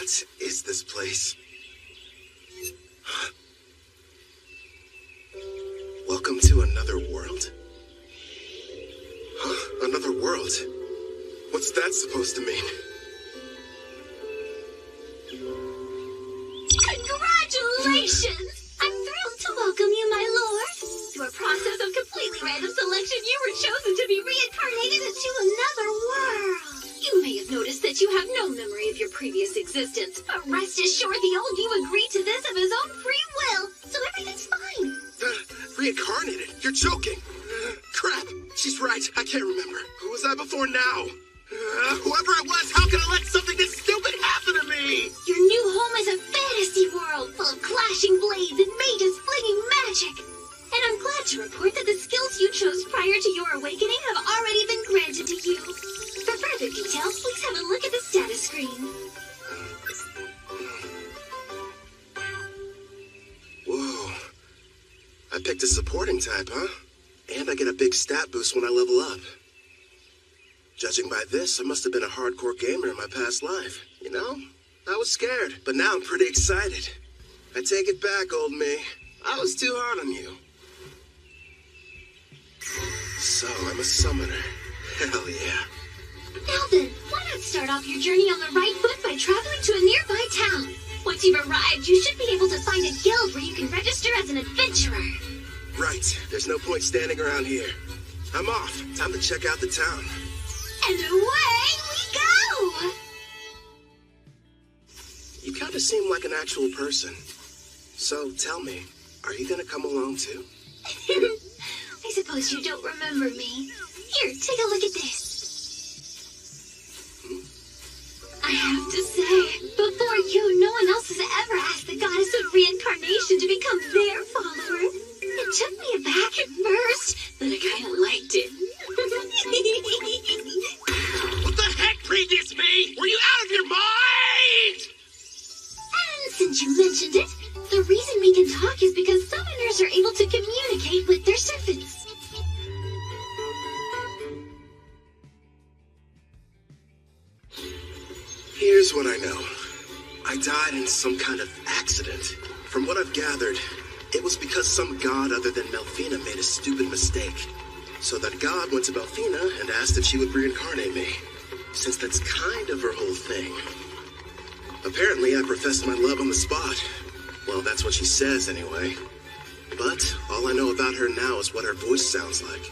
What is this place? Welcome to another world? Huh? Another world? What's that supposed to mean? Congratulations! I'm thrilled to welcome you, my lord. Through a process of completely random selection, you were chosen to be reincarnated into another world. You may have noticed that you have no memory of your previous existence, but rest assured the old you agreed to this of his own free will, so everything's fine. Reincarnated? You're joking. Crap, she's right. I can't remember. Who was I before now? Whoever it was, how can I let something this stupid happen to me? Your new home is a fantasy world full of clashing blades and mages flinging magic. And I'm glad to report that the skills you chose prior to your awakening have already been granted to you. For further details, please have a look at the status screen. Whoa. I picked a supporting type, huh? And I get a big stat boost when I level up. Judging by this, I must have been a hardcore gamer in my past life. You know, I was scared, but now I'm pretty excited. I take it back, old me. I was too hard on you. So, I'm a summoner. Hell yeah. Now then, why not start off your journey on the right foot by traveling to a nearby town? Once you've arrived, you should be able to find a guild where you can register as an adventurer. Right. There's no point standing around here. I'm off. Time to check out the town. And away we go! You kind of seem like an actual person. So, tell me, are you gonna come along too? I suppose you don't remember me. Here, take a look at this. I have to say, before you, no one else has ever asked the goddess of reincarnation to become their follower. It took me aback at first, but I kind of liked it. What the heck, previous me? Were you out of your mind? And since you mentioned it, the reason we can talk is because summoners are able to communicate with their servants. Here's what I know. I died in some kind of accident. From what I've gathered, it was because some god other than Melfina made a stupid mistake. So that god went to Melfina and asked if she would reincarnate me, since that's kind of her whole thing. Apparently, I professed my love on the spot. Well, that's what she says anyway. But all I know about her now is what her voice sounds like.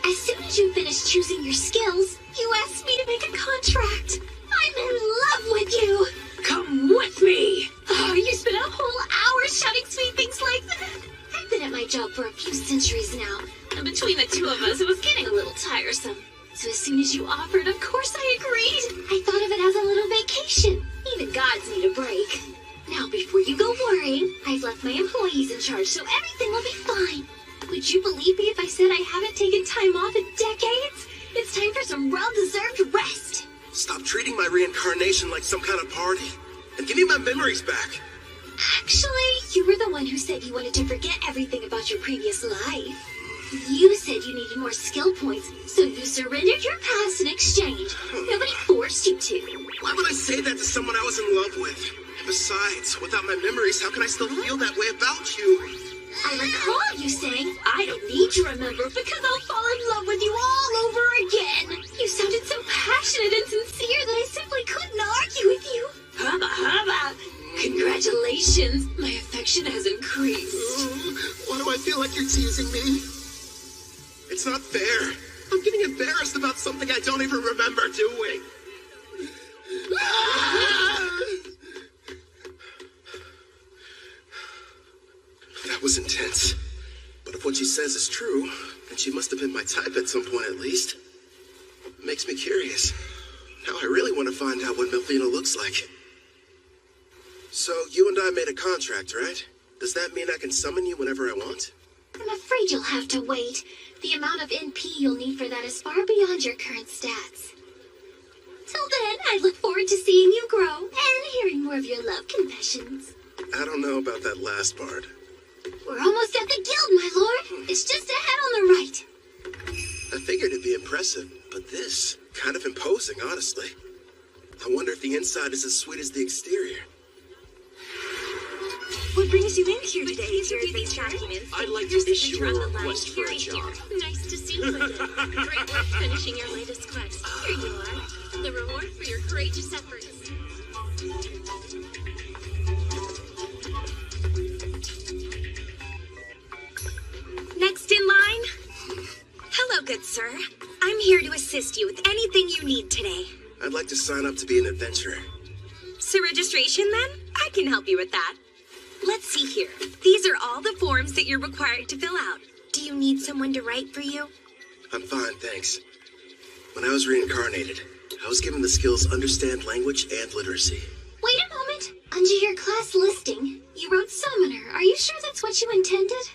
As soon as you finish choosing your skills, you asked me to make a contract. I'm in love with you. Come with me. Oh, you spent a whole hour shouting sweet things like that. I've been at my job for a few centuries now, and between the two of us, it was getting a little tiresome. So as soon as you offered, of course I agreed. I thought of it as a little vacation. Even gods need a break. Now, before you go worrying, I've left my employees in charge, so everything will be fine. Would you believe me if I said I haven't taken time off in decades? It's time for some well-deserved rest. Stop treating my reincarnation like some kind of party, and give me my memories back. Actually, you were the one who said you wanted to forget everything about your previous life. You said you needed more skill points, so you surrendered your past in exchange. Nobody forced you to. Why would I say that to someone I was in love with? And besides, without my memories, how can I still feel that way about you? I recall you saying, I don't need to remember because I'll fall in love with you all over again. You sounded so passionate and sincere that I simply couldn't argue with you. Hubba hubba. Congratulations. My affection has increased. Why do I feel like you're teasing me? It's not fair. I'm getting embarrassed about something I don't even remember doing. That was intense. But if what she says is true, then she must have been my type at some point at least. It makes me curious. Now I really want to find out what Melfina looks like. So you and I made a contract, right? Does that mean I can summon you whenever I want? I'm afraid you'll have to wait. The amount of NP you'll need for that is far beyond your current stats. Till then, I look forward to seeing you grow and hearing more of your love confessions. I don't know about that last part. We're almost at the guild, my lord. It's just ahead on the right. I figured it'd be impressive, but this, kind of imposing, honestly. I wonder if the inside is as sweet as the exterior. What brings you in here today? These are these documents. I'd like to issue a request for a job. Nice to see you again. Great work finishing your latest quest. Here you are. The reward for your courageous efforts. Next in line. Hello, good sir. I'm here to assist you with anything you need today. I'd like to sign up to be an adventurer. So registration then? I can help you with that. Let's see here. These are all the forms that you're required to fill out. Do you need someone to write for you? I'm fine, thanks. When I was reincarnated, I was given the skills understand language and literacy. Wait a moment. Under your class listing, you wrote summoner. Are you sure that's what you intended?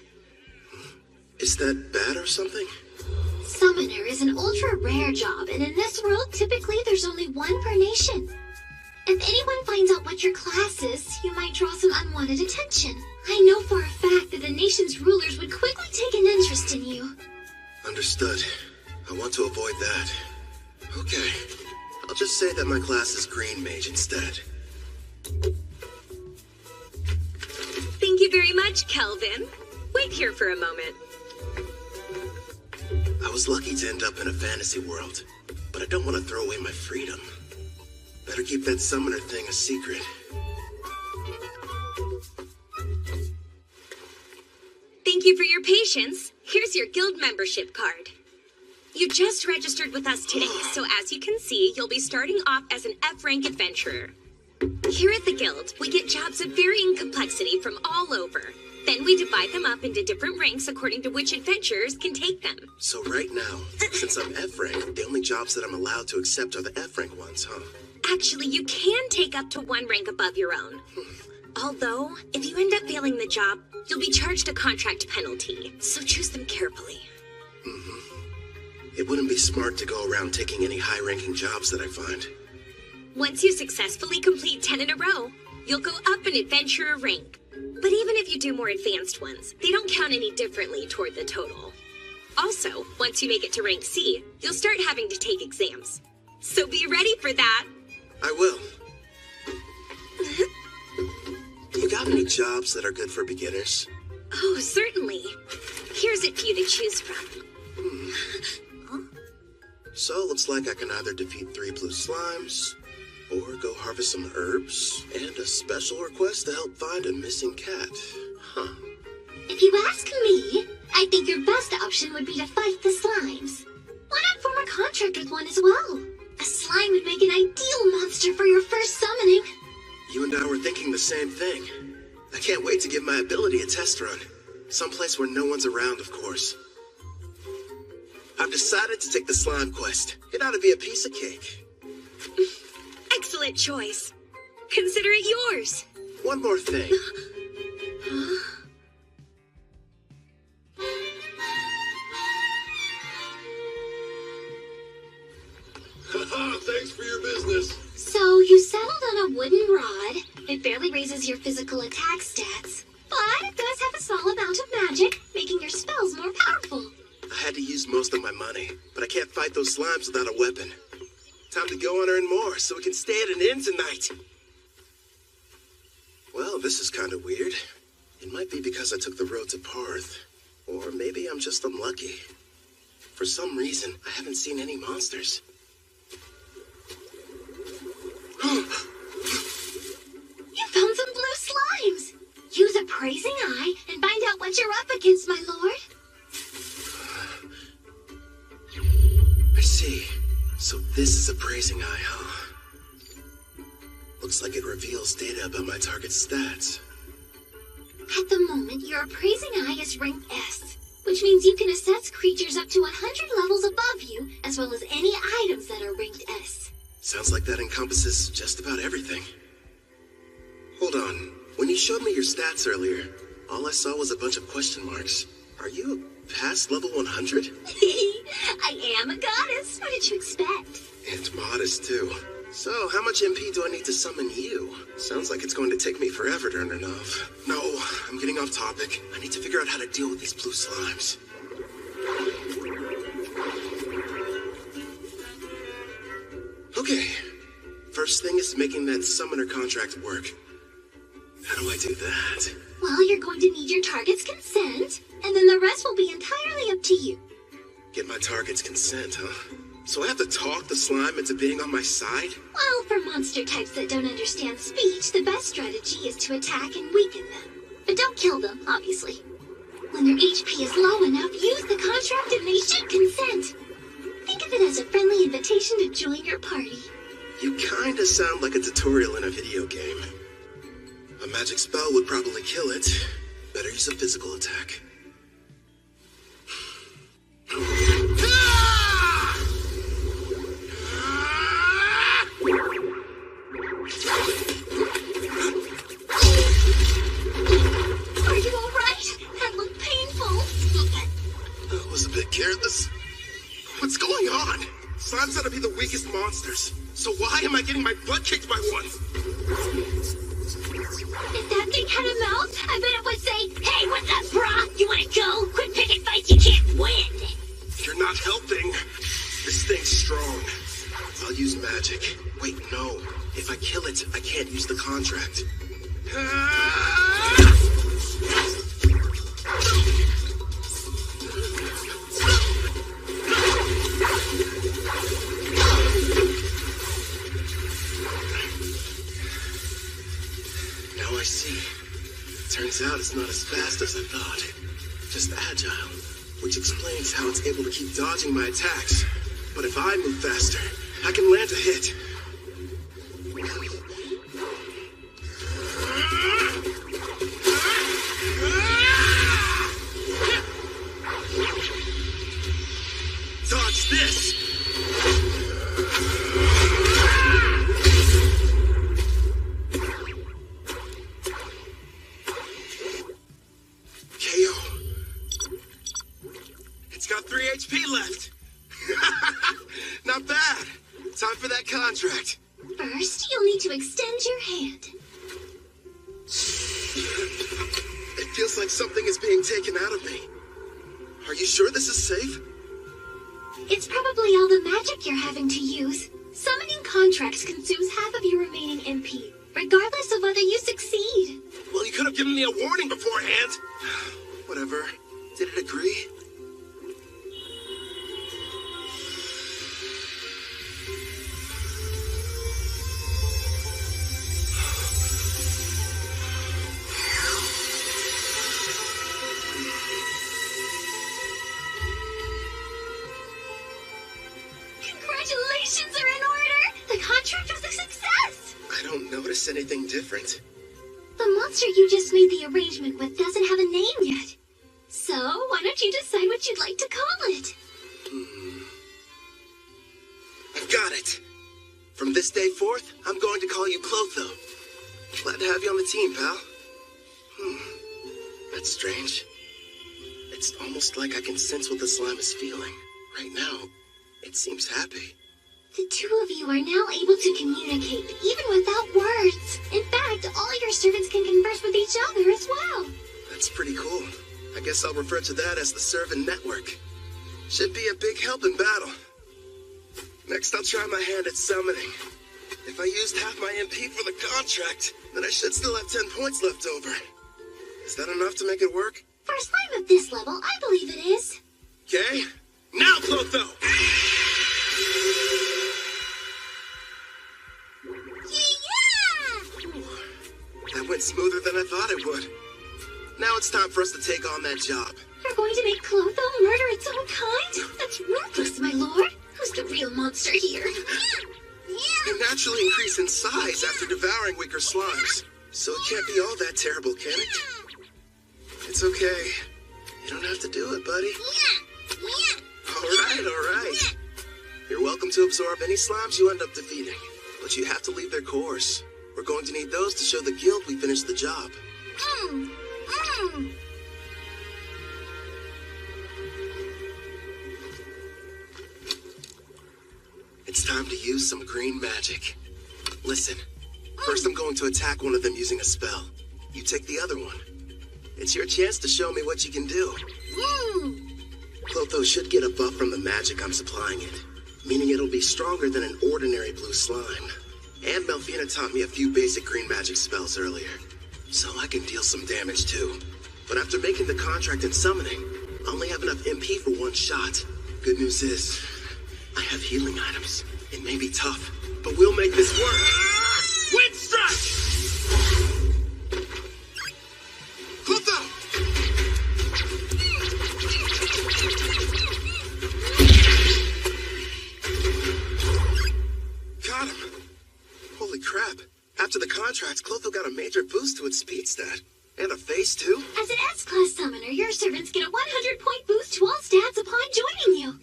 Is that bad or something? Summoner is an ultra-rare job, and in this world, typically there's only one per nation. If anyone finds out what your class is, you might draw some unwanted attention. I know for a fact that the nation's rulers would quickly take an interest in you. Understood. I want to avoid that. Okay. I'll just say that my class is Green Mage instead. Thank you very much, Kelvin. Wait here for a moment. I was lucky to end up in a fantasy world, but I don't want to throw away my freedom. Better keep that summoner thing a secret. Thank you for your patience. Here's your guild membership card. You just registered with us today, so as you can see, you'll be starting off as an F-rank adventurer. Here at the guild, we get jobs of varying complexity from all over. Then we divide them up into different ranks according to which adventurers can take them. So right now, since I'm F-rank, the only jobs that I'm allowed to accept are the F-rank ones, huh? Actually, you can take up to one rank above your own. Although, if you end up failing the job, you'll be charged a contract penalty, so choose them carefully. It wouldn't be smart to go around taking any high-ranking jobs that I find. Once you successfully complete 10 in a row, you'll go up an adventurer rank. But even if you do more advanced ones, they don't count any differently toward the total. Also, once you make it to rank C, you'll start having to take exams. So be ready for that. I will. You got any jobs that are good for beginners? Oh, certainly. Here's it for you to choose from. So, looks like I can either defeat 3 blue slimes, or go harvest some herbs, and a special request to help find a missing cat. Huh. If you ask me, I think your best option would be to fight the slimes. Why not form a contract with one as well? A slime would make an ideal monster for your first summoning. You and I were thinking the same thing. I can't wait to give my ability a test run. Someplace where no one's around, of course. I've decided to take the slime quest. It ought to be a piece of cake. Excellent choice. Consider it yours. One more thing. Thanks for your business. So you settled on a wooden rod. It barely raises your physical attack stats, but it does have a small amount of magic, making your spells more powerful. I had to use most of my money, but I can't fight those slimes without a weapon. Time to go and earn more so we can stay at an inn tonight. Well, this is kind of weird. It might be because I took the road to Parth, or maybe I'm just unlucky. For some reason, I haven't seen any monsters. You found some blue slimes. Use a praising eye and find out what you're up against, my lord. I see. So this is a praising eye, huh? Looks like it reveals data about my target's stats. At the moment, your appraising eye is rank S, which means you can assess creatures up to 100 levels above you, as well as any items that are ranked S. Sounds like that encompasses just about everything. Hold on. When you showed me your stats earlier, all I saw was a bunch of question marks. Are you past level 100? I am a goddess. What did you expect? And modest, too. So, how much MP do I need to summon you? Sounds like it's going to take me forever to earn enough. No, I'm getting off topic. I need to figure out how to deal with these blue slimes. Okay. First first thing is making that summoner contract work. How do I do that? Well, you're going to need your target's consent, and then the rest will be entirely up to you. Get my target's consent, huh? So I have to talk the slime into being on my side? Well, for monster types that don't understand speech, the best strategy is to attack and weaken them. But don't kill them, obviously. When their HP is low enough, use the contract and they should consent. Think of it as a friendly invitation to join your party. You kinda sound like a tutorial in a video game. A magic spell would probably kill it. Better use a physical attack. Are you alright? That looked painful. That was a bit careless. What's going on? Slime's gotta be the weakest monsters. So why am I getting my butt kicked by one? If that thing had a mouth, I bet it would say, "Hey, what's up, brah? You wanna go? Quit picking fights you can't win." You're not helping. This thing's strong. I'll use magic. Wait, no. If I kill it, I can't use the contract. Now I see. Turns out it's not as fast as I thought. Just agile, which explains how it's able to keep dodging my attacks. But if I move faster, I can land a hit. Dodge this! KO. It's got 3 HP left. Not bad. Time for that contract. First, you'll need to extend your hand. It feels like something is being taken out of me. Are you sure this is safe? It's probably all the magic you're having to use. Summoning contracts consumes half of your remaining MP, regardless of whether you succeed. Well, you could have given me a warning beforehand. Whatever. Did it agree? Congratulations are in order! The contract was a success! I don't notice anything different. The monster you just made the arrangement with doesn't have a name yet. So, why don't you decide what you'd like to call it? I've got it. From this day forth, I'm going to call you Clotho. Glad to have you on the team, pal. That's strange. It's almost like I can sense what the slime is feeling. Right now, it seems happy. The two of you are now able to communicate, even without words. In fact, all your servants can converse with each other as well. That's pretty cool. I guess I'll refer to that as the servant network. Should be a big help in battle. Next, I'll try my hand at summoning. If I used half my MP for the contract, then I should still have 10 points left over. Is that enough to make it work? For a slime of this level, I believe it is. Okay. Now, Clotho! Yeah! That went smoother than I thought it would. Now it's time for us to take on that job. You're going to make Clotho murder its own kind? That's ruthless, my lord. Who's the real monster here? You naturally increase in size after devouring weaker slimes. So it can't be all that terrible, can it? It's okay. You don't have to do it, buddy. All right. You're welcome to absorb any slimes you end up defeating. But you have to leave their cores. We're going to need those to show the guild we finished the job. It's time to use some green magic. Listen, first I'm going to attack one of them using a spell. You take the other one. It's your chance to show me what you can do. Clotho should get a buff from the magic I'm supplying it, meaning it'll be stronger than an ordinary blue slime. And Melfina taught me a few basic green magic spells earlier, so I can deal some damage too. But after making the contract and summoning, I only have enough MP for one shot. Good news is, I have healing items. It may be tough, but we'll make this work. Wind strike! Clotho! Got him. Holy crap. After the contract, Clotho got a major boost to its speed stat. And a face, too. As an S-Class summoner, your servants get a 100-point boost to all stats upon joining you.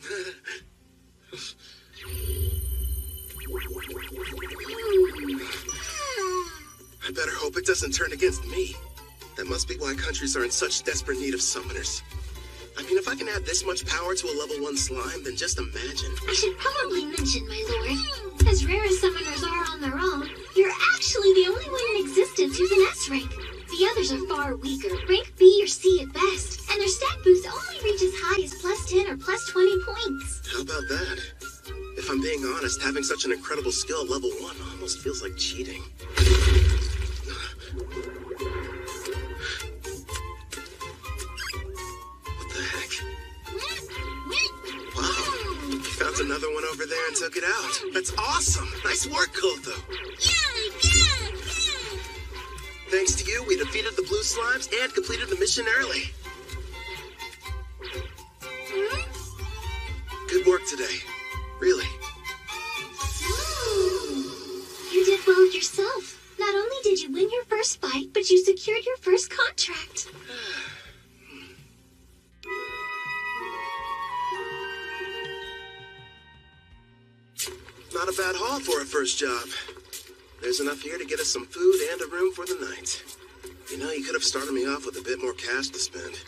I better hope it doesn't turn against me. That must be why countries are in such desperate need of summoners. I mean, if I can add this much power to a level 1 slime, then just imagine. I should probably mention, my lord, as rare as summoners are on their own, you're actually the only one in existence who's an S rank. The others are far weaker, rank B or C at best, and their stat boost only reach as high as plus 10 or plus 20 points. How about that? If I'm being honest, having such an incredible skill at level 1 almost feels like cheating. What the heck? Wow, you found another one over there and took it out. That's awesome! Nice work, Clotho! Thanks to you, we defeated the blue slimes and completed the mission early. Good work today. Really. You did well yourself. Not only did you win your first fight, but you secured your first contract. Not a bad haul for a first job. There's enough here to get us some food and a room for the night. You know, you could have started me off with a bit more cash to spend.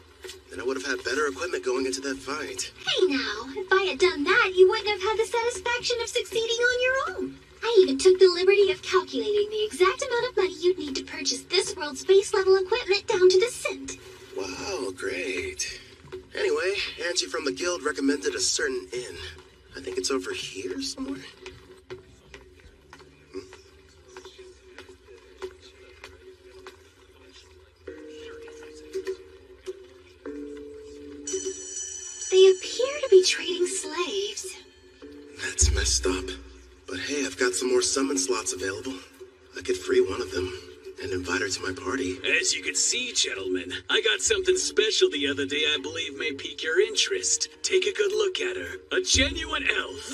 Then I would have had better equipment going into that fight. Hey now, if I had done that, you wouldn't have had the satisfaction of succeeding on your own. I even took the liberty of calculating the exact amount of money you'd need to purchase this world's base-level equipment down to the cent. Wow, great. Anyway, Angie from the guild recommended a certain inn. I think it's over here somewhere. They appear to be trading slaves. That's messed up. But hey, I've got some more summon slots available. I could free one of them and invite her to my party. As you can see, gentlemen, I got something special the other day I believe may pique your interest. Take a good look at her. A genuine elf.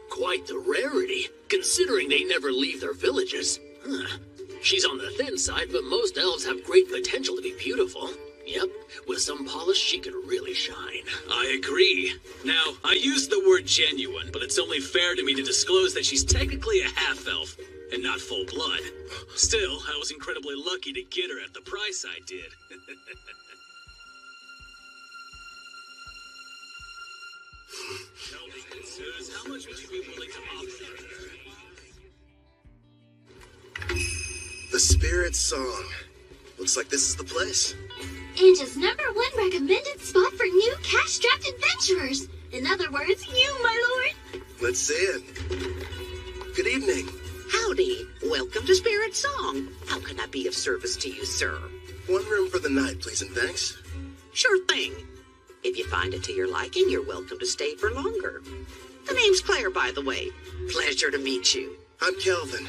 Quite the rarity, considering they never leave their villages. She's on the thin side, but most elves have great potential to be beautiful. Yep, with some polish, she could really shine. I agree. Now, I used the word genuine, but it's only fair to me to disclose that she's technically a half-elf, and not full blood. Still, I was incredibly lucky to get her at the price I did. Tell me, sirs, how much would you be willing to offer? The Spirit Song. Looks like this is the place. Anja's #1 recommended spot for new cash-strapped adventurers. In other words, you, my lord. Let's see it. Good evening. Howdy. Welcome to Spirit Song. How can I be of service to you, sir? One room for the night, please, and thanks. Sure thing. If you find it to your liking, you're welcome to stay for longer. The name's Claire, by the way. Pleasure to meet you. I'm Kelvin.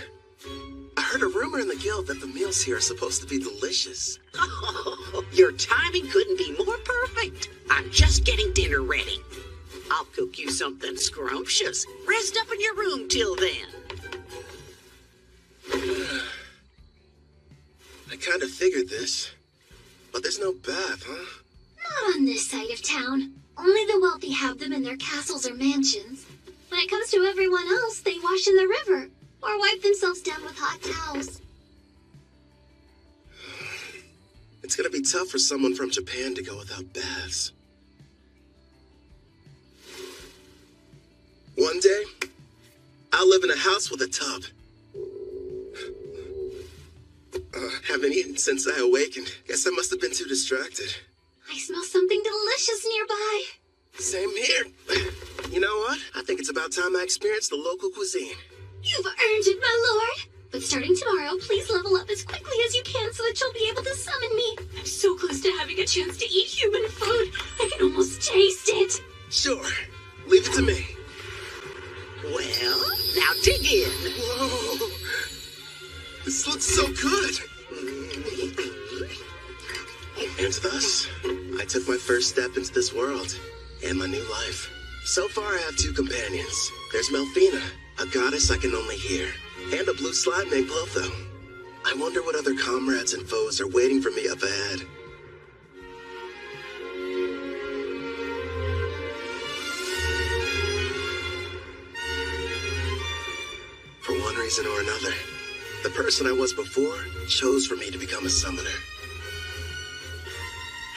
I heard a rumor in the guild that the meals here are supposed to be delicious. Oh, your timing couldn't be more perfect. I'm just getting dinner ready. I'll cook you something scrumptious. Rest up in your room till then. I kind of figured this. But there's no bath, huh? Not on this side of town. Only the wealthy have them in their castles or mansions. When it comes to everyone else, they wash in the river or wipe themselves down with hot towels. It's gonna be tough for someone from Japan to go without baths. One day, I'll live in a house with a tub. Haven't eaten since I awakened. Guess I must have been too distracted. I smell something delicious nearby. Same here. You know what? I think it's about time I experienced the local cuisine. You've earned it, my lord. But starting tomorrow, please level up as quickly as you can so that you'll be able to summon me. I'm so close to having a chance to eat human food. I can almost taste it. Sure. Leave it to me. Well, now dig in. Whoa. This looks so good. And thus, I took my first step into this world and my new life. So far, I have 2 companions. There's Melfina, a goddess I can only hear, and a blue slime named Clotho. I wonder what other comrades and foes are waiting for me up ahead. For one reason or another, the person I was before chose for me to become a summoner.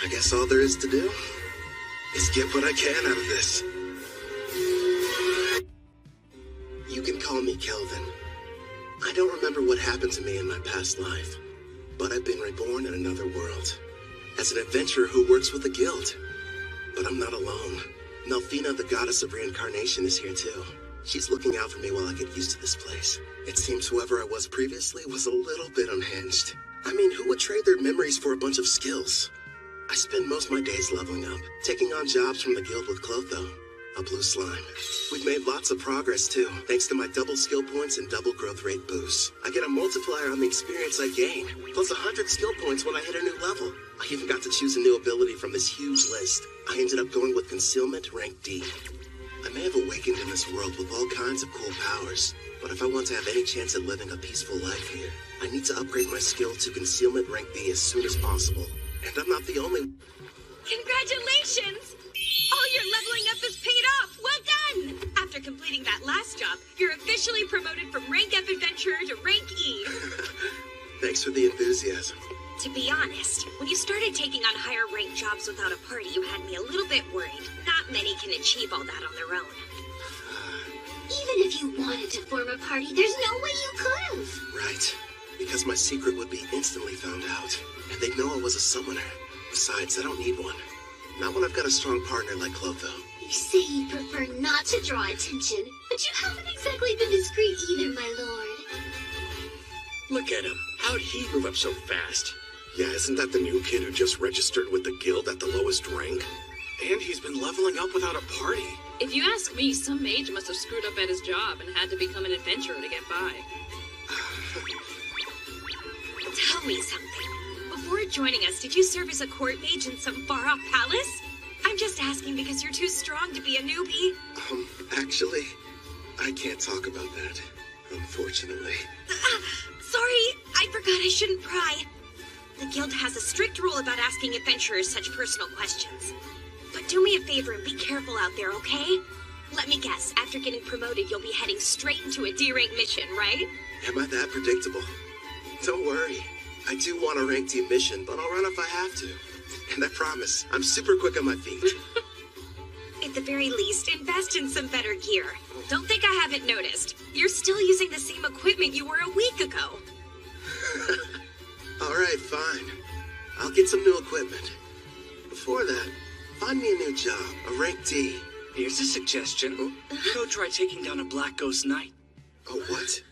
I guess all there is to do is get what I can out of this. You can call me Kelvin. I don't remember what happened to me in my past life, but I've been reborn in another world as an adventurer who works with a guild. But I'm not alone. Melfina, the goddess of reincarnation, is here too. She's looking out for me while I get used to this place. It seems whoever I was previously was a little bit unhinged. I mean, who would trade their memories for a bunch of skills? I spend most of my days leveling up, taking on jobs from the guild with Clotho, a blue slime. We've made lots of progress too, thanks to my double skill points and double growth rate boosts. I get a multiplier on the experience I gain, plus 100 skill points when I hit a new level. I even got to choose a new ability from this huge list. I ended up going with Concealment rank D. I may have awakened in this world with all kinds of cool powers, but if I want to have any chance at living a peaceful life here, I need to upgrade my skill to Concealment rank B as soon as possible. And I'm not the only... Congratulations! All your leveling up is paid off! Well done! After completing that last job, you're officially promoted from rank F adventurer to rank E. Thanks for the enthusiasm. To be honest, when you started taking on higher rank jobs without a party, you had me a little bit worried. Not many can achieve all that on their own. Even if you wanted to form a party, there's no way you could have. Right. Because my secret would be instantly found out. And they'd know I was a summoner. Besides, I don't need one. Not when I've got a strong partner like Clotho. You say you prefer not to draw attention, but you haven't exactly been discreet either, my lord. Look at him. How'd he move up so fast? Yeah, isn't that the new kid who just registered with the guild at the lowest rank? And he's been leveling up without a party. If you ask me, some mage must have screwed up at his job and had to become an adventurer to get by. Tell me something. Before joining us, did you serve as a court mage in some far-off palace? I'm just asking because you're too strong to be a newbie. Actually, I can't talk about that, unfortunately. Sorry, I forgot I shouldn't pry. The guild has a strict rule about asking adventurers such personal questions. But do me a favor and be careful out there, okay? Let me guess, after getting promoted, you'll be heading straight into a D-rank mission, right? Am I that predictable? Don't worry. I do want a rank team mission, but I'll run if I have to. And I promise, I'm super quick on my feet. At the very least, invest in some better gear. Don't think I haven't noticed. You're still using the same equipment you were a week ago. All right, fine. I'll get some new equipment. Before that, find me a new job, a rank D. Here's a suggestion. Go try taking down a Black Ghost Knight. Oh, what?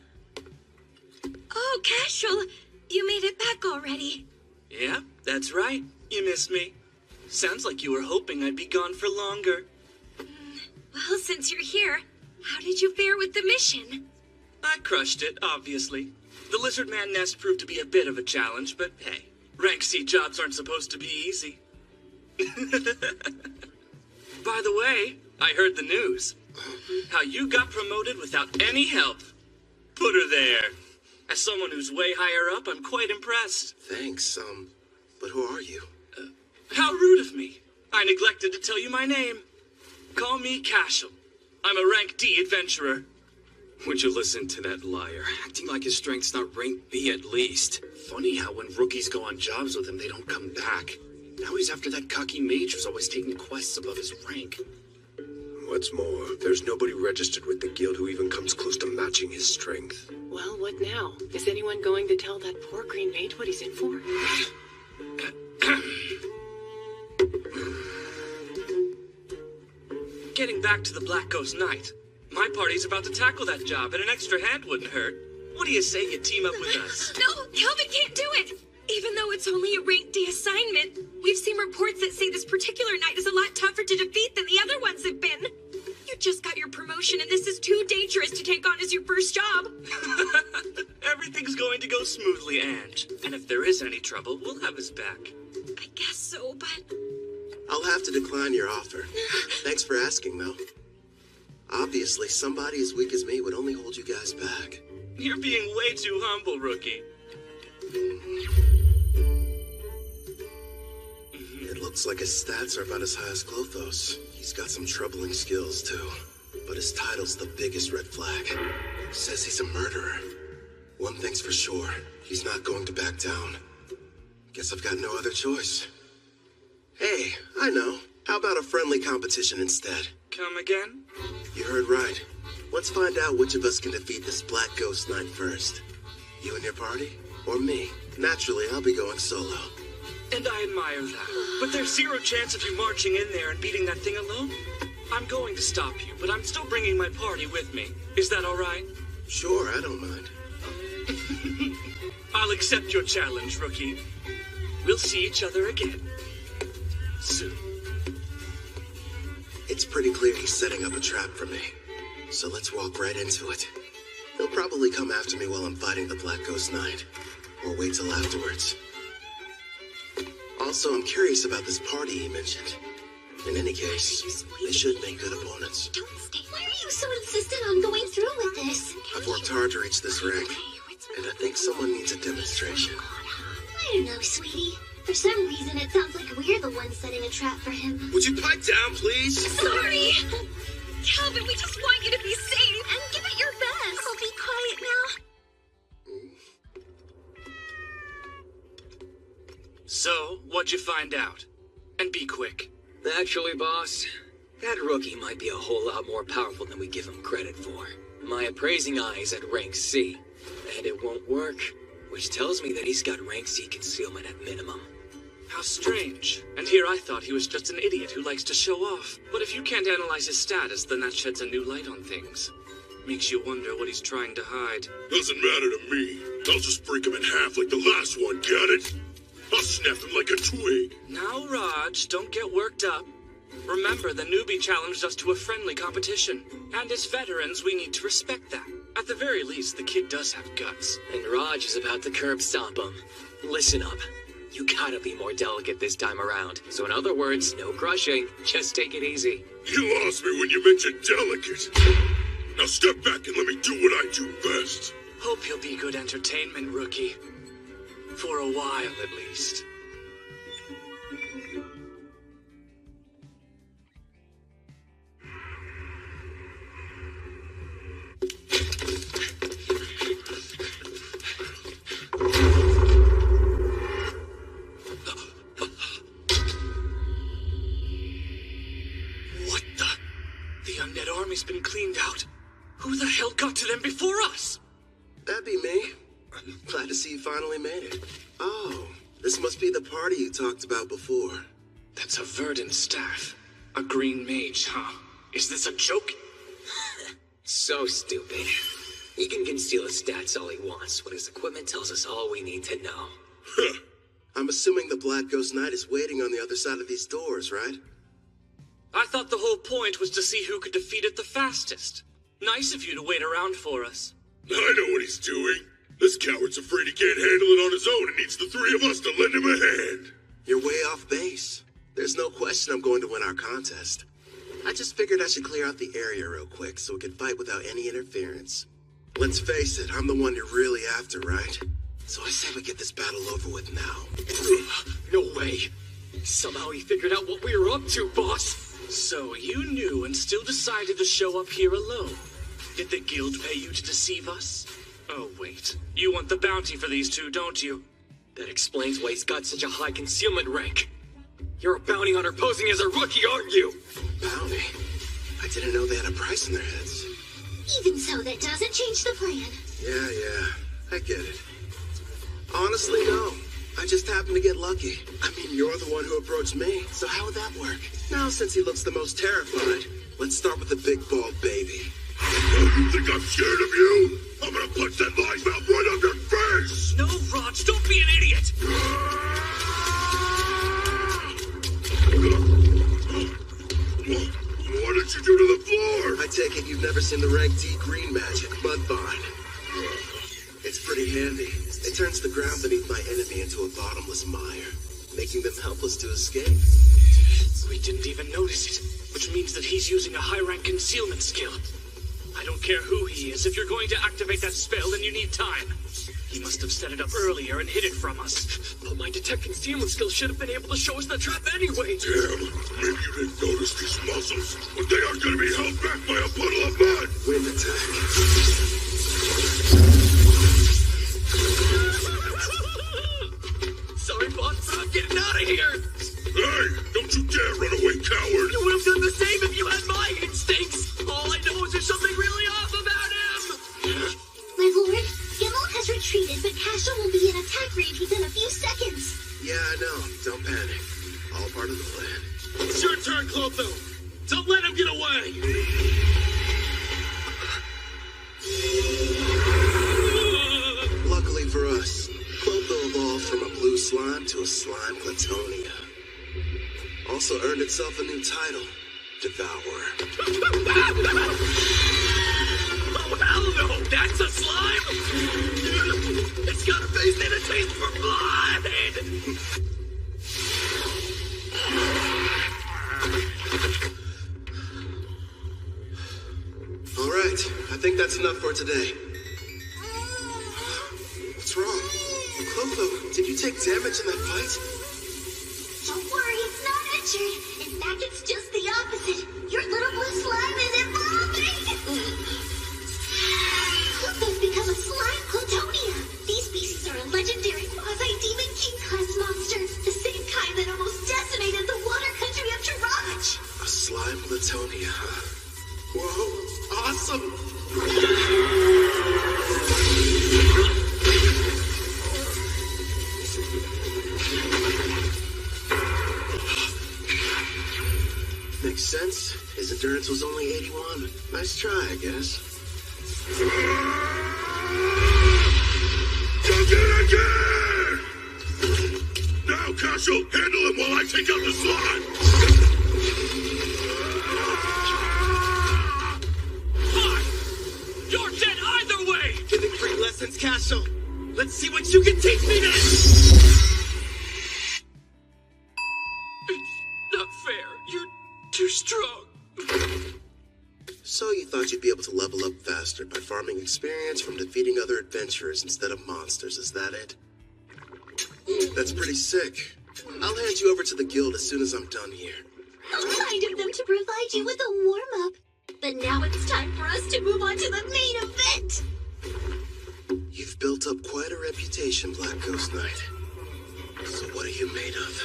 Oh, Casual, you made it back already. Yeah, that's right. You missed me. Sounds like you were hoping I'd be gone for longer. Well, since you're here, how did you fare with the mission? I crushed it, obviously. The Lizard Man nest proved to be a bit of a challenge, but hey, rank C jobs aren't supposed to be easy. By the way, I heard the news. How you got promoted without any help. Put her there. As someone who's way higher up, I'm quite impressed. Thanks, but who are you? How rude of me. I neglected to tell you my name. Call me Cashel. I'm a rank D adventurer. Would you listen to that liar? Acting like his strength's not rank B at least. Funny how when rookies go on jobs with him, they don't come back. Now he's after that cocky mage who's always taking quests above his rank. What's more, there's nobody registered with the guild who even comes close to matching his strength. Well, what now? Is anyone going to tell that poor green mage what he's in for? Getting back to the Black Ghost Knight. My party's about to tackle that job, and an extra hand wouldn't hurt. What do you say you team up with us? No, Calvin can't do it! Even though it's only a rank D assignment, we've seen reports that say this particular knight is a lot tougher to defeat than the other ones have been. You just got your promotion, and this is too dangerous to take on as your first job. Everything's going to go smoothly, Ange. And if there is any trouble, we'll have his back. I guess so, but... I'll have to decline your offer. Thanks for asking, though. Obviously, somebody as weak as me would only hold you guys back. You're being way too humble, rookie. It looks like his stats are about as high as Clotho's. He's got some troubling skills, too. But his title's the biggest red flag. Says he's a murderer. One thing's for sure, he's not going to back down. Guess I've got no other choice. Hey, I know. How about a friendly competition instead? Come again? You heard right. Let's find out which of us can defeat this Black Ghost Knight first. You and your party? Or me? Naturally, I'll be going solo. And I admire that. But there's zero chance of you marching in there and beating that thing alone. I'm going to stop you, but I'm still bringing my party with me. Is that all right? Sure, I don't mind. I'll accept your challenge, rookie. We'll see each other again. Soon. It's pretty clear he's setting up a trap for me. So let's walk right into it. He'll probably come after me while I'm fighting the Black Ghost Knight. Or wait till afterwards. Also, I'm curious about this party he mentioned. In any case, they should make good opponents. Don't stay. Why are you so insistent on going through with this? I've worked hard to reach this rank, and I think someone needs a demonstration. I don't know, sweetie. For some reason, it sounds like we're the ones setting a trap for him. Would you pipe down, please? Sorry! Calvin, we just want you to be safe and give it your best. I'll be quiet now. So, what'd you find out? And be quick. Actually, boss, that rookie might be a whole lot more powerful than we give him credit for. My appraising eye is at rank C, and it won't work, which tells me that he's got rank C concealment at minimum. How strange. And here I thought he was just an idiot who likes to show off. But if you can't analyze his status, then that sheds a new light on things. Makes you wonder what he's trying to hide. Doesn't matter to me. I'll just break him in half like the last one, got it? I'll snap him like a twig. Now, Raj, don't get worked up. Remember, the newbie challenged us to a friendly competition. And as veterans, we need to respect that. At the very least, the kid does have guts. And Raj is about to curb stomp him. Listen up. You gotta be more delicate this time around. So in other words, no crushing. Just take it easy. You lost me when you mentioned delicate. Now step back and let me do what I do best. Hope you'll be good entertainment, rookie. For a while, at least. What the? The undead army's been cleaned out. Who the hell got to them before us? That'd be me. Glad to see you finally made it. Oh, this must be the party you talked about before. That's a verdant staff. A green mage, huh? Is this a joke? So stupid. He can conceal his stats all he wants, but his equipment tells us all we need to know. I'm assuming the Black Ghost Knight is waiting on the other side of these doors, right? I thought the whole point was to see who could defeat it the fastest. Nice of you to wait around for us. I know what he's doing. This coward's afraid he can't handle it on his own and needs the three of us to lend him a hand. You're way off base. There's no question I'm going to win our contest. I just figured I should clear out the area real quick so we can fight without any interference. Let's face it, I'm the one you're really after, right? So I say we get this battle over with now. No way. Somehow he figured out what we were up to, boss. So you knew and still decided to show up here alone. Did the guild pay you to deceive us? Oh, wait. You want the bounty for these two, don't you? That explains why he's got such a high concealment rank. You're a bounty hunter posing as a rookie, aren't you? Bounty? I didn't know they had a price in their heads. Even so, that doesn't change the plan. Yeah, I get it. Honestly, no. I just happened to get lucky. I mean, you're the one who approached me, so how would that work? Now, since he looks the most terrified, let's start with the big bald baby. Oh, you think I'm scared of you? I'm gonna punch that lying mouth right up your face! No, Raj, don't be an idiot! What did you do to the floor? I take it you've never seen the rank D green magic, Mudvine. It's pretty handy. It turns the ground beneath my enemy into a bottomless mire, making them helpless to escape. We didn't even notice it, which means that he's using a high-rank concealment skill. I don't care who he is. If you're going to activate that spell, then you need time. He must have set it up earlier and hid it from us. But my detect concealment skill should have been able to show us the trap anyway. Damn, maybe you didn't notice these muscles, but they aren't gonna be held back by a puddle of mud! Wind attack. Sorry, boss, but I'm getting out of here! Hey, don't you dare run away, coward! You would have done the same if you had my instincts! All I know is there's something really off about him! My lord, Gimel has retreated, but Cassia will be in attack range within a few seconds. Yeah, I know. Don't panic. All part of the plan. It's your turn, Clotho! Don't let him get away! Luckily for us, Clotho evolved from a blue slime to a slime Platonia. Also earned itself a new title, Devourer. Oh, hell no! That's a slime! It's got a face and a taste for blood! All right, I think that's enough for today. What's wrong? Clotho, did you take damage in that fight? Don't worry, it's not injured. In fact, it's just the opposite. Your little blue slime is evolving! Clotho's become a slime Platonia. These species are a legendary quasi-demon king-class monster, the same kind that almost decimated the water country of Taraj. A slime Platonia, huh? Whoa, awesome! Makes sense. His endurance was only 81. Nice try, I guess. You did it again! Now, Castle, handle him while I take out the slime! Fine! You're dead either way! Giving free lessons, Castle. Let's see what you can teach me then! It's not fair. You're too strong. So you thought you'd be able to level up faster by farming experience from defeating other adventurers instead of monsters, is that it? That's pretty sick. I'll hand you over to the guild as soon as I'm done here. How kind of them to provide you with a warm-up. But now it's time for us to move on to the main event. You've built up quite a reputation, Black Ghost Knight. So what are you made of?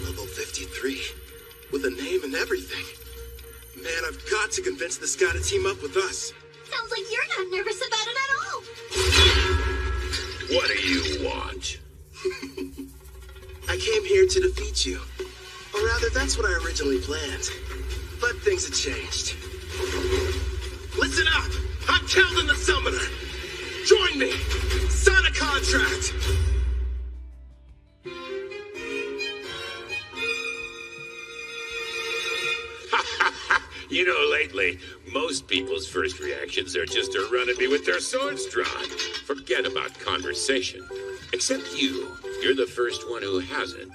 Level 53. With a name and everything. Man, I've got to convince this guy to team up with us. Sounds like you're not nervous about it at all. What do you want? I came here to defeat you. Or rather, that's what I originally planned. But things have changed. Listen up! I'm Kelvin the Summoner! Join me! Sign a contract! You know, lately, most people's first reactions are just to run at me with their swords drawn. Forget about conversation. Except you. You're the first one who hasn't.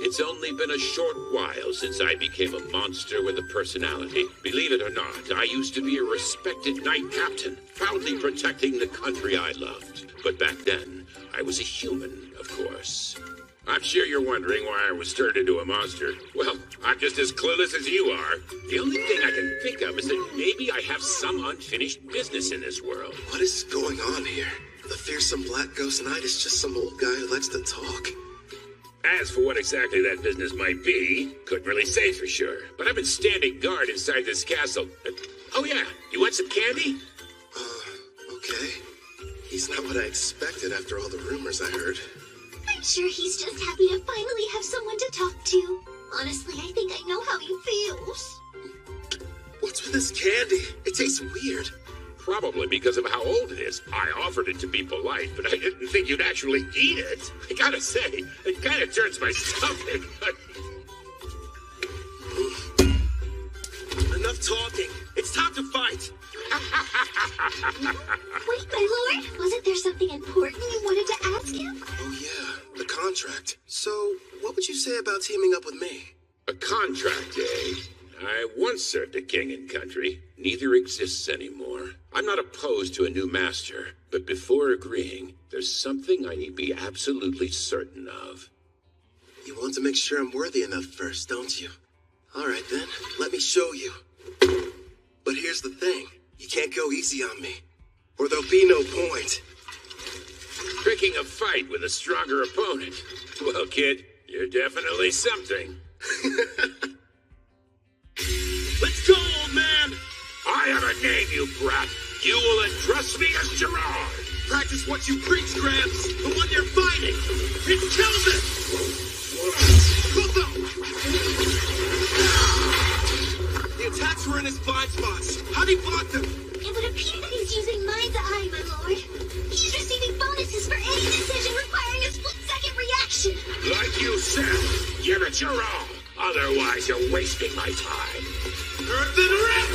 It's only been a short while since I became a monster with a personality. Believe it or not, I used to be a respected knight captain, proudly protecting the country I loved. But back then, I was a human, of course. I'm sure you're wondering why I was turned into a monster. Well, I'm just as clueless as you are. The only thing I can think of is that maybe I have some unfinished business in this world. What is going on here? The fearsome Black Ghost Knight is just some old guy who likes to talk. As for what exactly that business might be, couldn't really say for sure. But I've been standing guard inside this castle. Oh yeah, you want some candy? Okay. He's not what I expected after all the rumors I heard. I I'm sure he's just happy to finally have someone to talk to. Honestly, I think I know how he feels. What's with this candy? It tastes weird. Probably because of how old it is. I offered it to be polite, but I didn't think you'd actually eat it. I gotta say, it kind of turns my stomach. Enough talking. It's time to fight. Wait, my lord. Wasn't there something important you wanted to ask him? Oh yeah, the contract. So, what would you say about teaming up with me? A contract, eh? I once served a king and country. Neither exists anymore. I'm not opposed to a new master, but before agreeing, there's something I need to be absolutely certain of. You want to make sure I'm worthy enough first, don't you? All right then, let me show you. But here's the thing. You can't go easy on me, or there'll be no point. Picking a fight with a stronger opponent. Well, kid, you're definitely something. Let's go, old man! I have a name, you brat. You will address me as Gerard. Practice what you preach, Gramps. The one you're fighting. It's Kelvin! The attacks were in his blind spots. How'd he block them? It would appear that he's using Mind's Eye, my lord. He's receiving bonuses for any decision requiring a split-second reaction. Like you said, give it your all. Otherwise, you're wasting my time. Earth and Rip!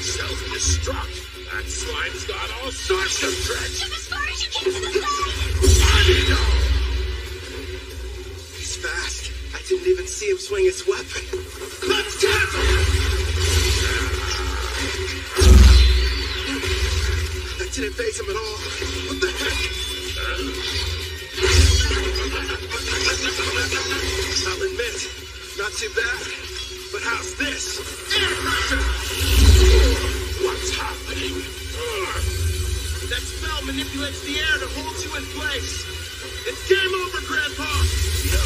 Self-destruct. That slime's got all sorts of tricks. Jump as far as you can to the side! I know. He's fast. I didn't even see him swing his weapon. Let's cancel! That didn't phase him at all. What the heck? I'll admit, not too bad. But how's this? Air pressure! What's happening? That spell manipulates the air to hold you in place. It's game over, Grandpa! No,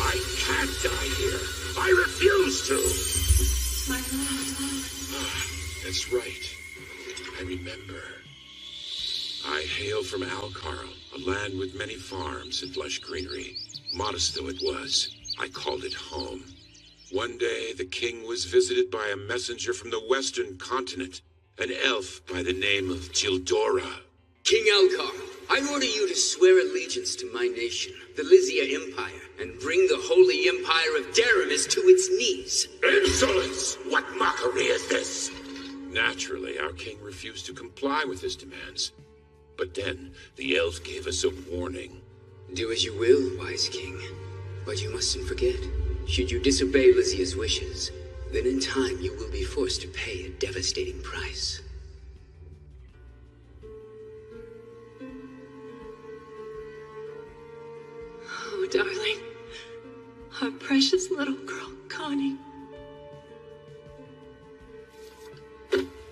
I can't die here. I refuse to. That's right. I remember. I hail from Alcarl, a land with many farms and lush greenery. Modest though it was, I called it home. One day, the king was visited by a messenger from the western continent, an elf by the name of Gildora. King Alcar, I order you to swear allegiance to my nation, the Lysia Empire, and bring the holy empire of Daramis to its knees. Insolence! What mockery is this? Naturally, our king refused to comply with his demands. But then, the elf gave us a warning. Do as you will, wise king. But you mustn't forget, should you disobey Lysia's wishes, then in time you will be forced to pay a devastating price. Oh, darling. Our precious little girl, Connie.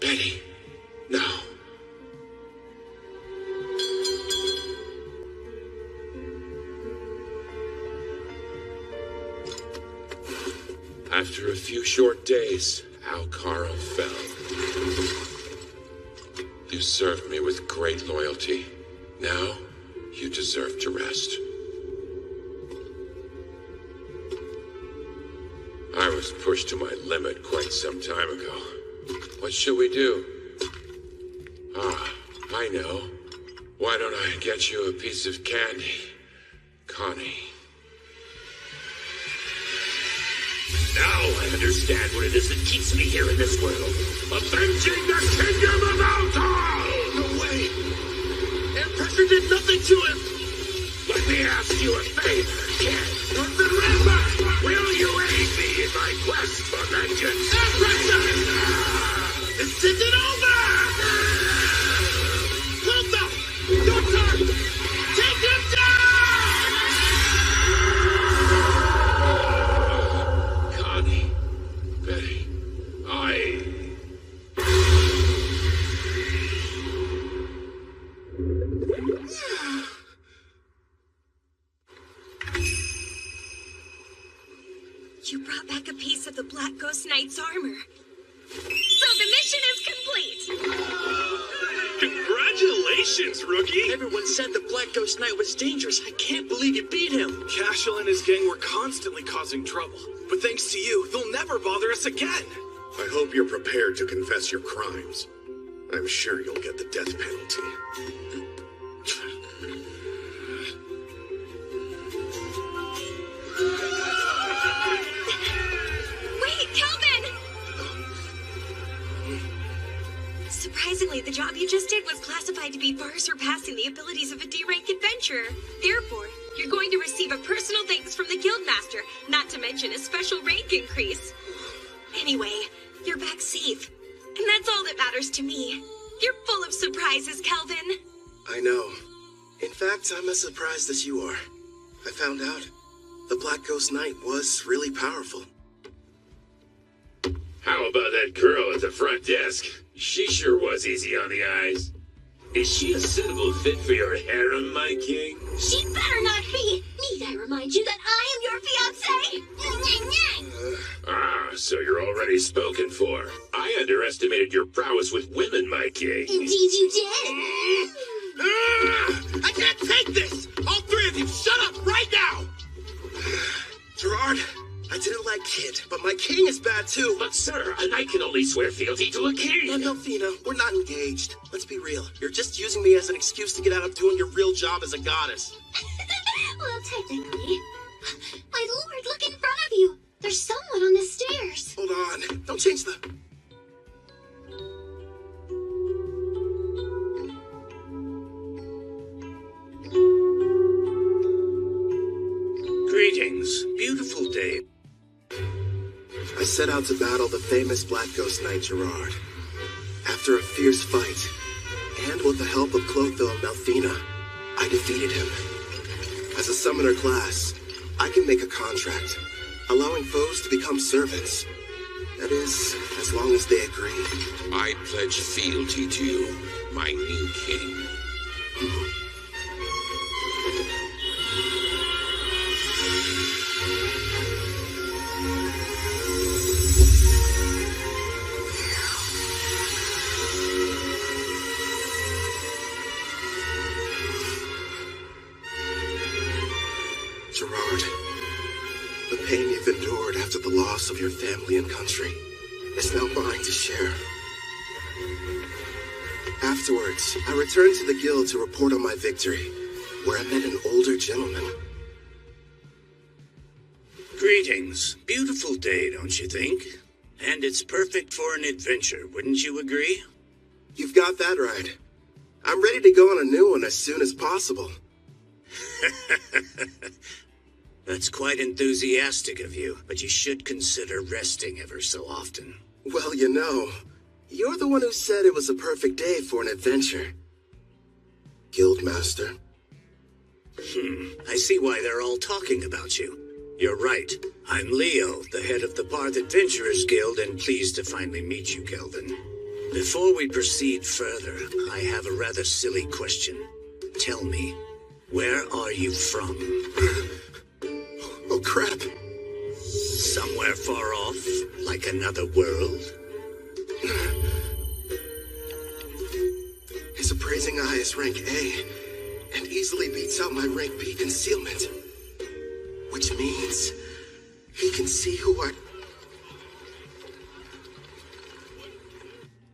Betty, no. After a few short days, Alcarl fell. You served me with great loyalty. Now, you deserve to rest. I was pushed to my limit quite some time ago. What shall we do? Ah, I know. Why don't I get you a piece of candy, Connie? Now I understand what it is that keeps me here in this world. Avenging the kingdom of Altar! No way! Air pressure did nothing to him! Let me ask you a favor, kid. Northern Rambo! Will you aid me in my quest for vengeance? Air pressure! It's taking over! Hilda! Your turn! Take him down! Connie, Betty, You brought back a piece of the Black Ghost Knight's armor. So the mission is complete! Congratulations, rookie! Everyone said the Black Ghost Knight was dangerous. I can't believe you beat him. Cashel and his gang were constantly causing trouble. But thanks to you, they'll never bother us again. I hope you're prepared to confess your crimes. I'm sure you'll get the death penalty. Wait, Kelvin! Surprisingly, the job you just did was classified to be far surpassing the abilities of a D-rank adventurer. Therefore, you're going to receive a personal thanks from the Guildmaster, not to mention a special rank increase. Anyway, you're back safe. And that's all that matters to me. You're full of surprises, Kelvin. I know. In fact, I'm as surprised as you are. I found out the Black Ghost Knight was really powerful. How about that girl at the front desk? She sure was easy on the eyes. Is she a suitable fit for your harem, my king? She better not be! Need I remind you that I am your fiancé? So you're already spoken for. I underestimated your prowess with women, my king. Indeed you did! I can't take this! All three of you, shut up right now! Gerard, I didn't like Kid, but my king is bad too. But sir, a knight can only swear fealty to a king. And Delphina, we're not engaged. Let's be real. You're just using me as an excuse to get out of doing your real job as a goddess. Well, technically. My lord, look in front of you. There's someone on the stairs. Hold on. Don't change the... Greetings. Beautiful day. I set out to battle the famous Black Ghost Knight Gerard. After a fierce fight, and with the help of Clotho and Melfina, I defeated him. As a summoner class, I can make a contract, allowing foes to become servants. That is, as long as they agree. I pledge fealty to you, my new king. Gerard, the pain you've endured after the loss of your family and country is now mine to share. Afterwards, I returned to the guild to report on my victory, where I met an older gentleman. Greetings. Beautiful day, don't you think? And it's perfect for an adventure, wouldn't you agree? You've got that right. I'm ready to go on a new one as soon as possible. That's quite enthusiastic of you, but you should consider resting ever so often. Well, you know, you're the one who said it was a perfect day for an adventure. Guildmaster. I see why they're all talking about you. You're right. I'm Leo, the head of the Barth Adventurers Guild, and pleased to finally meet you, Kelvin. Before we proceed further, I have a rather silly question. Tell me, where are you from? Oh, crap. Somewhere far off, like another world? His appraising eye is rank A, and easily beats out my rank B concealment. Which means he can see who I...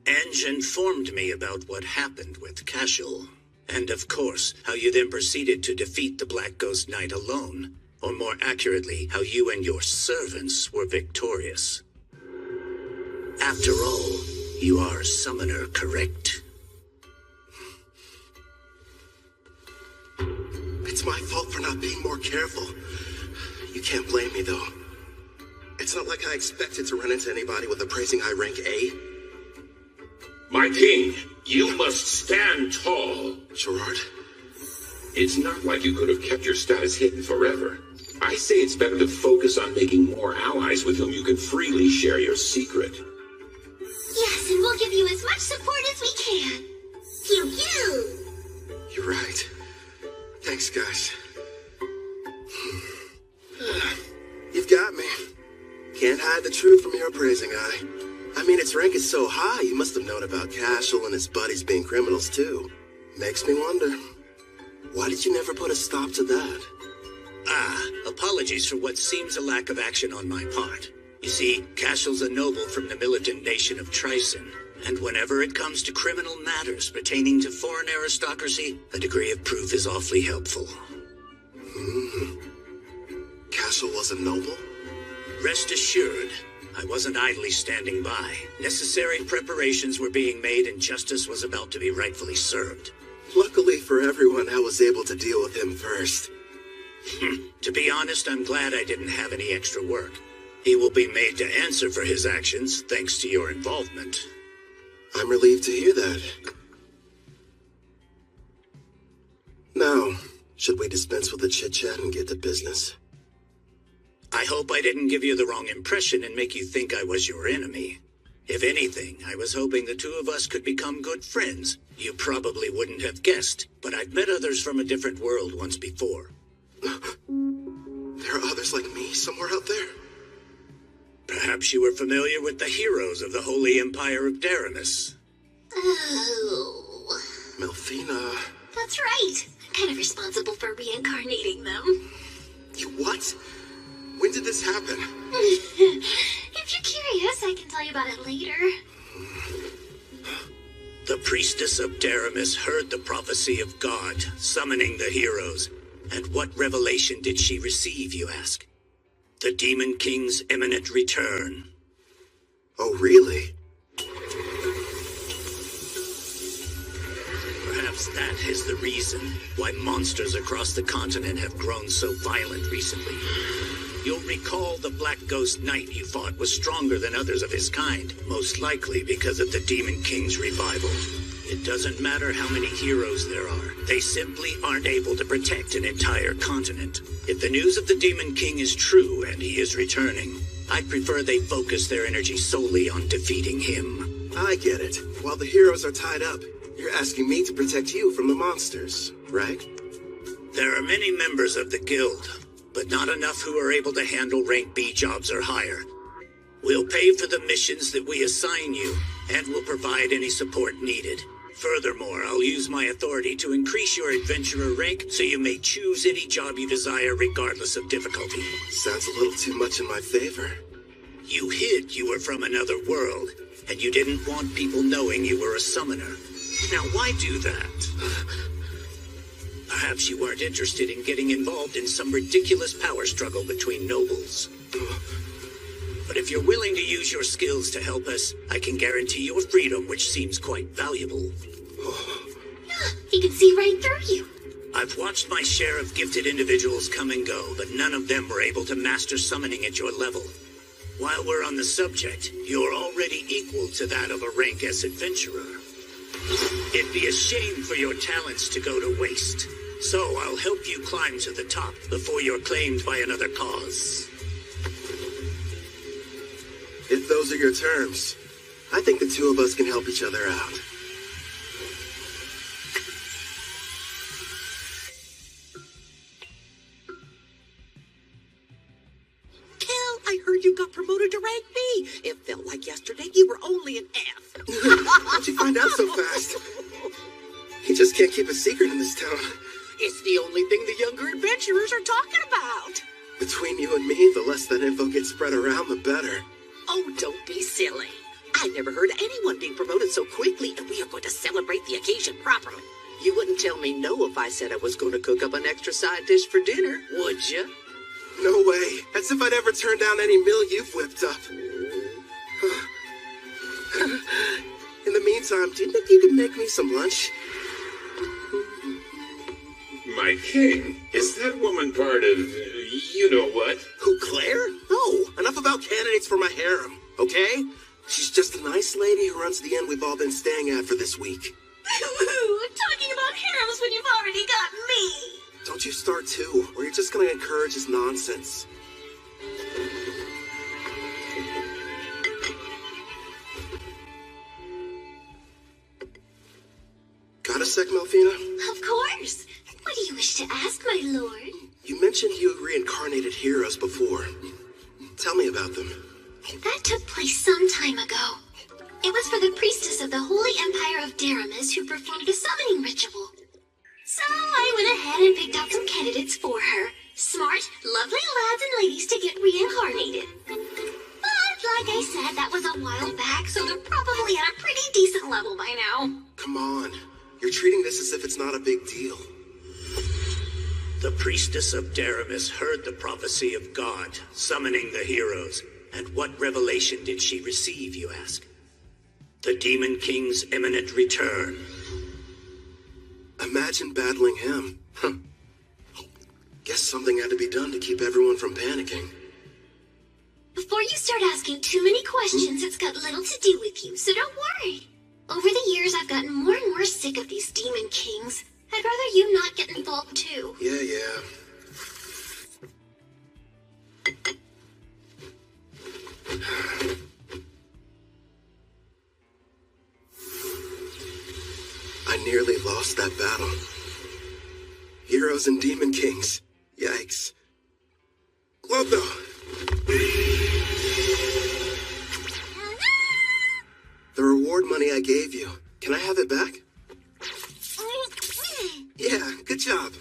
Ange informed me about what happened with Cashel, and of course, how you then proceeded to defeat the Black Ghost Knight alone, or more accurately, how you and your servants were victorious. After all, you are a summoner, correct? It's my fault for not being more careful. You can't blame me, though. It's not like I expected to run into anybody with appraising eye rank A. My king, you must stand tall. Gerard? It's not like you could have kept your status hidden forever. I say it's better to focus on making more allies with whom you can freely share your secret. Yes, and we'll give you as much support as we can. Pew pew! You're right. Thanks, guys. You've got me. Can't hide the truth from your appraising eye. I I mean, its rank is so high, you must have known about Cashel and his buddies being criminals, too. Makes me wonder, why did you never put a stop to that? Apologies for what seems a lack of action on my part. You see, Cashel's a noble from the militant nation of Trison, and whenever it comes to criminal matters pertaining to foreign aristocracy, a degree of proof is awfully helpful. Cashel was a noble? Rest assured, I wasn't idly standing by. Necessary preparations were being made and justice was about to be rightfully served. Luckily for everyone, I was able to deal with him first. To be honest, I'm glad I didn't have any extra work. He will be made to answer for his actions, thanks to your involvement. I'm relieved to hear that. Now, should we dispense with the chit-chat and get to business? I hope I didn't give you the wrong impression and make you think I was your enemy. If anything, I was hoping the two of us could become good friends. You probably wouldn't have guessed, but I've met others from a different world once before. There are others like me somewhere out there? Perhaps you were familiar with the heroes of the Holy Empire of Daramus. Oh. Melfina. That's right. I'm kind of responsible for reincarnating them. You what? When did this happen? If you're curious, I can tell you about it later. The priestess of Daramus heard the prophecy of God, summoning the heroes. And what revelation did she receive, you ask? The Demon King's imminent return. Oh, really? Perhaps that is the reason why monsters across the continent have grown so violent recently. You'll recall the Black Ghost Knight you fought was stronger than others of his kind, most likely because of the Demon King's revival. It doesn't matter how many heroes there are. They simply aren't able to protect an entire continent. If the news of the Demon King is true and he is returning, I'd prefer they focus their energy solely on defeating him. I get it. While the heroes are tied up, you're asking me to protect you from the monsters, right? There are many members of the guild, but not enough who are able to handle rank B jobs or higher. We'll pay for the missions that we assign you, and will provide any support needed. Furthermore, I'll use my authority to increase your adventurer rank so you may choose any job you desire regardless of difficulty. Sounds a little too much in my favor. You hid you were from another world, and you didn't want people knowing you were a summoner. Now why do that? Perhaps you weren't interested in getting involved in some ridiculous power struggle between nobles. But if you're willing to use your skills to help us, I can guarantee your freedom, which seems quite valuable. He can see right through you. I've watched my share of gifted individuals come and go, but none of them were able to master summoning at your level. While we're on the subject, you're already equal to that of a rank S adventurer. It'd be a shame for your talents to go to waste. So I'll help you climb to the top before you're claimed by another cause. If those are your terms, I think the two of us can help each other out. Kel, I heard you got promoted to rank B. It felt like yesterday you were only an F. How'd you find out so fast? You just can't keep a secret in this town. It's the only thing the younger adventurers are talking about. Between you and me, the less that info gets spread around, the better. Oh, don't be silly. I never heard of anyone being promoted so quickly, and we are going to celebrate the occasion properly. You wouldn't tell me no if I said I was going to cook up an extra side dish for dinner, would you? No way. As if I'd ever turn down any meal you've whipped up. In the meantime, do you think you could make me some lunch? My king, is that woman part of you-know-what? Who, Claire? No, enough about candidates for my harem, okay? She's just a nice lady who runs the inn we've all been staying at for this week. Talking about harems when you've already got me. Don't you start too, or you're just gonna encourage his nonsense. Got a sec, Melfina? Of course. What do you wish to ask, my lord? You mentioned you reincarnated heroes before. Tell me about them. That took place some time ago. It was for the priestess of the Holy Empire of Daramis who performed the summoning ritual. So I went ahead and picked out some candidates for her. Smart, lovely lads and ladies to get reincarnated. But like I said, that was a while back, so they're probably at a pretty decent level by now. Come on. You're treating this as if it's not a big deal. The priestess of Daramis heard the prophecy of God, summoning the heroes. And what revelation did she receive, you ask? The Demon King's imminent return. Imagine battling him. Guess something had to be done to keep everyone from panicking. Before you start asking too many questions, it's got little to do with you, so don't worry. Over the years, I've gotten more and more sick of these Demon Kings. I'd rather you not get involved too. Yeah. I nearly lost that battle. Heroes and Demon Kings. Yikes. Clotho! The reward money I gave you, can I have it back? Yeah, good job.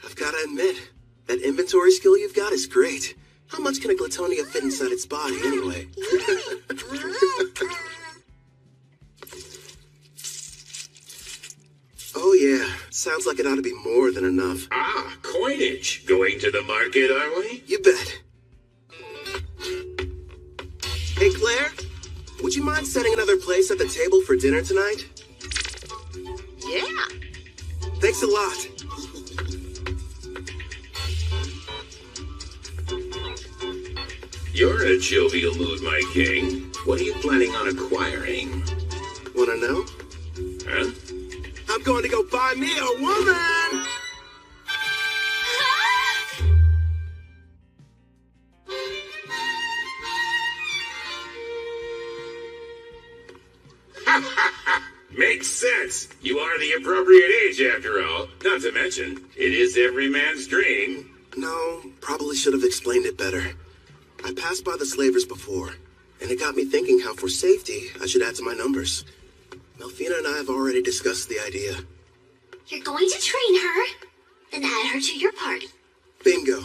I've gotta admit, that inventory skill you've got is great. How much can a Glitonia fit inside its body, anyway? Oh yeah, sounds like it ought to be more than enough. Ah, coinage. Going to the market, are we? You bet. Hey Claire, would you mind setting another place at the table for dinner tonight? Yeah. Thanks a lot. You're in a jovial mood, my king. What are you planning on acquiring? Wanna know? Huh? I'm going to go buy me a woman! Makes sense. You are the appropriate age, after all. Not to mention, it is every man's dream. No, probably should have explained it better. I passed by the slavers before, and it got me thinking how for safety, I should add to my numbers. Melfina and I have already discussed the idea. You're going to train her, and add her to your party. Bingo.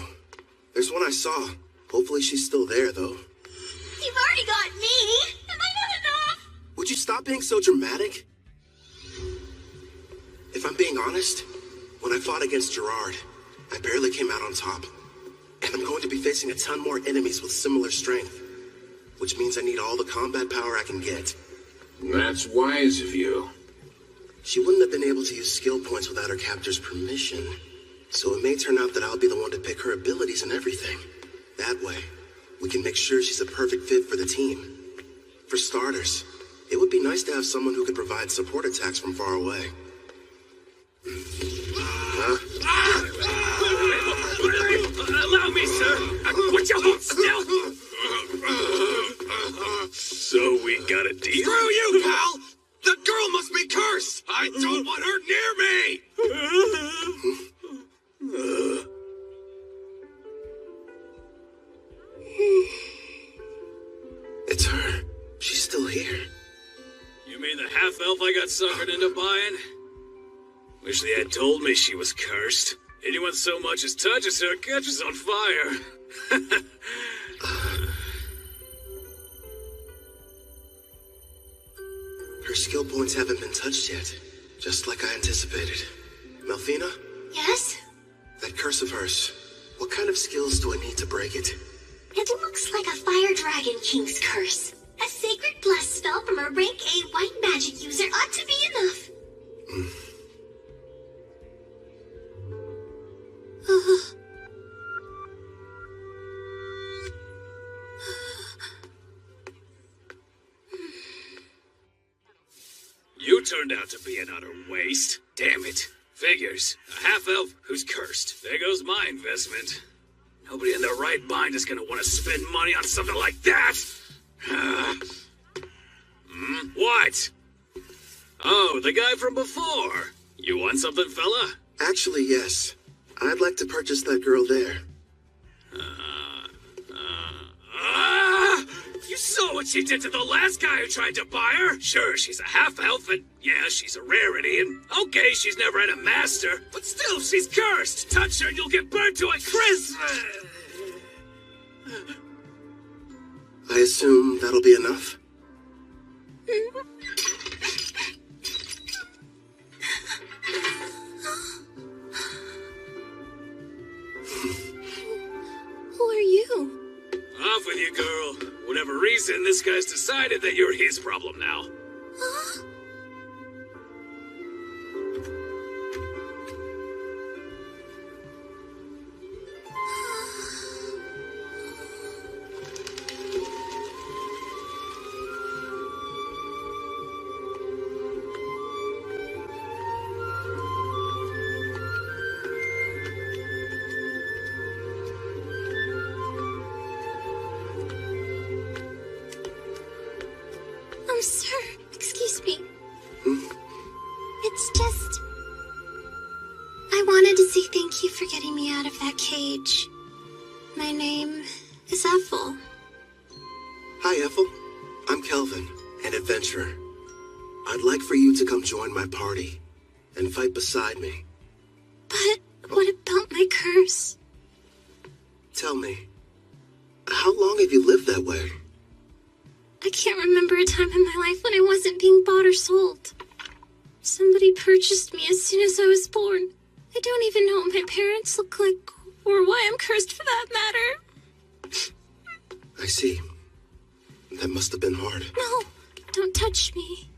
There's one I saw. Hopefully she's still there, though. You've already got me! Am I not enough? Would you stop being so dramatic? If I'm being honest, when I fought against Gerard, I barely came out on top. And I'm going to be facing a ton more enemies with similar strength. Which means I need all the combat power I can get. That's wise of you. She wouldn't have been able to use skill points without her captor's permission. So it may turn out that I'll be the one to pick her abilities and everything. That way, we can make sure she's a perfect fit for the team. For starters, it would be nice to have someone who could provide support attacks from far away. Allow me, sir. Would you hold still? So we got a deal? Screw you, pal! The girl must be cursed! I don't want her near me! It's her. She's still here. You mean the half-elf I got suckered into buying? Wish they had told me she was cursed. Anyone so much as touches her catches on fire. Her skill points haven't been touched yet, just like I anticipated. Melfina? Yes? That curse of hers, what kind of skills do I need to break it? It looks like a Fire Dragon King's curse. A sacred bless spell from a rank A white magic user ought to be enough. You turned out to be an utter waste. Damn it. Figures. A half-elf who's cursed. There goes my investment. Nobody in their right mind is gonna want to spend money on something like that. What? Oh, the guy from before. You want something, fella? Actually, yes. I'd like to purchase that girl there. You saw what she did to the last guy who tried to buy her. Sure, she's a half-elf, and yeah, she's a rarity, and okay, she's never had a master, but still, she's cursed. Touch her and you'll get burned to a crisp. I assume that'll be enough? Who are you? Off with you, girl. Whatever reason, this guy's decided that you're his problem now. Huh? Oh, sir, excuse me. It's just... I wanted to say thank you for getting me out of that cage. My name is Ethel. Hi, Ethel. I'm Kelvin, an adventurer. I'd like for you to come join my party and fight beside me. But what about my curse? Tell me, how long have you lived that way? I can't remember a time in my life when I wasn't being bought or sold. Somebody purchased me as soon as I was born. I don't even know what my parents look like, or why I'm cursed for that matter. I see. That must have been hard. No, don't touch me.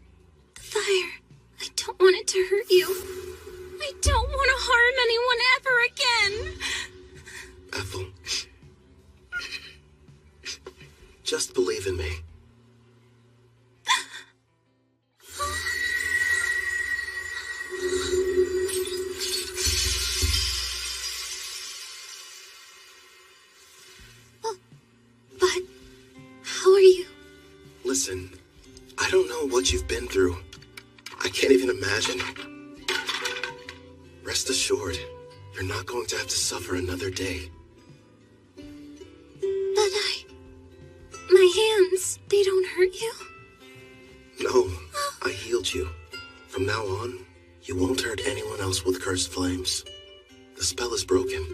The fire. I don't want it to hurt you. I don't want to harm anyone ever again. Ethel. Just believe in me. But how are you? Listen, I don't know what you've been through. I can't even imagine. Rest assured, you're not going to have to suffer another day. But my hands, they don't hurt you? No, I healed you. From now on, you won't hurt anyone else with cursed flames. The spell is broken.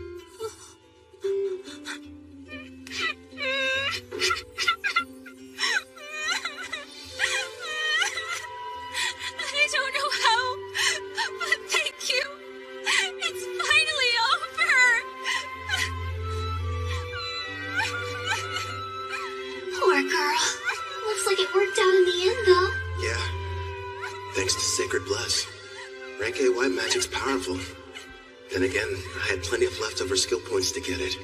I don't know how, but thank you. It's finally over. Poor girl. Looks like it worked out in the end, though. Yeah, thanks to Sacred Bless. Rank A white magic's powerful. Then again, I had plenty of leftover skill points to get it.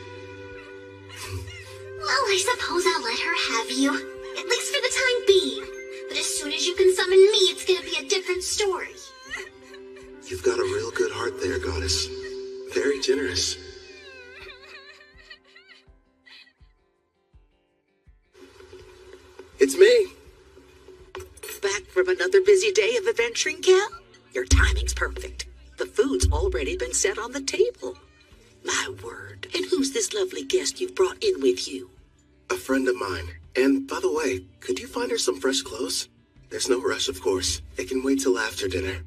Well, I suppose I'll let her have you. At least for the time being. But as soon as you can summon me, it's gonna be a different story. You've got a real good heart there, Goddess. Very generous. It's me. Back from another busy day of adventuring, Cal? Your timing's perfect. The food's already been set on the table. My word. And who's this lovely guest you've brought in with you? A friend of mine. And by the way, could you find her some fresh clothes? There's no rush, of course. It can wait till after dinner.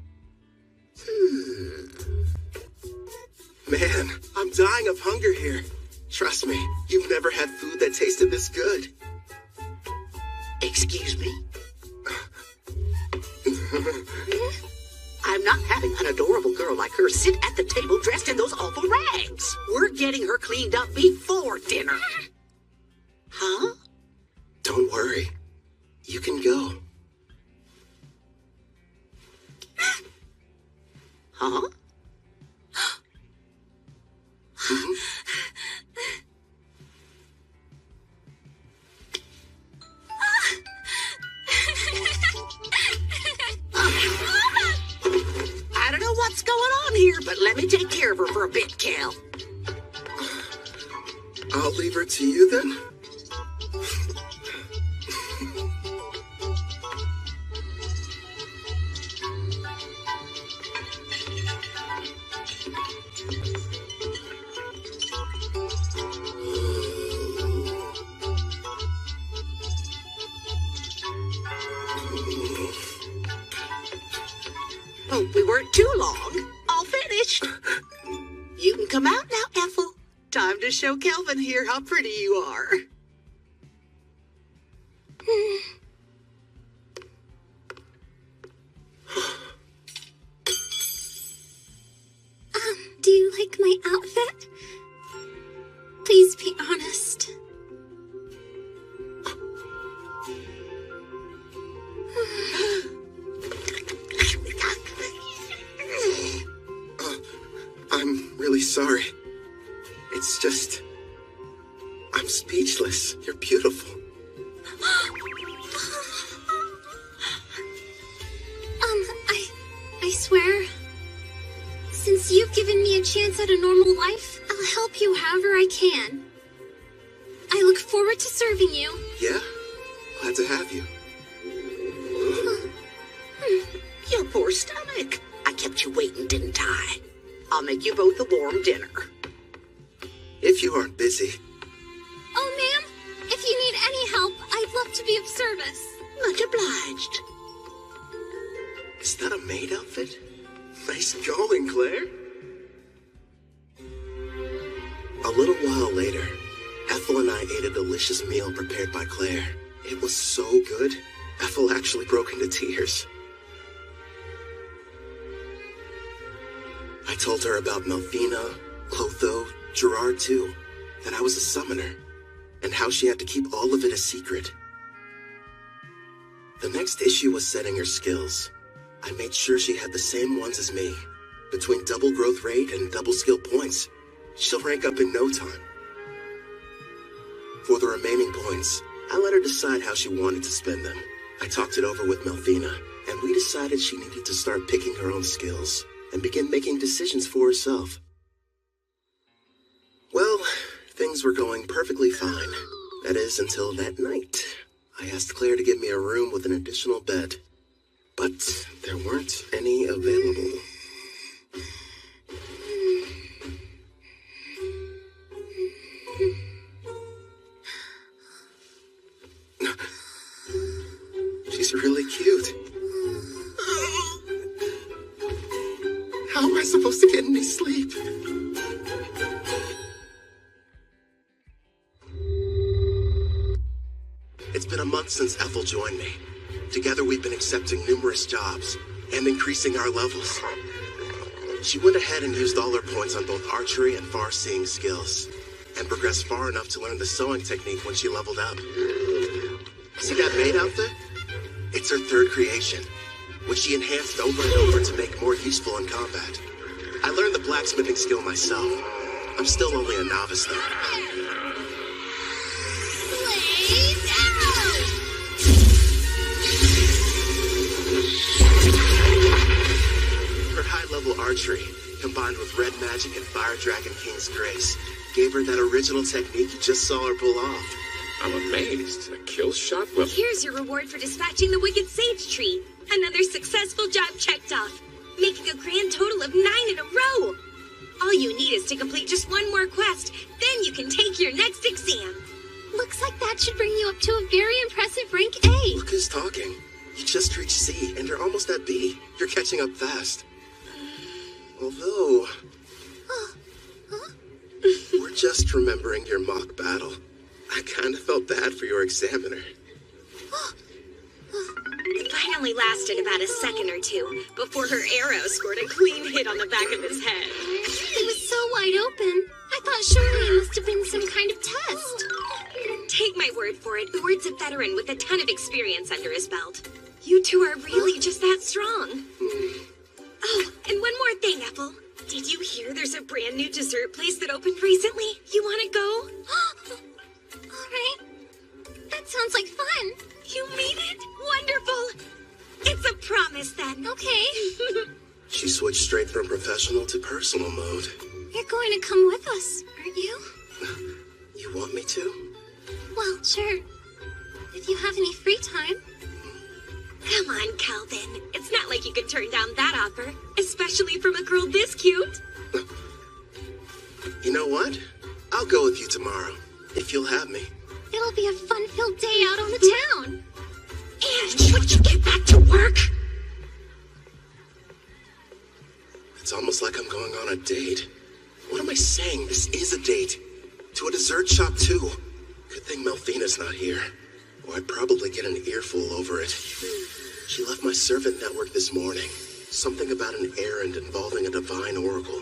Man, I'm dying of hunger here. Trust me, you've never had food that tasted this good. Excuse me? I'm not having an adorable girl like her sit at the table dressed in those awful rags. We're getting her cleaned up before dinner. Huh? Don't worry. You can go. Huh? I don't know what's going on here, but let me take care of her for a bit, Cal. I'll leave her to you then. Hope we weren't too long. All finished. You can come out now, Ethel. Time to show Kelvin here how pretty you are. Do you like my outfit? Please be honest. I'm really sorry. It's just... I'm speechless. You're beautiful. I swear, since you've given me a chance at a normal life, I'll help you however I can. I look forward to serving you. Yeah? Glad to have you. Your poor stomach. I kept you waiting, didn't I? I'll make you both a warm dinner. If you aren't busy. Oh, ma'am, if you need any help, I'd love to be of service. Much obliged. Is that a maid outfit? Nice going, Claire. A little while later, Ethel and I ate a delicious meal prepared by Claire. It was so good, Ethel actually broke into tears. I told her about Melfina, Clotho, Gerard too, that I was a summoner, and how she had to keep all of it a secret. The next issue was setting her skills. I made sure she had the same ones as me. Between double growth rate and double skill points, she'll rank up in no time. For the remaining points, I let her decide how she wanted to spend them. I talked it over with Melfina, and we decided she needed to start picking her own skills and begin making decisions for herself. Well, things were going perfectly fine. That is, until that night. I asked Claire to give me a room with an additional bed, but there weren't any available. She's really cute. How am I supposed to get any sleep? It's been a month since Ethel joined me. Together we've been accepting numerous jobs and increasing our levels. She went ahead and used all her points on both archery and far-seeing skills, and progressed far enough to learn the sewing technique when she leveled up. See that maid outfit? It's her third creation, which she enhanced over and over to make more useful in combat. I learned the blacksmithing skill myself. I'm still only a novice though. Her high-level archery, combined with red magic and Fire Dragon King's grace, gave her that original technique you just saw her pull off. I'm amazed. A kill shot? Well, Here's your reward for dispatching the Wicked Sage Tree. Another successful job checked off, making a grand total of 9 in a row. All you need is to complete just one more quest, then you can take your next exam. Looks like that should bring you up to a very impressive rank A. Look who's talking. You just reached C, and you're almost at B. You're catching up fast. Although... We're just remembering your mock battle. I kind of felt bad for your examiner. It finally lasted about a second or two before her arrow scored a clean hit on the back of his head. It was so wide open. I thought surely it must have been some kind of test. Take my word for it, Uard's a veteran with a ton of experience under his belt. You two are really just that strong. Oh, and one more thing, Ethel. Did you hear there's a brand new dessert place that opened recently? You want to go? All right. That sounds like fun. You mean it? Wonderful. It's a promise then. Okay. She switched straight from professional to personal mode. You're going to come with us, aren't you? You want me to? Well, sure. If you have any free time. Come on, Kelvin. It's not like you could turn down that offer, especially from a girl this cute. You know what? I'll go with you tomorrow, if you'll have me. It'll be a fun-filled day out on the town. And would you get back to work? It's almost like I'm going on a date. What am I saying? This is a date. To a dessert shop, too. Good thing Melfina's not here. Or I'd probably get an earful over it. She left my servant network this morning. Something about an errand involving a divine oracle.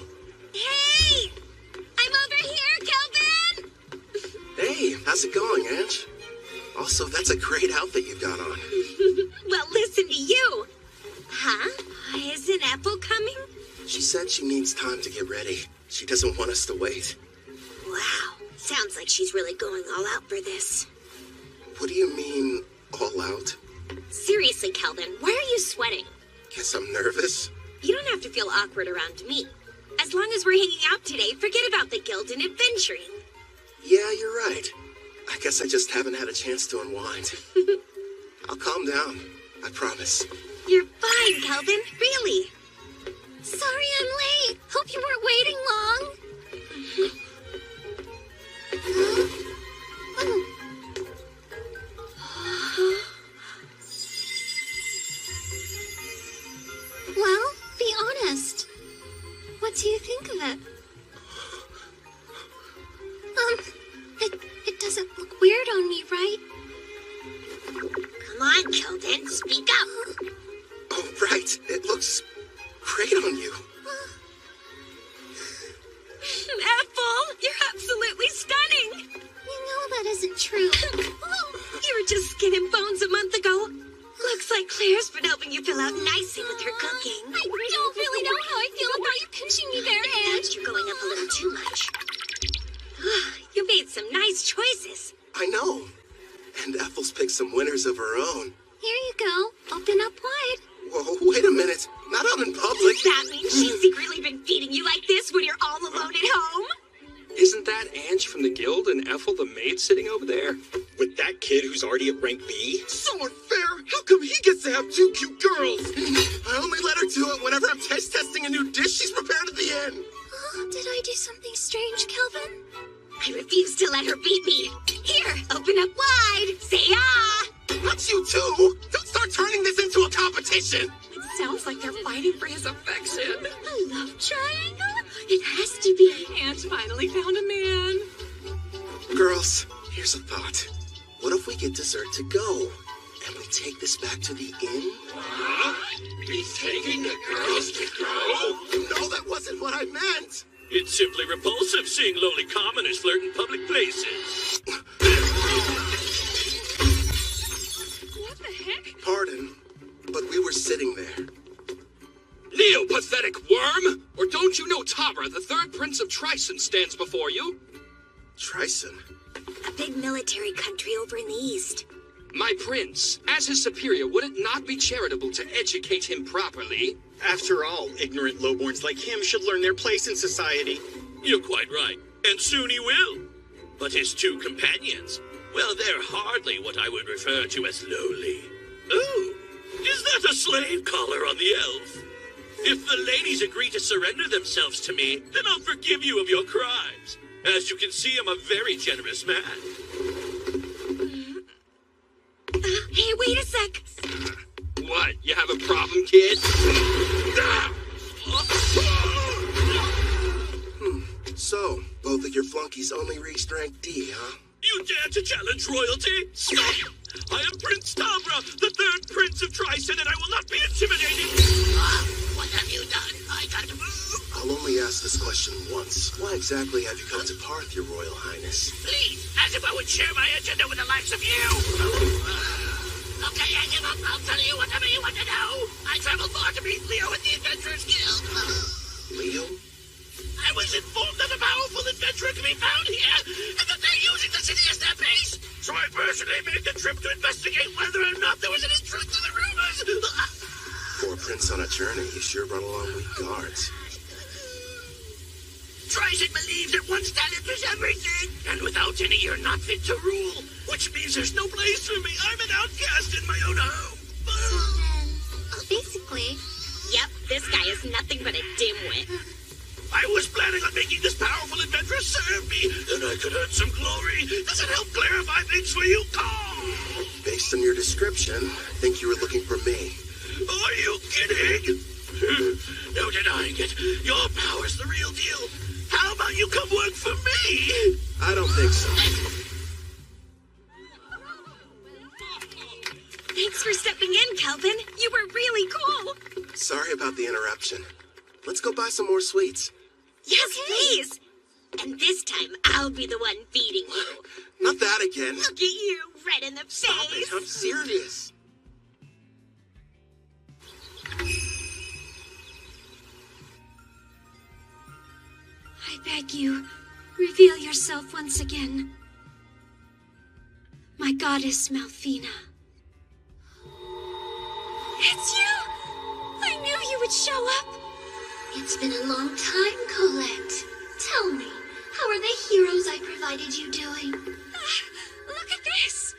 Hey! I'm over here, Kelvin! Hey, how's it going, Ange? Also, that's a great outfit you got on. Well, listen to you. Huh? Isn't Apple coming? She said she needs time to get ready. She doesn't want us to wait. Wow. Sounds like she's really going all out for this. What do you mean, all out? Seriously, Kelvin, why are you sweating? Guess I'm nervous. You don't have to feel awkward around me. As long as we're hanging out today, forget about the guild and adventuring. Yeah, you're right. I guess I just haven't had a chance to unwind. I'll calm down. I promise. You're fine, Kelvin. Really. Sorry I'm late. Hope you weren't waiting long. Well, be honest. What do you think of it? It doesn't look weird on me, right? Come on, Kelvin, speak up. Oh, right. It looks great on you. Apple, you're absolutely stunning. You know that isn't true. You were just skin and bones a month ago. Looks like Claire's been helping you fill out nicely with her cooking. I don't really know how I feel about you pinching me there, Ange. You're going up a little too much. You made some nice choices. I know. And Ethel's picked some winners of her own. Here you go. Open up wide. Whoa, wait a minute. Not out in public. That means she's secretly been feeding you like this when you're all alone at home? Isn't that Ange from the guild and Ethel the maid sitting over there? With that kid who's already at rank B? So unfair. How come he gets to have two cute girls? I only let her do it whenever I'm taste testing a new dish she's prepared at the end. Did I do something strange, Kelvin? I refuse to let her beat me. Here, open up wide. Say ah. Not you too. Don't start turning this into a competition. It sounds like they're fighting for his affection. A love triangle? It has to be. Aunt finally found a man. Girls, here's a thought. What if we get dessert to go? And we take this back to the inn? Huh? He's taking the girls to go? No, that wasn't what I meant. It's simply repulsive seeing lowly commoners flirt in public places. What the heck? Pardon, but we were sitting there. Leo, pathetic worm! Or don't you know Tabra, the third prince of Trison, stands before you? Trison? A big military country over in the east. My prince, as his superior, would it not be charitable to educate him properly? After all, ignorant lowborns like him should learn their place in society. You're quite right, and soon he will. But his two companions, well, they're hardly what I would refer to as lowly. Oh, is that a slave collar on the elf? If the ladies agree to surrender themselves to me, then I'll forgive you of your crimes. As you can see, I'm a very generous man. Hey, wait a sec. What, you have a problem, kid? So, both of your flunkies only reached rank D, huh? You dare to challenge royalty? Stop! I am Prince Tabra, the third prince of Trison, and I will not be intimidated! What have you done? I can't move. I'll only ask this question once. Why exactly have you come to Parth, your royal highness? Please, as if I would share my agenda with the likes of you. Okay, I give up. I'll tell you whatever you want to know. I traveled far to meet Leo at the Adventurers Guild. Leo? I was informed that a powerful adventurer can be found here, and that they're using the city as their base. So I personally made the trip to investigate whether or not there was any truth to the rumors. For a prince on a journey, he sure brought along weak guards. Trison believes that one's talent is everything, and without any, you're not fit to rule. Which means there's no place for me. I'm an outcast in my own home. Basically. Yep, this guy is nothing but a dimwit. I was planning on making this powerful adventurer serve me, and I could earn some glory. Does it help clarify things for you? Based on your description, I think you were looking for me. Are you kidding? No denying it. Your power's the real deal. How about you come work for me? I don't think so. Thanks for stepping in, Kelvin. You were really cool. Sorry about the interruption. Let's go buy some more sweets. Yes, please. And this time, I'll be the one feeding you. Not that again. Look at you, red in the Stop face. it, I'm serious. I beg you, reveal yourself once again. My goddess Malfina. It's you! I knew you would show up. It's been a long time, Colette. Tell me, how are the heroes I provided you doing? Look at this!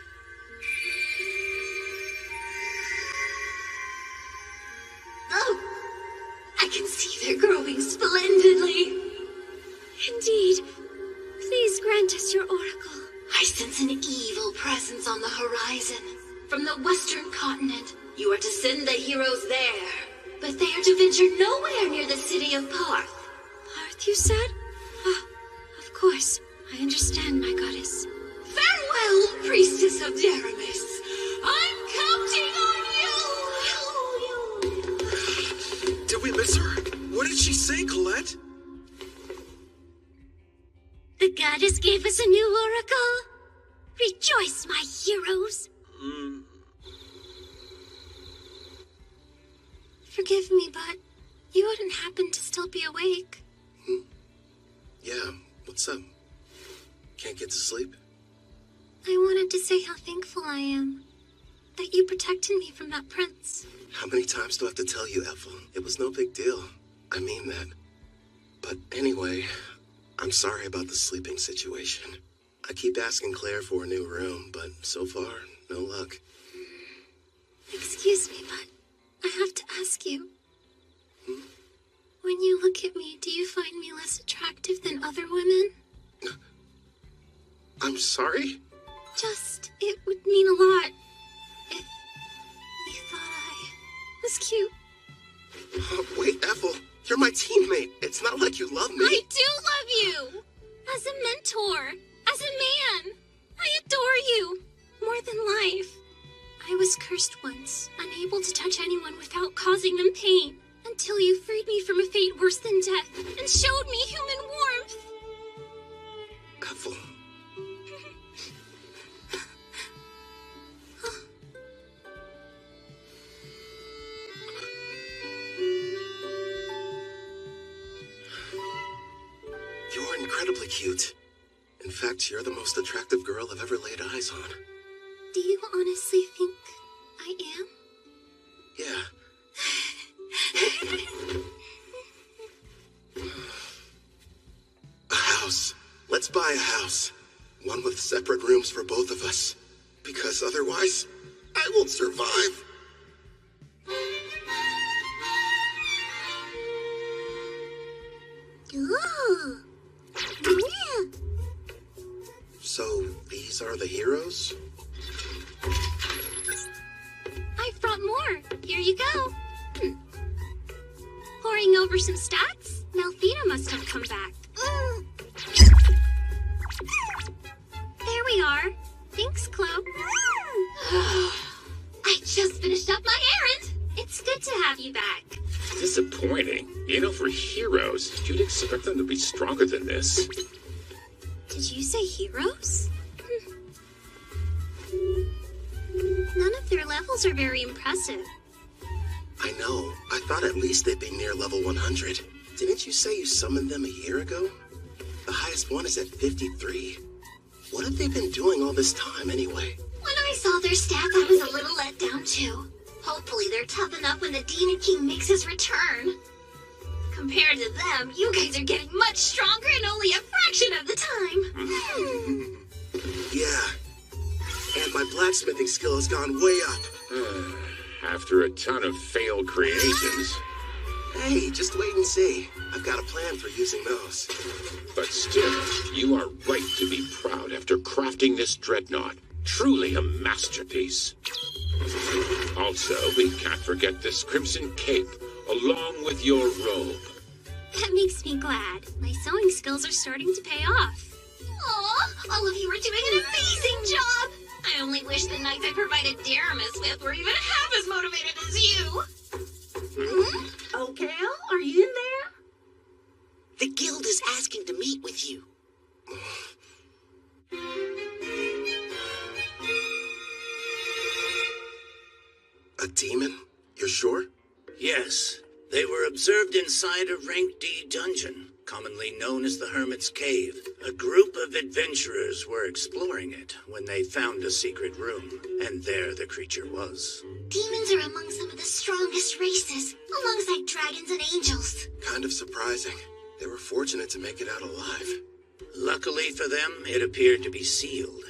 Oh, I can see they're growing splendidly. Indeed. Please grant us your oracle. I sense an evil presence on the horizon. From the western continent, you are to send the heroes there. But they are to venture nowhere near the city of Parth. Parth, you said? Ah, of course. I understand, my goddess. Farewell, priestess of Deramis. I'm counting on you! Did we miss her? What did she say, Colette? The goddess gave us a new oracle. Rejoice, my heroes. Forgive me, but you wouldn't happen to still be awake. Yeah, what's up? Can't get to sleep? I wanted to say how thankful I am that you protected me from that prince. How many times do I have to tell you, Ethel? It was no big deal. I mean that. But anyway, I'm sorry about the sleeping situation. I keep asking Claire for a new room, but so far, no luck. Excuse me, but I have to ask you. When you look at me, do you find me less attractive than other women? I'm sorry? Just, it would mean a lot if you thought I was cute. Wait, Ethel, you're my teammate. It's not like you love me. I do love you! As a mentor, as a man. I adore you. More than life. I was cursed once, unable to touch anyone without causing them pain, until you freed me from a fate worse than death and showed me human warmth. Ethel. You're incredibly cute. In fact, you're the most attractive girl I've ever laid eyes on. Do you honestly think I am? Yeah. A house. Let's buy a house. One with separate rooms for both of us. Because otherwise, I won't survive. Ooh. Yeah. So, these are the heroes? I've brought more. Here you go. Poring over some stats? Malfina must have come back. There we are. Thanks, Chloe. I just finished up my errand. It's good to have you back. Disappointing. You know, for heroes, you'd expect them to be stronger than this. Did you say heroes? None of their levels are very impressive. I know. I thought at least they'd be near level 100. Didn't you say you summoned them a year ago? The highest one is at 53. What have they been doing all this time anyway? When I saw their stats, I was a little let down too. Hopefully they're tough enough when the Demon King makes his return. Compared to them, you guys are getting much stronger in only a fraction of the time. Yeah. And my blacksmithing skill has gone way up. After a ton of failed creations. Hey, just wait and see. I've got a plan for using those. But still, you are right to be proud after crafting this dreadnought. Truly a masterpiece. Also, we can't forget this crimson cape. along with your robe. That makes me glad. My sewing skills are starting to pay off. Aw, all of you are doing an amazing job! I only wish the knights I provided Daramus with were even half as motivated as you! Oh, Cal, are you in there? The guild is asking to meet with you. A demon? You're sure? Yes. They were observed inside a Rank D dungeon, commonly known as the Hermit's Cave. A group of adventurers were exploring it when they found a secret room, and there the creature was. Demons are among some of the strongest races, alongside dragons and angels. Kind of surprising. They were fortunate to make it out alive. Luckily for them, it appeared to be sealed.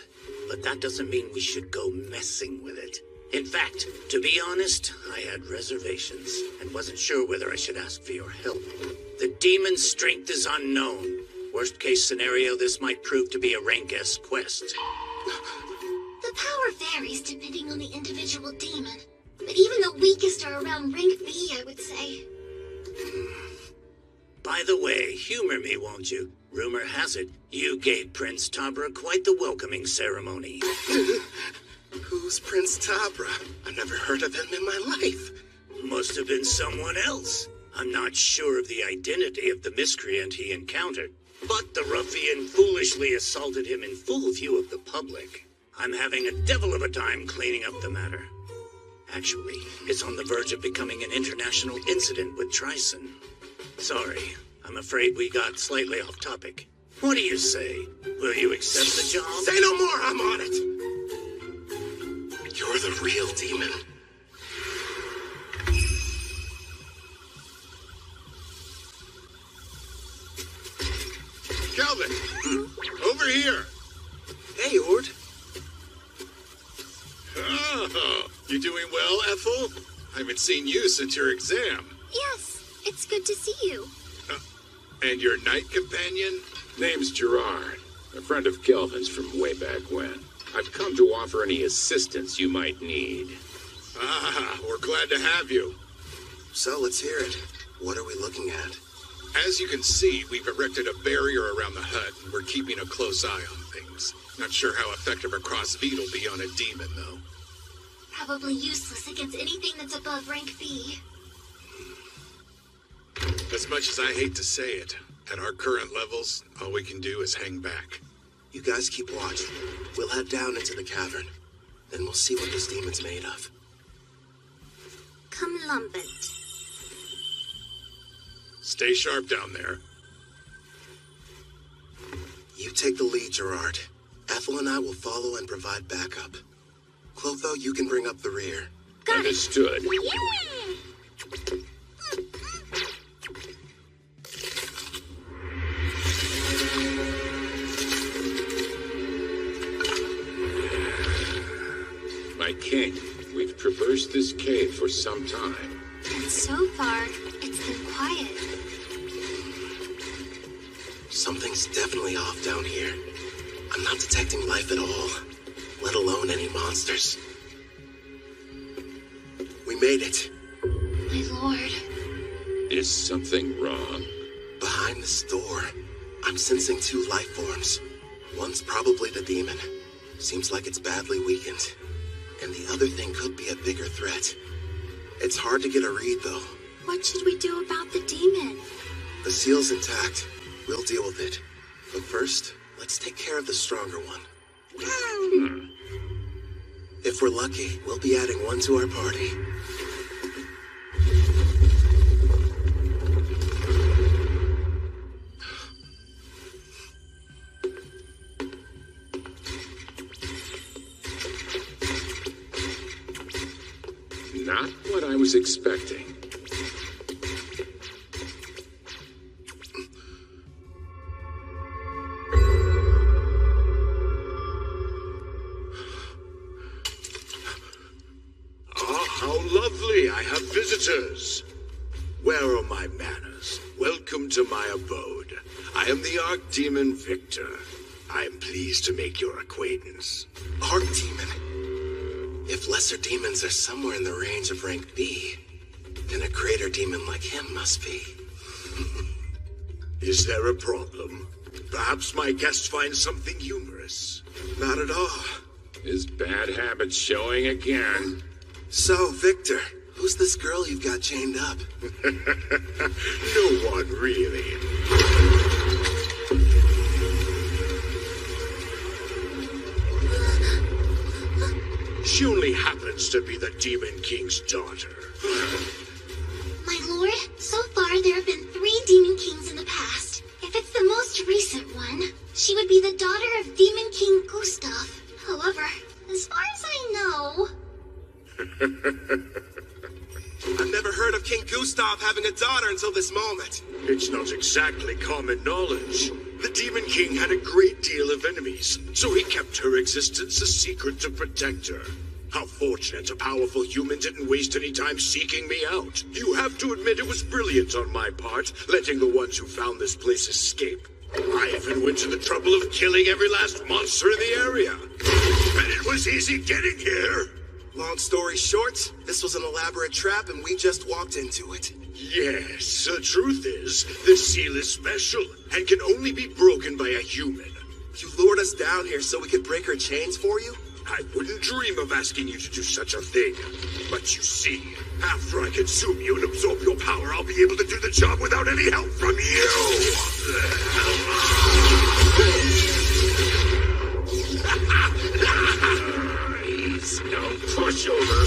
But that doesn't mean we should go messing with it. In fact, to be honest, I had reservations and wasn't sure whether I should ask for your help. The demon's strength is unknown. Worst case scenario, this might prove to be a Rank S quest. The power varies depending on the individual demon, but even the weakest are around Rank B, I would say. By the way, humor me, won't you? Rumor has it, you gave Prince Tabra quite the welcoming ceremony. Who's Prince Tabra? I've never heard of him in my life. Must have been someone else. I'm not sure of the identity of the miscreant he encountered, but the ruffian foolishly assaulted him in full view of the public. I'm having a devil of a time cleaning up the matter. Actually, it's on the verge of becoming an international incident with Tryson. Sorry, I'm afraid we got slightly off topic. What do you say? Will you accept the job? Say no more, I'm on it! You're the real demon. Calvin! Over here! Hey, Ord. Oh, you doing well, Ethel? I haven't seen you since your exam. Yes, it's good to see you. And your knight companion? Name's Gerard, a friend of Kelvin's from way back when. I've come to offer any assistance you might need. Ah, we're glad to have you. So, let's hear it. What are we looking at? As you can see, we've erected a barrier around the hut, and we're keeping a close eye on things. Not sure how effective a crossfeed will be on a demon, though. Probably useless against anything that's above Rank B. As much as I hate to say it, at our current levels, all we can do is hang back. You guys keep watch. We'll head down into the cavern. Then we'll see what this demon's made of. Come lumpet. Stay sharp down there. You take the lead, Gerard. Ethel and I will follow and provide backup. Clotho, you can bring up the rear. Understood. Yeah! My king, we've traversed this cave for some time. And so far, it's been quiet. Something's definitely off down here. I'm not detecting life at all, let alone any monsters. We made it. My lord. Is something wrong? Behind this door, I'm sensing two life forms. One's probably the demon. Seems like it's badly weakened. And the other thing could be a bigger threat. It's hard to get a read, though. What should we do about the demon? The seal's intact. We'll deal with it. But first, let's take care of the stronger one. If we're lucky, we'll be adding one to our party. Not what I was expecting. How lovely, I have visitors. Where are my manners? Welcome to my abode. I am the Archdemon Victor. I am pleased to make your acquaintance. Archdemon? If lesser demons are somewhere in the range of Rank B, And a greater demon like him must be. Is there a problem? Perhaps my guest finds something humorous. Not at all. His bad habits showing again. So, Victor, who's this girl you've got chained up? No one, really. She only happens to be the Demon King's daughter. My lord, so far there have been 3 Demon Kings in the past. If it's the most recent one, she would be the daughter of Demon King Gustav. However, as far as I know... I've never heard of King Gustav having a daughter until this moment. It's not exactly common knowledge. The Demon King had a great deal of enemies, so he kept her existence a secret to protect her. How fortunate a powerful human didn't waste any time seeking me out. You have to admit it was brilliant on my part, letting the ones who found this place escape. I even went to the trouble of killing every last monster in the area. And it was easy getting here. Long story short, this was an elaborate trap and we just walked into it. Yes, the truth is, this seal is special and can only be broken by a human. You lured us down here so we could break her chains for you? I wouldn't dream of asking you to do such a thing. But you see, after I consume you and absorb your power, I'll be able to do the job without any help from you! He's no pushover.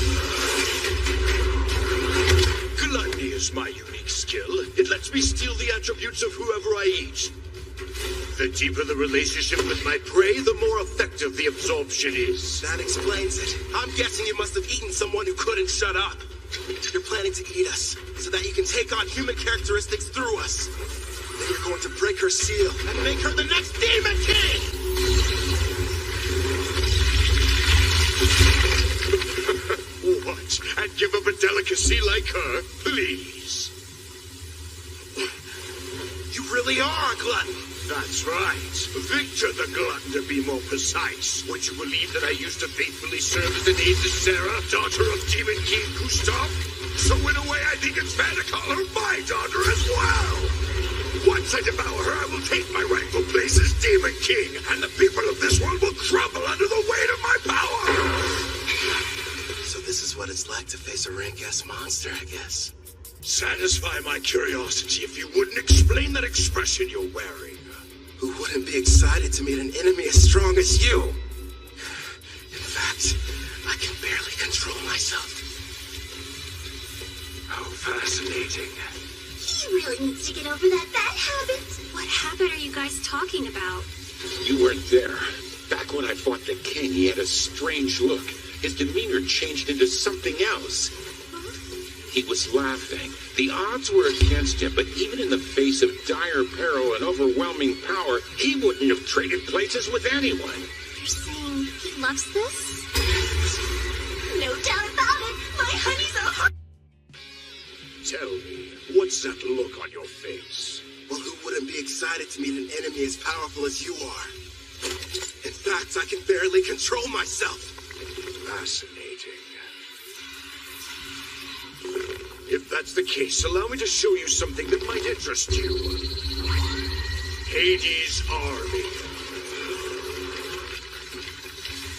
Gluttony is my unique skill. It lets me steal the attributes of whoever I eat. The deeper the relationship with my prey, the more effective the absorption is. That explains it. I'm guessing you must have eaten someone who couldn't shut up. You're planning to eat us, so that you can take on human characteristics through us. Then you're going to break her seal and make her the next Demon King! What? And give up a delicacy like her? Please. You really are a glutton. That's right. Victor the Glutton, to be more precise. Would you believe that I used to faithfully serve as an aide to Sarah, daughter of Demon King Gustav? So in a way, I think it's fair to call her my daughter as well. Once I devour her, I will take my rightful place as Demon King, and the people of this world will crumble under the weight of my power. So this is what it's like to face a rank-ass monster, I guess. Satisfy my curiosity if you wouldn't explain that expression you're wearing. Who wouldn't be excited to meet an enemy as strong as you? In fact, I can barely control myself. How fascinating. He really needs to get over that bad habit. What habit are you guys talking about? You weren't there. Back when I fought the king, he had a strange look. His demeanor changed into something else. He was laughing. The odds were against him, but even in the face of dire peril and overwhelming power, he wouldn't have traded places with anyone. You're saying he loves this? No doubt about it. My honey's a heart. Tell me, what's that look on your face? Well, who wouldn't be excited to meet an enemy as powerful as you are? In fact, I can barely control myself. Fascinating. If that's the case, allow me to show you something that might interest you. Hades' army.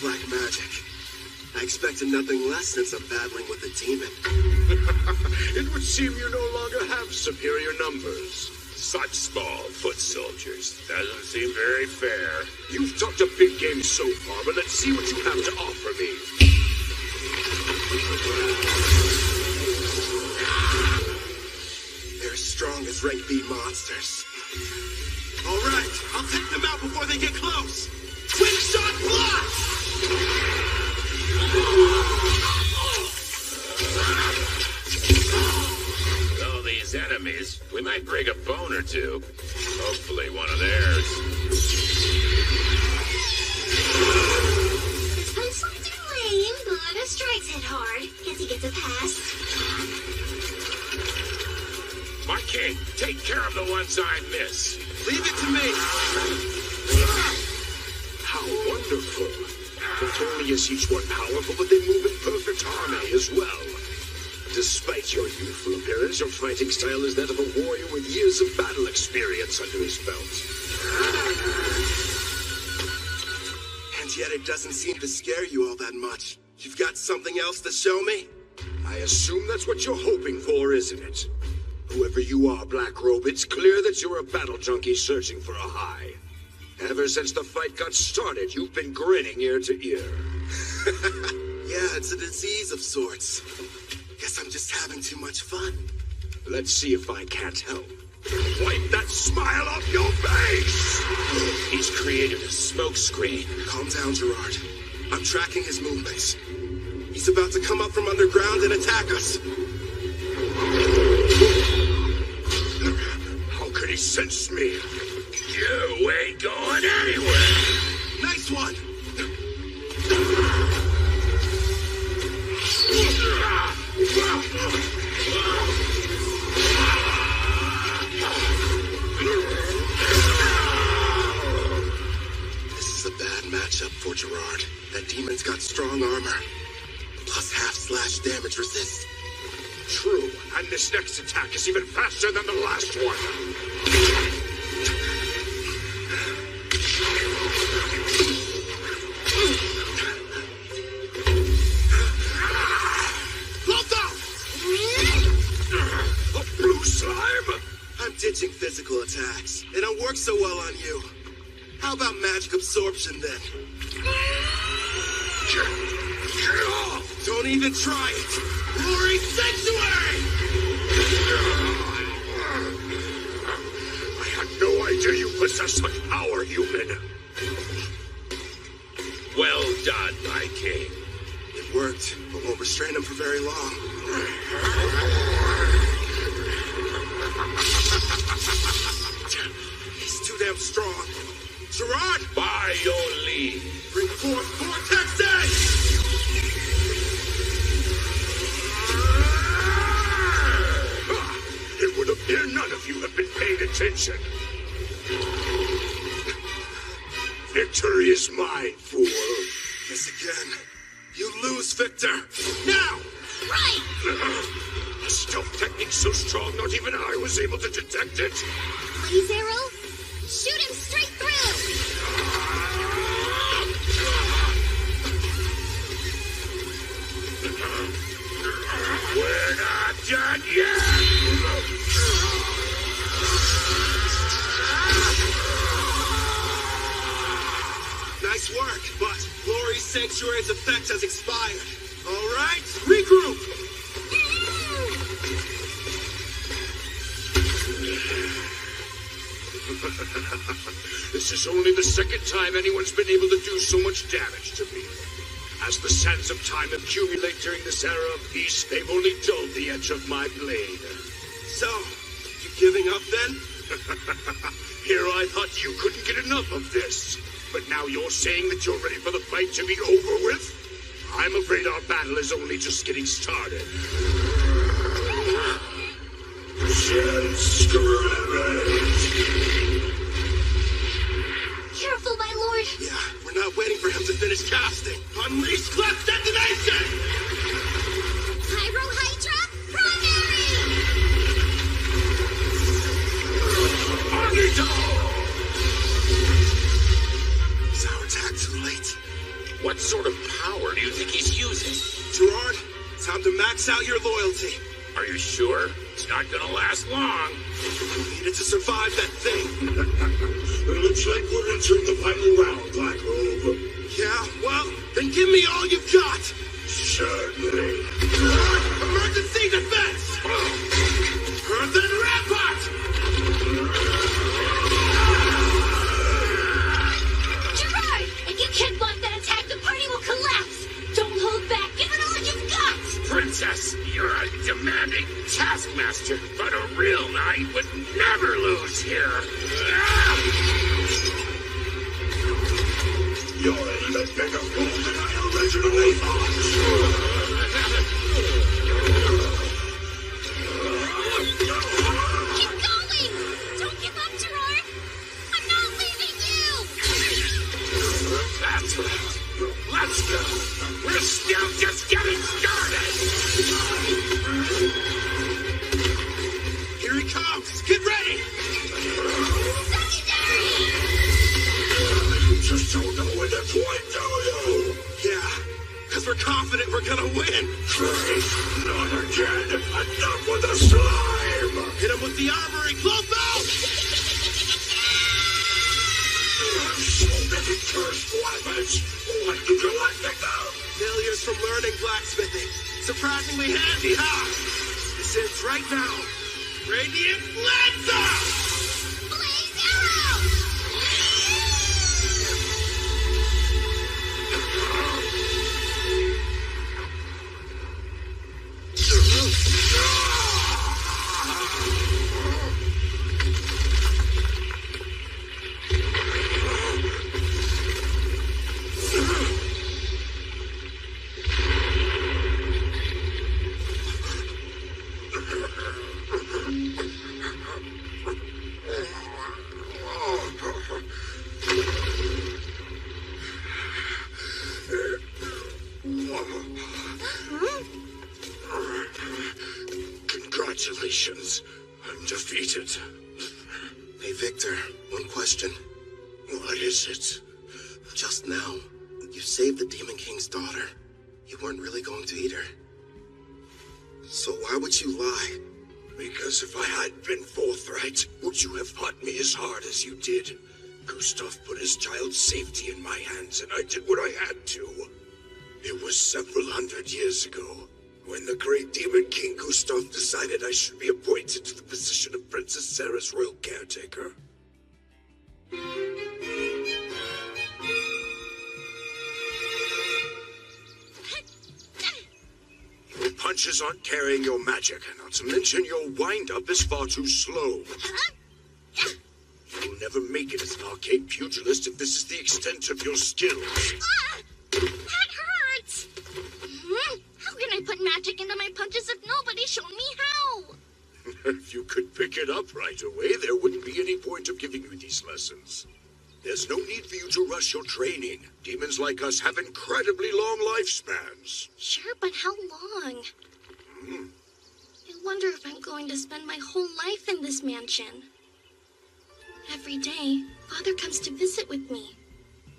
Black magic. I expected nothing less since I'm battling with a demon. It would seem you no longer have superior numbers. Such small foot soldiers. Doesn't seem very fair. You've talked a big game so far, but let's see what you have to offer me. They're as strong as rank B monsters. All right, I'll take them out before they get close. Twin shot blast! All these enemies, we might break a bone or two. Hopefully one of theirs. This one's something lame, but a strike's hit hard. Guess he gets a pass. My king, take care of the ones I miss. Leave it to me. How wonderful. Not only is each one powerful, but they move in perfect harmony as well. Despite your youthful appearance, your fighting style is that of a warrior with years of battle experience under his belt. And yet it doesn't seem to scare you all that much. You've got something else to show me? I assume that's what you're hoping for, isn't it? Whoever you are, Black Robe, it's clear that you're a battle junkie searching for a high. Ever since the fight got started, you've been grinning ear to ear. Yeah, it's a disease of sorts. Guess I'm just having too much fun. Let's see if I can't help. Wipe that smile off your face! He's created a smoke screen. Calm down, Gerard. I'm tracking his movements. He's about to come up from underground and attack us. How could he sense me? You ain't going anywhere! Nice one! This is a bad matchup for Gerard. That demon's got strong armor. Plus half slash damage resist. True, and this next attack is even faster than the last one. A blue slime? I'm ditching physical attacks. They don't work so well on you. How about magic absorption then? Get off! Don't even try it! Glory Sanctuary! I had no idea you possess such power, human. Well done, my king. It worked, but won't restrain him for very long. He's too damn strong. Gerard! By your leave. Bring forth Vortex Edge! It would appear none of you have been paying attention. Victory is mine, fool. This again. You lose, Victor. Now! Right! A stealth technique so strong, not even I was able to detect it. Blaze arrow? Shoot him straight through! We're not done yet! Nice work, but Glory Sanctuary's effect has expired. All right, regroup! This is only the second time anyone's been able to do so much damage to me. As the sands of time accumulate during this era of peace, they've only dulled the edge of my blade. So, you giving up then? Here I thought you couldn't get enough of this. But now you're saying that you're ready for the fight to be over with? I'm afraid our battle is only just getting started. Careful, my lord! Yeah, we're not waiting for him to finish casting. Unleash Clef Detonation! Pyro Hydra, primary! Is our attack too late? What sort of power do you think he's using? Gerard, time to max out your loyalty. Are you sure? It's not gonna last long. You needed to survive that thing. It looks like we're entering the final round, Black Robe. Yeah, well, then give me all you've got. Certainly. Gerard, emergency defense! Earthen Rampart! Gerard! If you can't block that attack, the party will collapse! Don't hold back! Give it all you've got! Princess, you're a demanding taskmaster, but a real knight would never lose here. You're an even bigger fool than I originally thought. Keep going! Don't give up, Gerard! I'm not leaving you! That's right. Let's go. We're still just getting started. we're confident we're gonna win. Not again! Enough with the slime! Hit him with the armory, Clotho! So many cursed weapons! What did you like to go? Failures from learning blacksmithing. Surprisingly handy, huh? This ends right now. Radiant Lancer! Blaze arrow! Congratulations. I'm defeated. Hey, Victor, one question. What is it? Just now, you saved the Demon King's daughter. You weren't really going to eat her. So why would you lie? Because if I had been forthright, would you have fought me as hard as you did? Gustav put his child's safety in my hands, and I did what I had to. It was several hundred years ago, when the great Demon King Gustav decided I should be appointed to the position of Princess Sarah's royal caretaker. Your punches aren't carrying your magic, not to mention your wind-up is far too slow. You'll never make it as an arcade pugilist if this is the extent of your skills. That hurts! How can I put magic into my punches if nobody showed me how? If you could pick it up right away, there wouldn't be any point of giving you these lessons. There's no need for you to rush your training. Demons like us have incredibly long lifespans. Sure, but how long? I wonder if I'm going to spend my whole life in this mansion. Every day, Father comes to visit with me.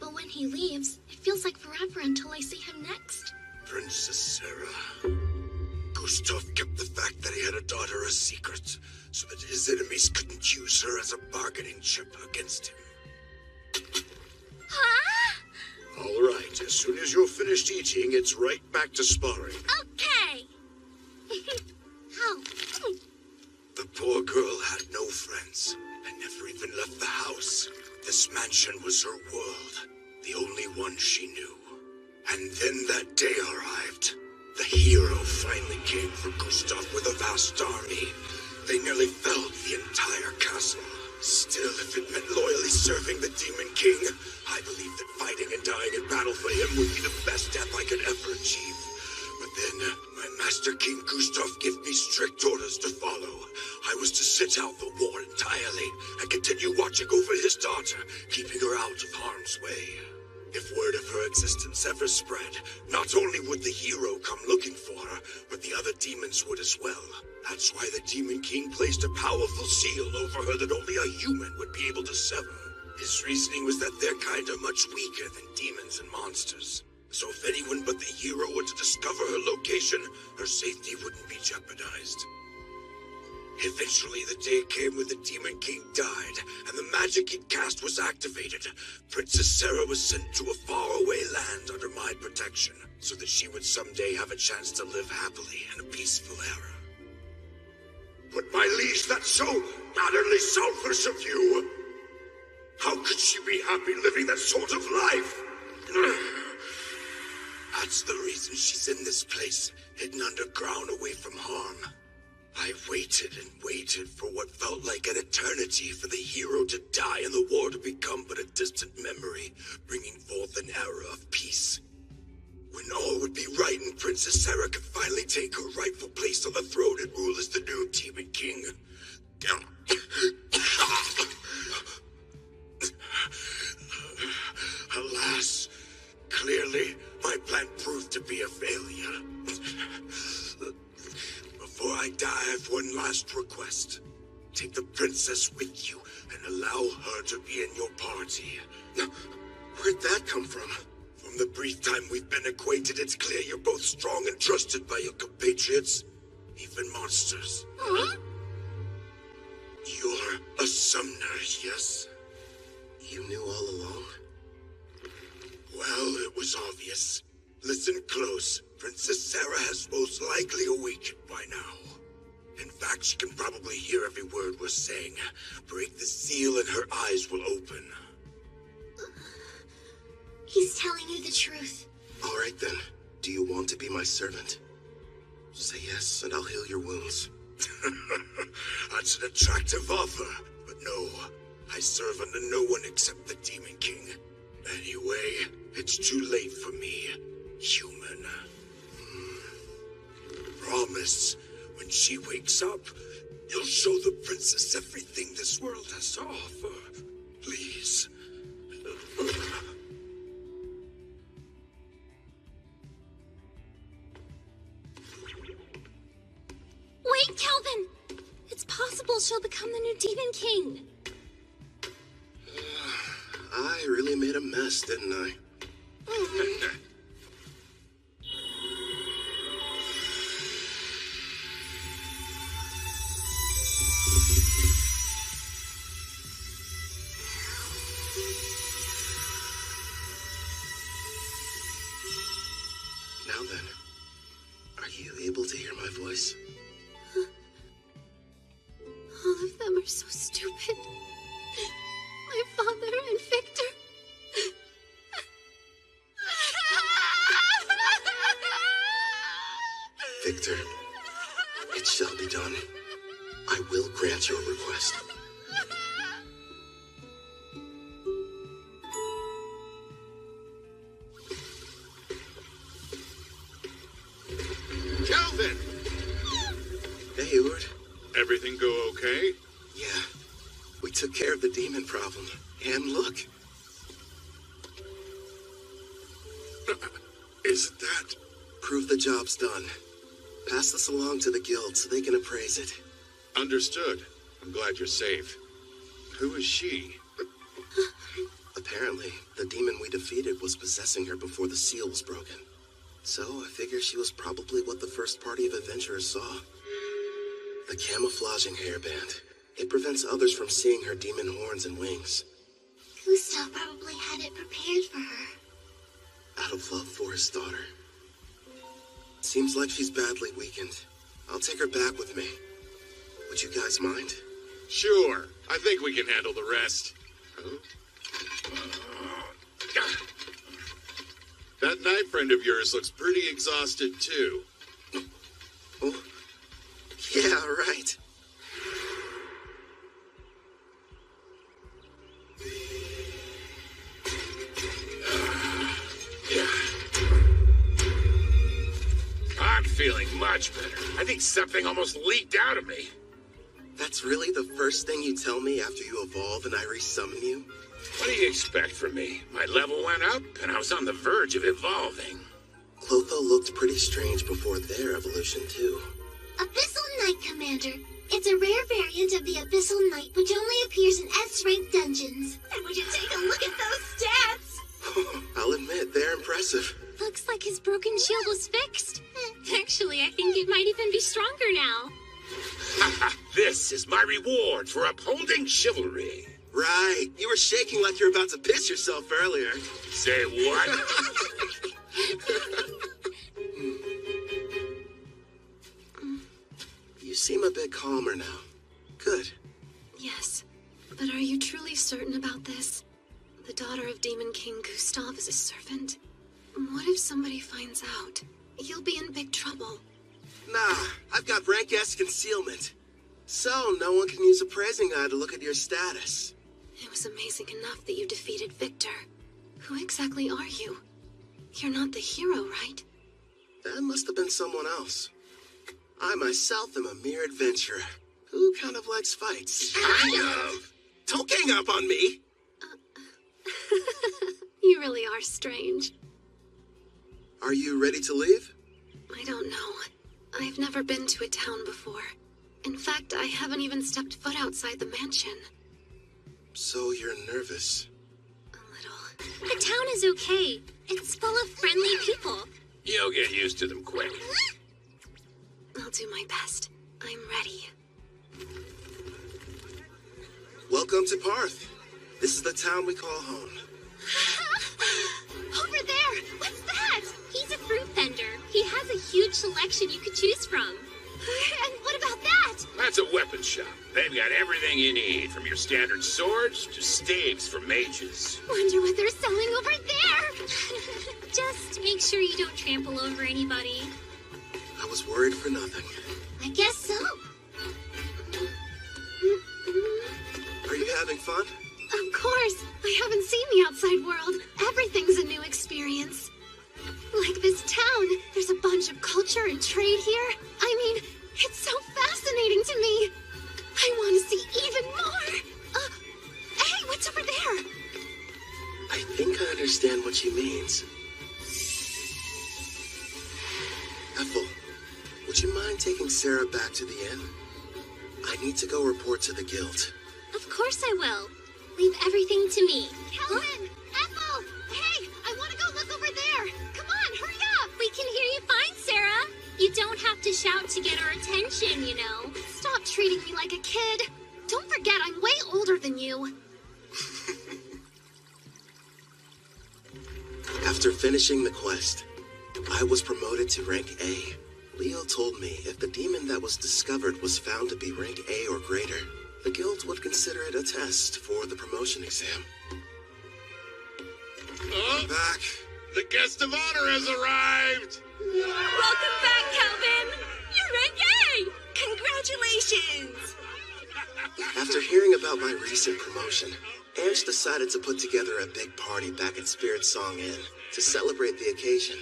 But when he leaves, it feels like forever until I see him next. Princess Sarah. Gustav kept the fact that he had a daughter a secret, so that his enemies couldn't use her as a bargaining chip against him. Huh? All right, as soon as you're finished eating, it's right back to sparring. Okay. Ow. The poor girl had no friends, and never even left the house. This mansion was her world, the only one she knew. And then that day arrived. The hero finally came for Gustav with a vast army. They nearly felled the entire castle. Still, if it meant loyally serving the Demon King, I believed that fighting and dying in battle for him would be the best death I could ever achieve. But then, my Master King Gustav gave me strict orders to follow. I was to sit out the war entirely and continue watching over his daughter, keeping her out of harm's way. If word of her existence ever spread, not only would the hero come looking for her, but the other demons would as well. That's why the Demon King placed a powerful seal over her that only a human would be able to sever. His reasoning was that their kind are much weaker than demons and monsters. So if anyone but the hero were to discover her location, her safety wouldn't be jeopardized. Eventually, the day came when the Demon King died, and the magic he'd cast was activated. Princess Sarah was sent to a faraway land under my protection, so that she would someday have a chance to live happily in a peaceful era. But my liege, that's so utterly selfish of you! How could she be happy living that sort of life? That's the reason she's in this place, hidden underground away from harm. I waited and waited for what felt like an eternity for the hero to die and the war to become but a distant memory, bringing forth an era of peace. When all would be right and Princess Sarah could finally take her rightful place on the throne and rule as the new Demon King. Alas, clearly my plan proved to be a failure. Before I die, I have one last request. Take the princess with you and allow her to be in your party. Where'd that come from? For From the brief time we've been acquainted, it's clear you're both strong and trusted by your compatriots, even monsters. Huh? You're a summoner, yes? You knew all along? Well, it was obvious. Listen close. Princess Sarah has most likely awakened by now. In fact, she can probably hear every word we're saying. Break the seal and her eyes will open. He's telling you the truth. All right then. Do you want to be my servant? Say yes, and I'll heal your wounds. That's an attractive offer, but no. I serve under no one except the Demon King. Anyway, it's too late for me, human. Promise, when she wakes up, you'll show the princess everything this world has to offer. Please. Wait, Kelvin! It's possible she'll become the new Demon King. I really made a mess, didn't I? Now then, are you able to hear my voice? All of them are so stupid. My father and Victor. Victor, it shall be done. I will grant your request. Calvin! Hey, Eward. Everything go okay? Yeah, we took care of the demon problem. And look. Isn't that? Prove the job's done. Pass this along to the guild so they can appraise it. Understood. I'm glad you're safe. Who is she? Apparently, the demon we defeated was possessing her before the seal was broken. So I figure she was probably what the first party of adventurers saw. The camouflaging hairband. It prevents others from seeing her demon horns and wings. Gustav probably had it prepared for her. Out of love for his daughter. Seems like she's badly weakened. I'll take her back with me. Would you guys mind? Sure. I think we can handle the rest. That knight friend of yours looks pretty exhausted, too. Oh, yeah, right. I'm feeling much better. I think something almost leaked out of me. That's really the first thing you tell me after you evolve and I resummon you? What do you expect from me? My level went up, and I was on the verge of evolving. Clotho looked pretty strange before their evolution, too. Abyssal Knight, Commander. It's a rare variant of the Abyssal Knight, which only appears in S-rank dungeons. And would you take a look at those stats? I'll admit, they're impressive. Looks like his broken shield was fixed. Actually, I think it might even be stronger now. This is my reward for upholding chivalry. Right. You were shaking like you were about to piss yourself earlier. Say what? You seem a bit calmer now. Good. Yes, but are you truly certain about this? The daughter of Demon King Gustav is a servant? What if somebody finds out? You'll be in big trouble. Nah, I've got rank S concealment. So no one can use a praising eye to look at your status. It was amazing enough that you defeated Victor. Who exactly are you? You're not the hero, right? That must have been someone else. I myself am a mere adventurer who kind of likes fights. Kind of. Don't gang up on me. You really are strange. Are you ready to leave? I don't know. I've never been to a town before. In fact, I haven't even stepped foot outside the mansion. So you're nervous. The town is okay. It's full of friendly people. You'll get used to them quick. I'll do my best. I'm ready. Welcome to Parth. This is the town we call home. Over there! What's that? He's a fruit vendor. He has a huge selection you could choose from. And what about that? That's a weapon shop. They've got everything you need, from your standard swords to staves for mages. Wonder what they're selling over there. Just make sure you don't trample over anybody. I was worried for nothing. I guess so. Are you having fun? Of course. I haven't seen the outside world. Everything's a new experience. Like this town, there's a bunch of culture and trade here. I mean, it's so fascinating to me. I want to see even more. Hey, what's over there? I think I understand what she means. Ethel, would you mind taking Sarah back to the inn? I need to go report to the guild. Of course I will. Leave everything to me. Calvin! Ethel! Hey, I want to go look over there. Come on, hurry up. We can hear you fine, Sarah. You don't have to shout to get our attention, you know. Stop treating me like a kid. Don't forget, I'm way older than you. After finishing the quest, I was promoted to rank A. Leo told me if the demon that was discovered was found to be rank A or greater, the guild would consider it a test for the promotion exam. I'm back. The guest of honor has arrived. Welcome back, Calvin. You're rank A. Congratulations. After hearing about my recent promotion, Ange decided to put together a big party back at Spirit Song Inn to celebrate the occasion.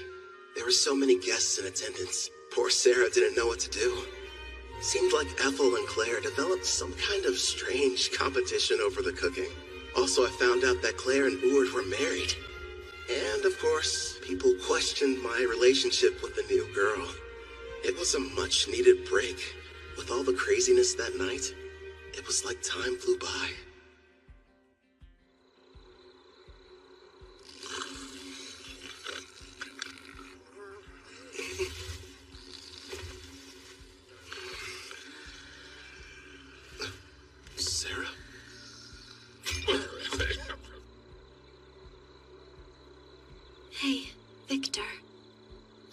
There were so many guests in attendance. Poor Sarah didn't know what to do. Seemed like Ethel and Claire developed some kind of strange competition over the cooking. Also, I found out that Claire and Ord were married. And, of course, people questioned my relationship with the new girl. It was a much-needed break. With all the craziness that night, it was like time flew by. Sarah? Hey, Victor.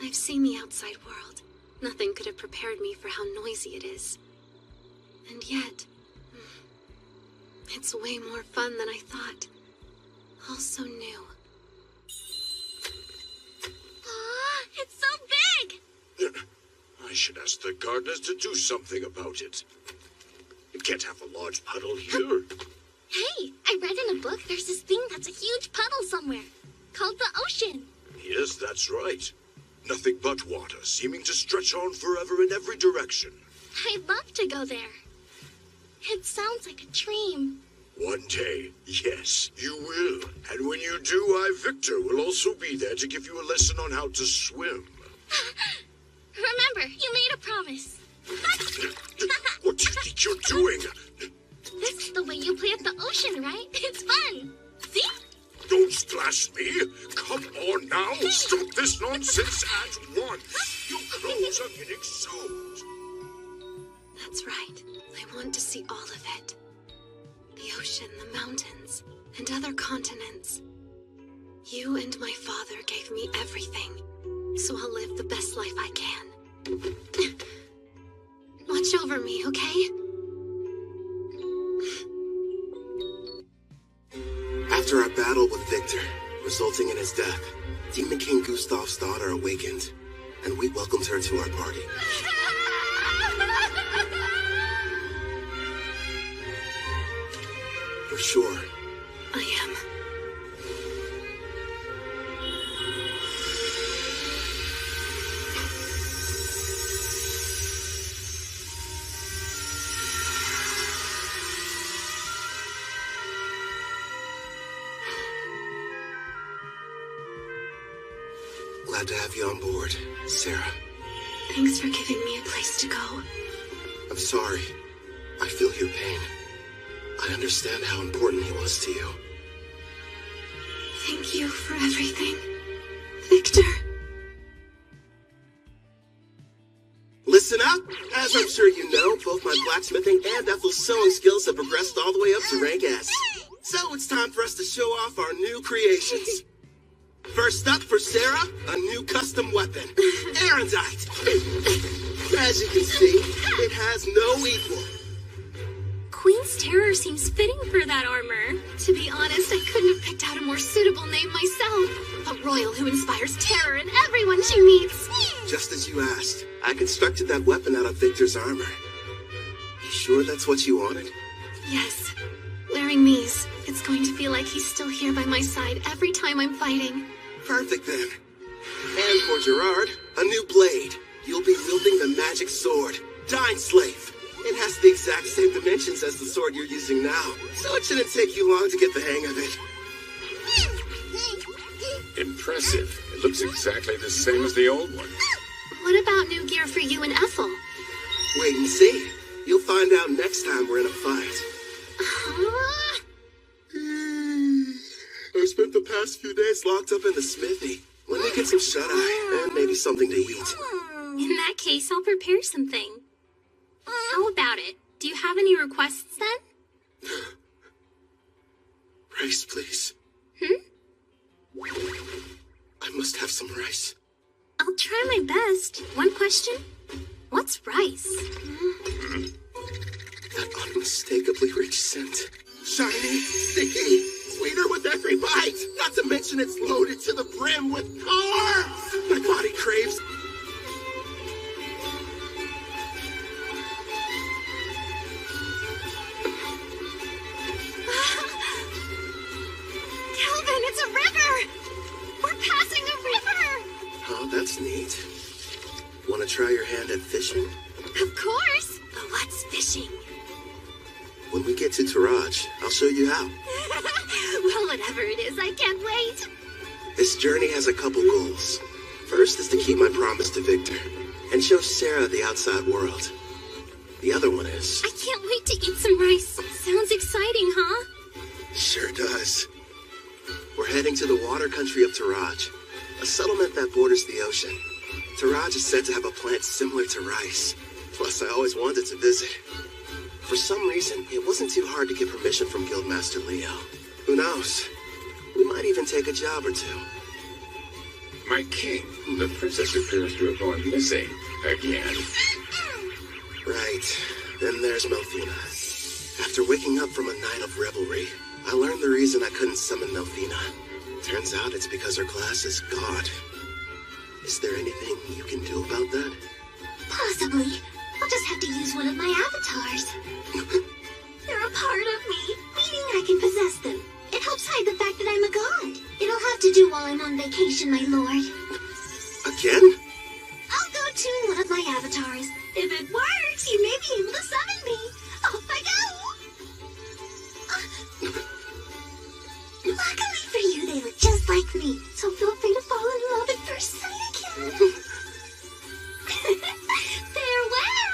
I've seen the outside world. Nothing could have prepared me for how noisy it is. And yet, it's way more fun than I thought. All so new. It's so big! I should ask the gardeners to do something about it. You can't have a large puddle here. Hey, I read in a book there's this thing that's a huge puddle somewhere, called the ocean. Yes, that's right. Nothing but water, seeming to stretch on forever in every direction. I'd love to go there. It sounds like a dream. One day, yes, you will. And when you do, I, Victor, will also be there to give you a lesson on how to swim. Remember, you made a promise. What do you think you're doing? This is the way you play at the ocean, right? It's fun. See? Don't splash me! Come on now! Stop this nonsense at once! Your clothes are getting soaked! That's right. I want to see all of it. The ocean, the mountains, and other continents. You and my father gave me everything, so I'll live the best life I can. Watch over me, okay? After our battle with Victor, resulting in his death, Demon King Gustav's daughter awakened, and we welcomed her to our party. You're sure? I am. Glad to have you on board, Sarah. Thanks for giving me a place to go. I'm sorry. I feel your pain. I understand how important he was to you. Thank you for everything. Listen up. As I'm sure you know, both my blacksmithing and Ethel's sewing skills have progressed all the way up to rank S. So it's time for us to show off our new creations. First up for Sarah, a new custom weapon, Erendite. As you can see, it has no equal. Queen's Terror seems fitting for that armor. To be honest, I couldn't have picked out a more suitable name myself. A royal who inspires terror in everyone she meets. Just as you asked, I constructed that weapon out of Victor's armor. You sure that's what you wanted? Yes. Wearing these, it's going to feel like he's still here by my side every time I'm fighting. Perfect then. And for Gerard, a new blade. You'll be wielding the magic sword, Dying Slave. It has the exact same dimensions as the sword you're using now, so it shouldn't take you long to get the hang of it. Impressive. It looks exactly the same as the old one. What about new gear for you and Ethel? Wait and see. You'll find out next time we're in a fight. I spent the past few days locked up in the smithy. Let me get some shut-eye and maybe something to eat. In that case, I'll prepare something. How about it? Do you have any requests then? Rice, please. I must have some rice. I'll try my best. One question? What's rice? That unmistakably rich scent. Shiny, sticky, sweeter with every bite. Not to mention it's loaded to the brim with carbs. My body craves. Calvin, it's a river! We're passing a river! Oh, that's neat. Want to try your hand at fishing? Of course! But what's fishing? When we get to Taraj, I'll show you how. Well, whatever it is, I can't wait. This journey has a couple goals. First is to keep my promise to Victor and show Sarah the outside world. The other one is... I can't wait to eat some rice. Sounds exciting, huh? Sure does. We're heading to the water country of Taraj, a settlement that borders the ocean. Taraj is said to have a plant similar to rice. Plus, I always wanted to visit. For some reason, it wasn't too hard to get permission from Guildmaster Leo. Who knows? We might even take a job or two. My king, the princess appears to have gone missing again. Right. Then there's Melfina. After waking up from a night of revelry, I learned the reason I couldn't summon Melfina. Turns out it's because her class is God. Is there anything you can do about that? Possibly. I'll just have to use one of my avatars. They're a part of me, meaning I can possess them. It helps hide the fact that I'm a god. It'll have to do while I'm on vacation, my lord. Again? I'll go tune one of my avatars. If it works, you may be able to summon me. Off I go! Luckily for you, they look just like me, so feel free to fall in love at first sight again. Farewell!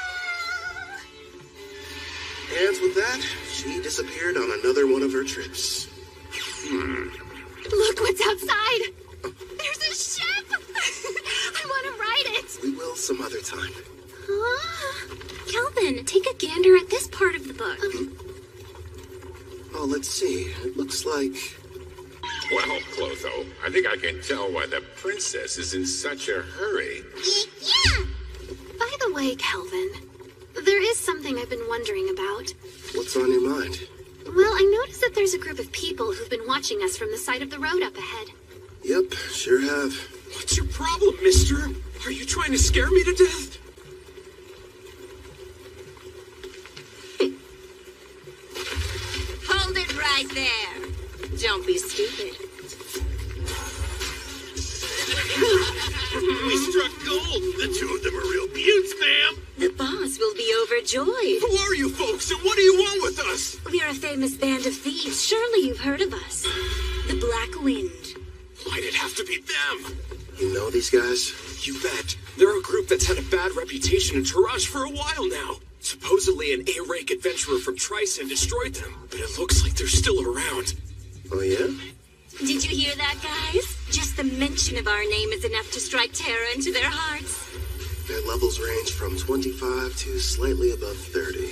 And with that, she disappeared on another one of her trips. Look what's outside! There's a ship! I want to ride it! We will some other time. Calvin, take a gander at this part of the book. Oh, let's see. It looks like... Well, Clotho, I think I can tell why the princess is in such a hurry. Yeah! By the way, Calvin, there is something I've been wondering about. What's on your mind? Well, I noticed that there's a group of people who've been watching us from the side of the road up ahead. Yep, sure have. What's your problem, mister? Are you trying to scare me to death? Hold it right there. Don't be stupid. We struck gold. The two of them are real beauts, ma'am. The boss will be overjoyed. Who are you folks, and what do you want with us? We're a famous band of thieves. Surely you've heard of us. The Black Wind. Why'd it have to be them? You know these guys? You bet. They're a group that's had a bad reputation in Taraj for a while now. Supposedly an A-rank adventurer from Tryson destroyed them, but it looks like they're still around. Oh, yeah? Did you hear that, guys? Just the mention of our name is enough to strike terror into their hearts. Their levels range from 25 to slightly above 30.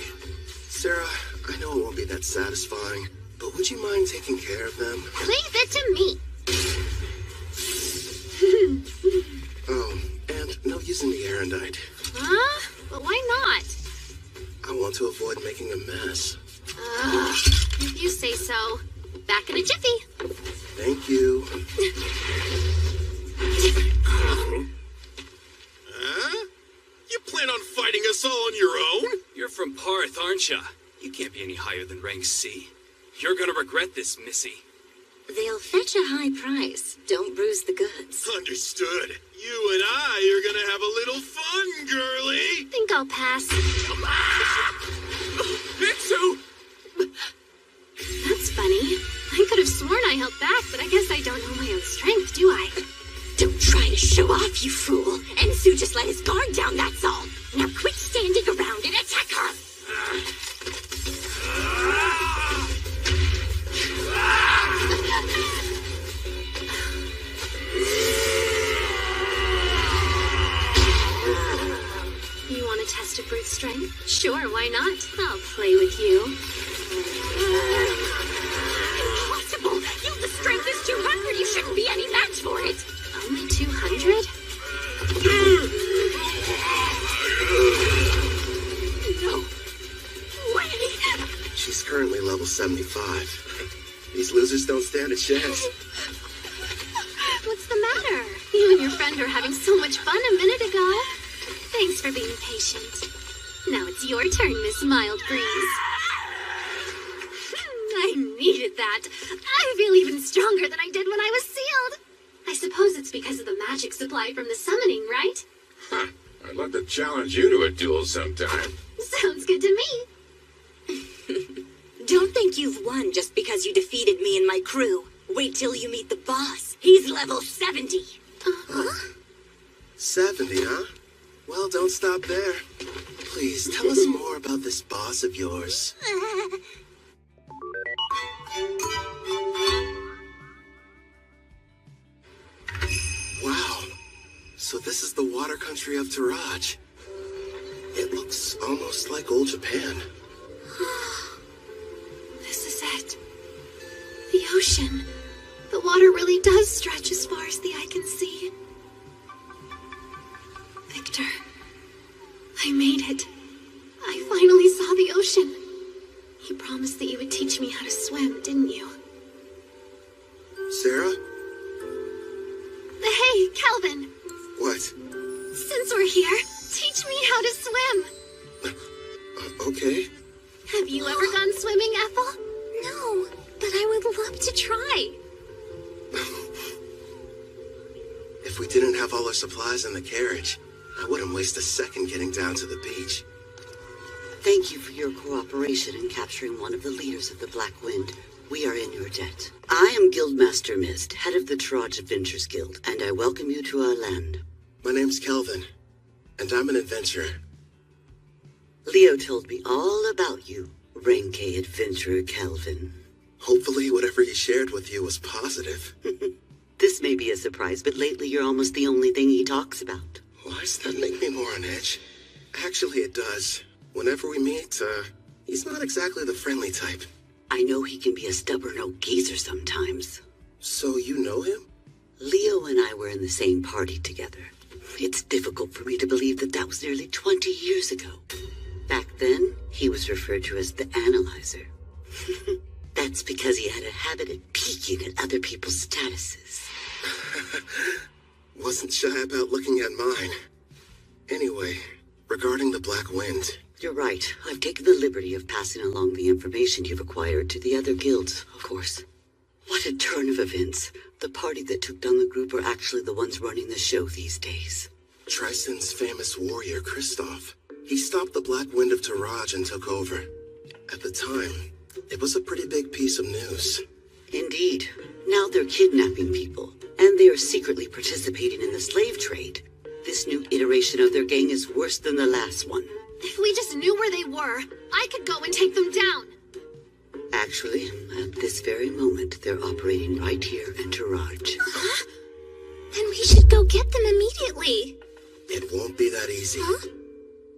Sarah, I know it won't be that satisfying, but would you mind taking care of them? Leave it to me. Oh, and no using the erendite. Huh? But why not? I want to avoid making a mess. If you say so. Back in a jiffy. Thank you. Huh? You plan on fighting us all on your own? You're from Parth, aren't ya? You can't be any higher than rank C. You're gonna regret this, Missy. They'll fetch a high price. Don't bruise the goods. Understood. You and I are gonna have a little fun, girlie. Think I'll pass. Mitsu! That's funny. I could have sworn I held back, but I guess I don't know my own strength, do I? Don't try to show off, you fool. Ensu just let his guard down, that's all. Now quit standing around and attack her. You want to test a brute's strength? Sure, why not? I'll play with you. Impossible! The strength is 200. You shouldn't be any match for it. Only 200? No way! She's currently level 75. These losers don't stand a chance. What's the matter? You and your friend were having so much fun a minute ago. Thanks for being patient. Now it's your turn, Miss Mild Breeze. I needed that. I feel even stronger than I did when I was sealed. I suppose it's because of the magic supply from the summoning, right? Huh. I'd love to challenge you to a duel sometime. Sounds good to me. Don't think you've won just because you defeated me and my crew. Wait till you meet the boss. He's level 70. 70, huh? Well, don't stop there. Please, tell us more about this boss of yours. Wow. So this is the water country of Taraj. It looks almost like old Japan. This is it. The ocean. The water really does stretch as far as the eye can see. Victor, I made it. I finally saw the ocean. You promised that you would teach me how to swim, didn't you? Sarah? Hey, Calvin. What? Since we're here, teach me how to swim. Okay. Have you ever gone swimming, Ethel? No, but I would love to try. If we didn't have all our supplies in the carriage, I wouldn't waste a second getting down to the beach. Thank you for your cooperation in capturing one of the leaders of the Black Wind. We are in your debt. I am Guildmaster Mist, head of the Taraj Adventures Guild, and I welcome you to our land. My name's Kelvin, and I'm an adventurer. Leo told me all about you, Renke Adventurer Kelvin. Hopefully whatever he shared with you was positive. This may be a surprise, but lately you're almost the only thing he talks about. Why does that make me more on edge? Actually, it does. Whenever we meet, he's not exactly the friendly type. I know he can be a stubborn old geezer sometimes. So you know him? Leo and I were in the same party together. It's difficult for me to believe that that was nearly 20 years ago. Back then, he was referred to as the Analyzer. That's because he had a habit of peeking at other people's statuses. Wasn't shy about looking at mine. Anyway, regarding the Black Wind. You're right. I've taken the liberty of passing along the information you've acquired to the other guilds, of course. What a turn of events. The party that took down the group are actually the ones running the show these days. Tristan's famous warrior, Kristoff. He stopped the Black Wind of Taraj and took over. At the time, it was a pretty big piece of news. Indeed. Now they're kidnapping people, and they are secretly participating in the slave trade. This new iteration of their gang is worse than the last one. If we just knew where they were, I could go and take them down. Actually, at this very moment, they're operating right here in Taraj. Then we should go get them immediately. It won't be that easy. Huh?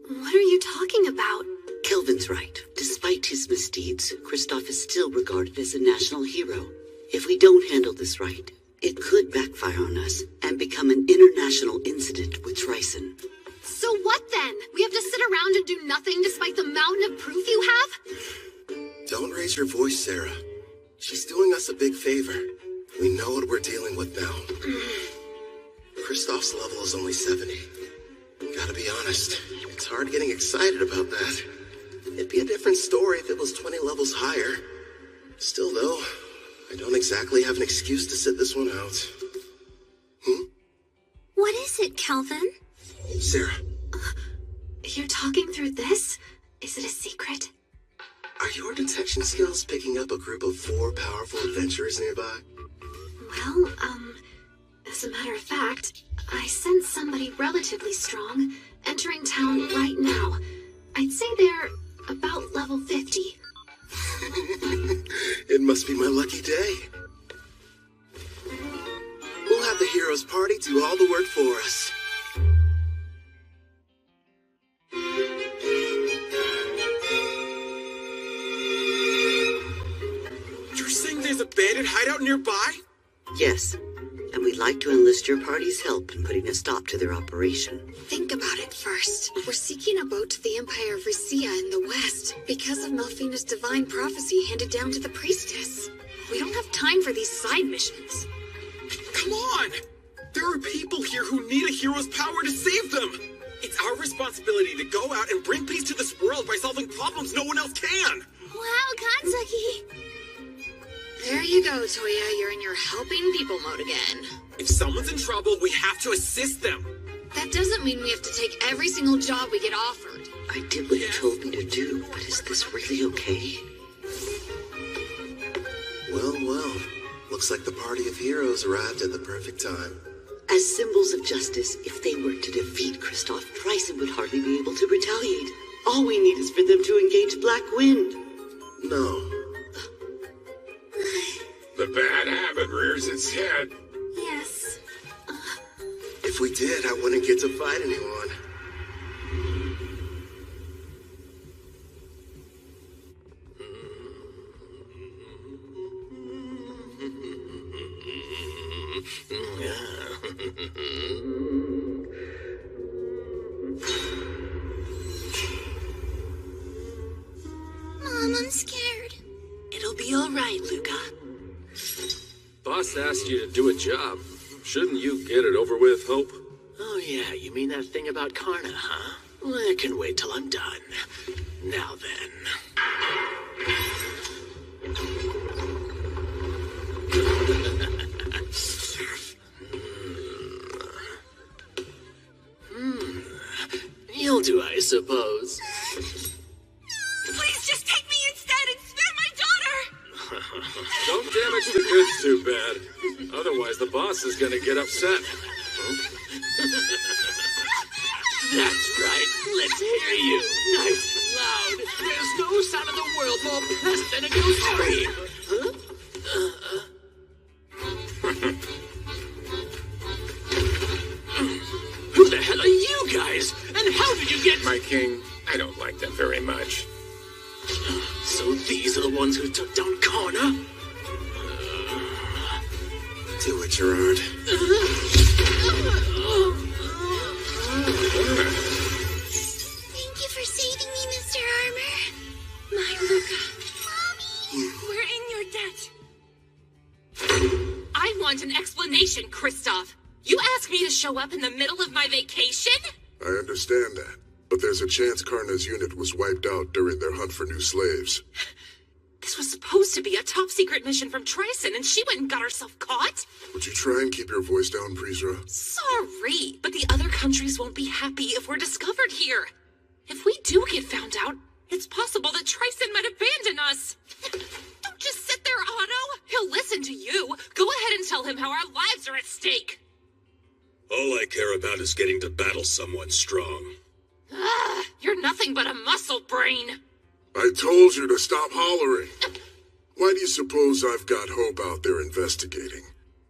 What are you talking about? Kelvin's right. Despite his misdeeds, Kristoff is still regarded as a national hero. If we don't handle this right, it could backfire on us and become an international incident with Tryson. So what then? We have to sit around and do nothing despite the mountain of proof you have? Don't raise your voice, Sarah. She's doing us a big favor. We know what we're dealing with now. Kristoff's level is only 70. Gotta be honest, it's hard getting excited about that. It'd be a different story if it was 20 levels higher. Still, though, I don't exactly have an excuse to sit this one out. What is it, Kelvin? Sarah. You're talking through this? Is it a secret? Are your detection skills picking up a group of 4 powerful adventurers nearby? Well, as a matter of fact, I sense somebody relatively strong entering town right now. I'd say they're about level 50. It must be my lucky day. We'll have the heroes party do all the work for us. You're saying there's a bandit hideout nearby? Yes, and we'd like to enlist your party's help in putting a stop to their operation. Think about it first. We're seeking a boat to the Empire of Ricea in the west because of Melfina's divine prophecy handed down to the priestess. We don't have time for these side missions. Come on! There are people here who need a hero's power to save them! It's our responsibility to go out and bring peace to this world by solving problems no one else can! Wow, Kanzaki! There you go, Toya. You're in your helping people mode again. If someone's in trouble, we have to assist them! That doesn't mean we have to take every single job we get offered. I did what you told me to do, but is this really okay? Well. Looks like the party of heroes arrived at the perfect time. As symbols of justice, if they were to defeat Kristoff, Tryson would hardly be able to retaliate. All we need is for them to engage Black Wind. No. The bad habit rears its head. Yes. If we did, I wouldn't get to fight anyone. Mom, I'm scared. It'll be all right, Luca. Boss asked you to do a job. Shouldn't you get it over with, Hope? Oh yeah, you mean that thing about Karna, huh? Well, I can wait till I'm done. Now then. You'll do, I suppose. Please just take me instead and spare my daughter! Don't damage the goods too bad. Otherwise, the boss is gonna get upset. That's right. Let's hear you. Nice and loud. There's no sound in the world more pleasant than a good scream. Who the hell are you guys? And how did you get... My king, I don't like them very much. So these are the ones who took down Karna? Do it, Gerard. Thank you for saving me, Mr. Armor. My Luca. Mommy! We're in your debt. I want an explanation, Kristoff. You asked me to show up in the middle of my vacation? I understand that, but there's a chance Karna's unit was wiped out during their hunt for new slaves. This was supposed to be a top-secret mission from Tryson, and she went and got herself caught? Would you try and keep your voice down, Prisra? Sorry, but the other countries won't be happy if we're discovered here. If we do get found out, it's possible that Tryson might abandon us. Don't just sit there, Otto. He'll listen to you. Go ahead and tell him how our lives are at stake. All I care about is getting to battle someone strong. You're nothing but a muscle brain. I told you to stop hollering. Why do you suppose I've got Hope out there investigating?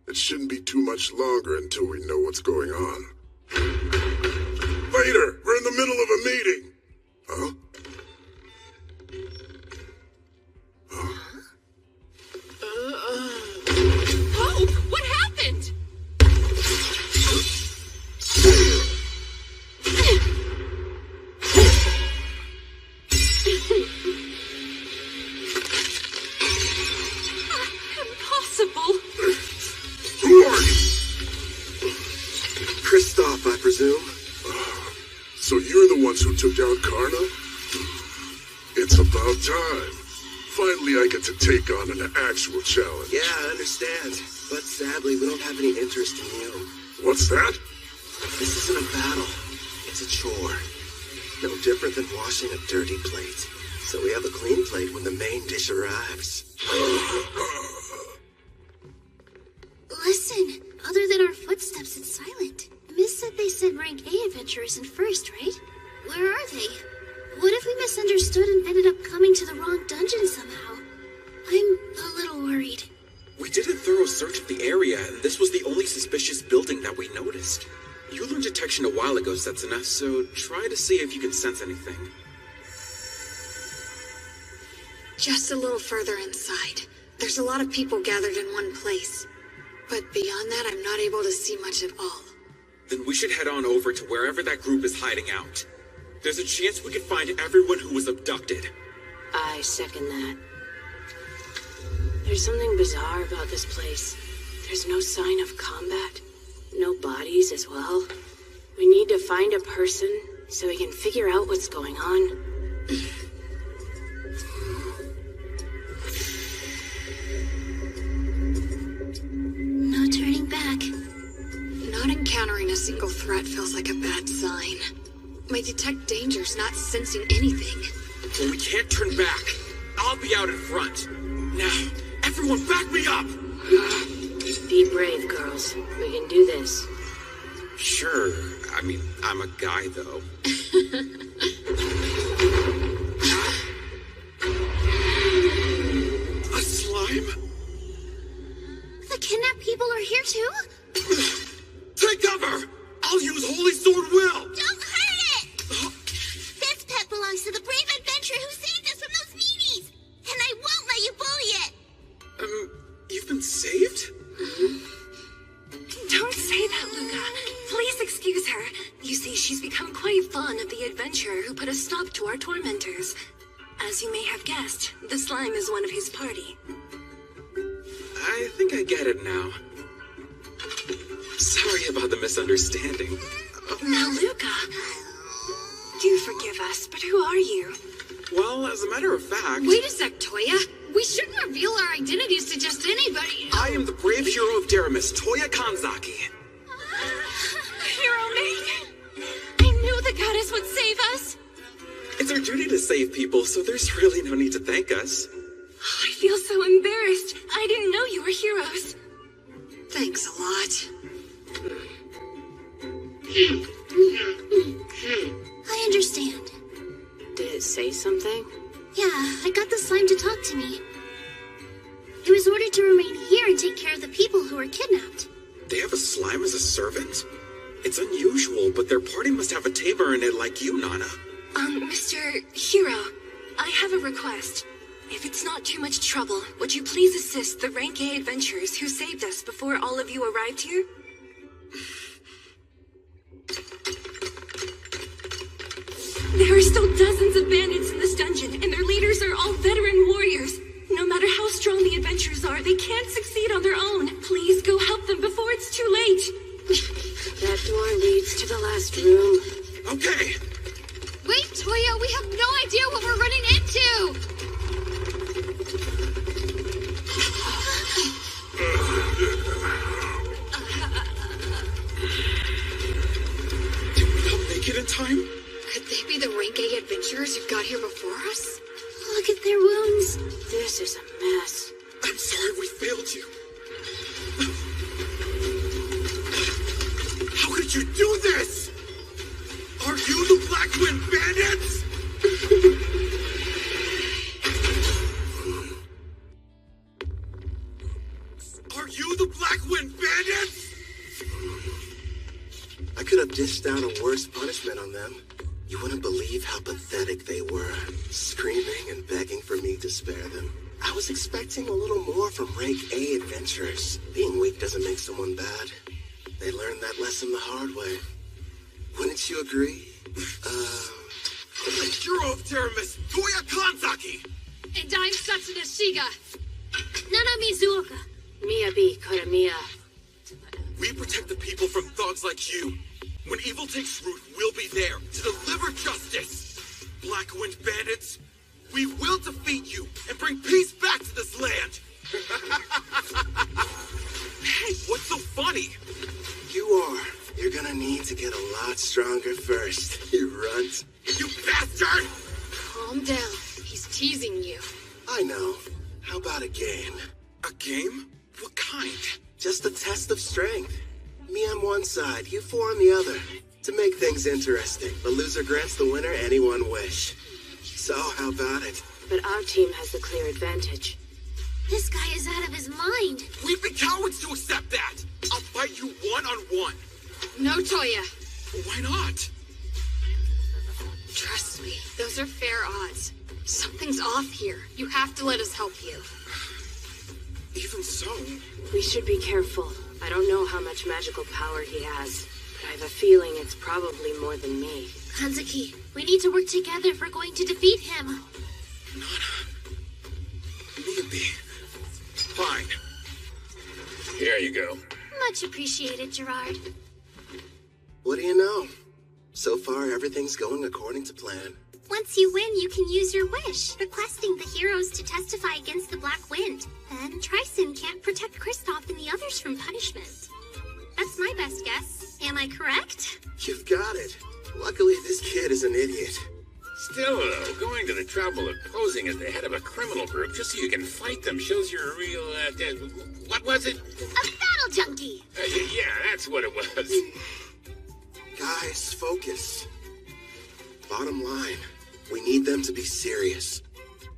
It shouldn't be too much longer until we know what's going on. Waiter, we're in the middle of a meeting. Huh? Oh, what happened? Impossible. Who are you? Kristoff, I presume. So you're the ones who took down Karna? It's about time. Finally, I get to take on an actual challenge. Yeah, I understand. But sadly, we don't have any interest in you. What's that? This isn't a battle. It's a chore. No different than washing a dirty plate. So we have a clean plate when the main dish arrives. Listen, other than our footsteps, it's silent. Miss said they sent rank A adventurers in first, right? Where are they? What if we misunderstood and ended up coming to the wrong dungeon somehow? I'm a little worried. We did a thorough search of the area, and this was the only suspicious building that we noticed. You learned detection a while ago, Setsuna, so try to see if you can sense anything. Just a little further inside. There's a lot of people gathered in one place. But beyond that, I'm not able to see much at all. Then we should head on over to wherever that group is hiding out. There's a chance we could find everyone who was abducted. I second that. There's something bizarre about this place. There's no sign of combat. No bodies as well. We need to find a person so we can figure out what's going on. No turning back. Not encountering a single threat feels like a bad sign. My detect danger's not sensing anything. Well, we can't turn back. I'll be out in front. Now, everyone back me up! Be brave, girls. We can do this. Sure. I mean, I'm a guy, though. A slime? The kidnapped people are here too? Take cover! I'll use Holy Sword Will! Don't hurt it! This pet belongs to the brave adventurer who saved us from those meanies! And I won't let you bully it! You've been saved? Don't say that, Luca. Please excuse her. You see, she's become quite fond of the adventurer who put a stop to our tormentors. As you may have guessed, the slime is one of his party. I think I get it now. Sorry about the misunderstanding. Now, Luca, do forgive us, but who are you? Well, as a matter of fact... Wait a sec, Toya. We shouldn't reveal our identities to just anybody. I am the brave hero of Deramis, Toya Kanzaki. Hero maiden! I knew the goddess would save us! It's our duty to save people, so there's really no need to thank us. I feel so embarrassed. I didn't know you were heroes. Thanks a lot. I understand. Did it say something? Yeah, I got the slime to talk to me. It was ordered to remain here and take care of the people who were kidnapped. They have a slime as a servant? It's unusual, but their party must have a tamer in it like you, Nana. Mr. Hero, I have a request. If it's not too much trouble, would you please assist the rank A adventurers who saved us before all of you arrived here? There are still dozens of bandits in this dungeon, and their leaders are all veteran warriors. No matter how strong the adventurers are, they can't succeed on their own. Please go help them before it's too late. That door leads to the last room. Okay. Wait, Toya, we have no idea what we're running into! Did we not make it in time? Could they be the rank A adventurers who got here before us? Look at their wounds. This is a mess. I'm sorry we failed you. How could you do this? Are you the Black Wind Bandits? Are you the Black Wind Bandits? I I could have dished out a worse punishment on them. You wouldn't believe how pathetic they were, screaming and begging for me to spare them. I was expecting a little more from Rank A adventurers. Being weak doesn't make someone bad. They learned that lesson the hard way. Wouldn't you agree? The hero of Terramis, Toya Kanzaki! And I'm Satsuna Shiga. Nana Mizuoka. Miyabi Koramiya. We protect the people from thugs like you. When evil takes root, we'll be there to deliver justice. Blackwind bandits, we will defeat you and bring peace back to this land. Hey, what's so funny? You are. You're gonna need to get a lot stronger first, you runt. You bastard! Calm down. He's teasing you. I know. How about a game? A game? What kind? Just a test of strength. Me on one side, you four on the other. To make things interesting, the loser grants the winner any one wish. So, how about it? But our team has the clear advantage. This guy is out of his mind. We'd be cowards to accept that. I'll fight you one-on-one. No, Toya. Why not? Trust me, those are fair odds. Something's off here. You have to let us help you. Even so... We should be careful. I don't know how much magical power he has, but I have a feeling it's probably more than me. Kanzaki, we need to work together if we're going to defeat him. Maybe. Fine. Here you go. Much appreciated, Gerard. What do you know? So far, everything's going according to plan. Once you win, you can use your wish, requesting the heroes to testify against the Black Wind. Then Tryson can't protect Kristoff and the others from punishment. That's my best guess. Am I correct? You've got it. Luckily, this kid is an idiot. Still, though, going to the trouble of posing as the head of a criminal group just so you can fight them shows you're a real, what was it? A battle junkie! Yeah, that's what it was. Guys, focus. Bottom line, we need them to be serious,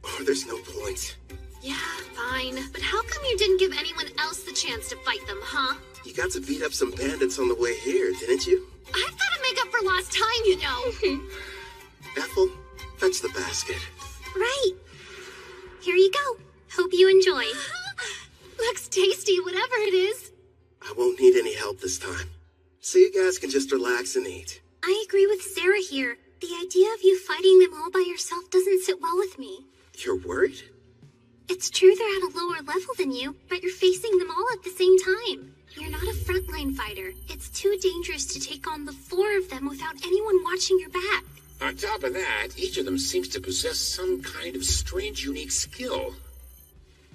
or there's no point. Yeah, fine. But how come you didn't give anyone else the chance to fight them, huh? You got to beat up some bandits on the way here, didn't you? I've got to make up for lost time, you know. Ethel, fetch the basket. Right. Here you go. Hope you enjoy. Looks tasty, whatever it is. I won't need any help this time. So you guys can just relax and eat. I agree with Sarah here. The idea of you fighting them all by yourself doesn't sit well with me. You're worried? It's true they're at a lower level than you, but you're facing them all at the same time. You're not a frontline fighter. It's too dangerous to take on the four of them without anyone watching your back. On top of that, each of them seems to possess some kind of strange, unique skill.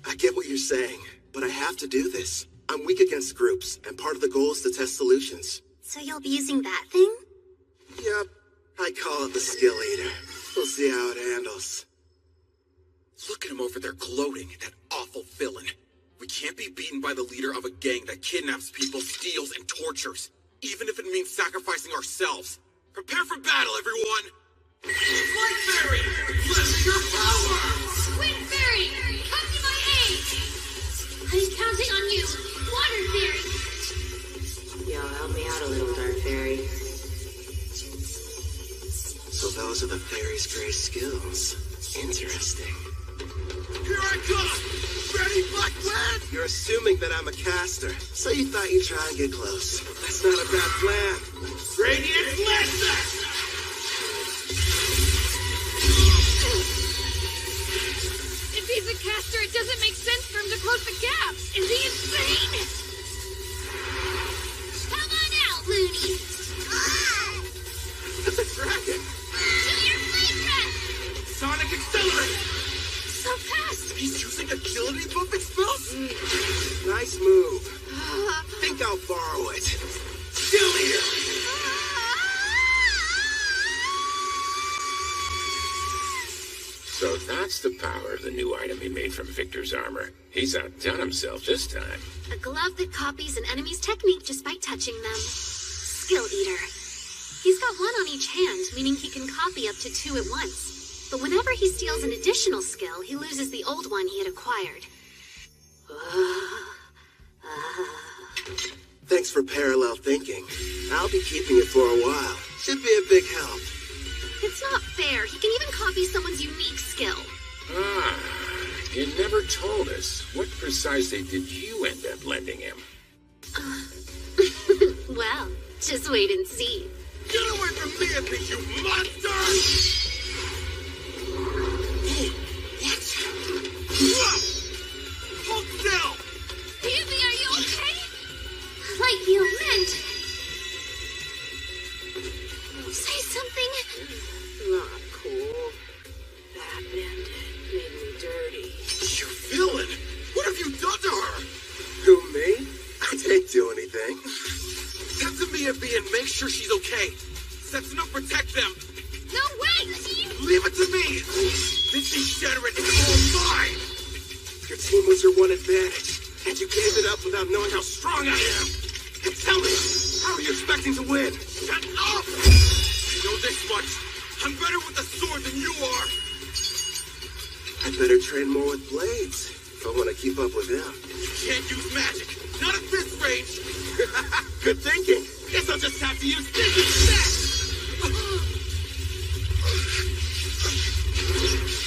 I get what you're saying, but I have to do this. I'm weak against groups, and part of the goal is to test solutions. So you'll be using that thing? Yep. I call it the skill eater. We'll see how it handles. Look at him over there gloating, that awful villain. We can't be beaten by the leader of a gang that kidnaps people, steals, and tortures, even if it means sacrificing ourselves. Prepare for battle, everyone! Light Fairy, bless your power! Squid Fairy, come to my aid! I'm counting on you, Water Fairy! Yo, help me out a little, Dark Fairy. So those are the fairy's great skills. Interesting. Here I come! Ready, Blackwind? You're assuming that I'm a caster, so you thought you'd try and get close. That's not a bad plan. Radiant Listen! If he's a caster, it doesn't make sense for him to close the gap. Is he insane? Come on out, Looney! It's a dragon! Do your flame breath! Sonic Accelerate! So fast! He's using agility buffing spells? Nice move. Think I'll borrow it. Skill Eater! So that's the power of the new item he made from Victor's armor. He's outdone himself this time. A glove that copies an enemy's technique just by touching them. Skill Eater. He's got one on each hand, meaning he can copy up to 2 at once. But whenever he steals an additional skill, he loses the old one he had acquired. Thanks for parallel thinking. I'll be keeping it for a while. Should be a big help. It's not fair. He can even copy someone's unique skill. Ah, you never told us. What precisely did you end up lending him? Well, just wait and see. Get away from me, you monster! What? Hold still! Easy, are you okay? Like you meant. Say something. Not cool. That bandit made me dirty. You villain! What have you done to her? Who, me? I didn't do anything. Send to me and make sure she's okay. Setting up protect them. No, wait! Leave it to me! This degenerate is all mine! Your team was your one advantage, and you gave it up without knowing how strong I am. And tell me, how are you expecting to win? Shut up! I know this much. I'm better with the sword than you are. I better train more with blades if I want to keep up with them. You can't use magic. Not at this range. Good thinking. Guess I'll just have to use this instead.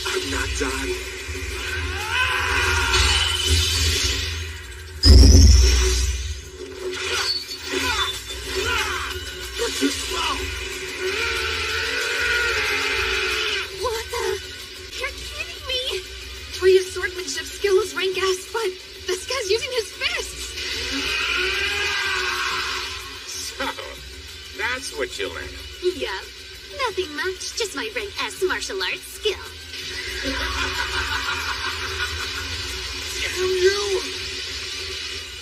I'm not done. You're too slow. What the? You're kidding me! Toya's swordmanship skill is rank S, but this guy's using his fists! So, that's what you learned. Yeah, nothing much, just my rank S martial arts skill. Damn you!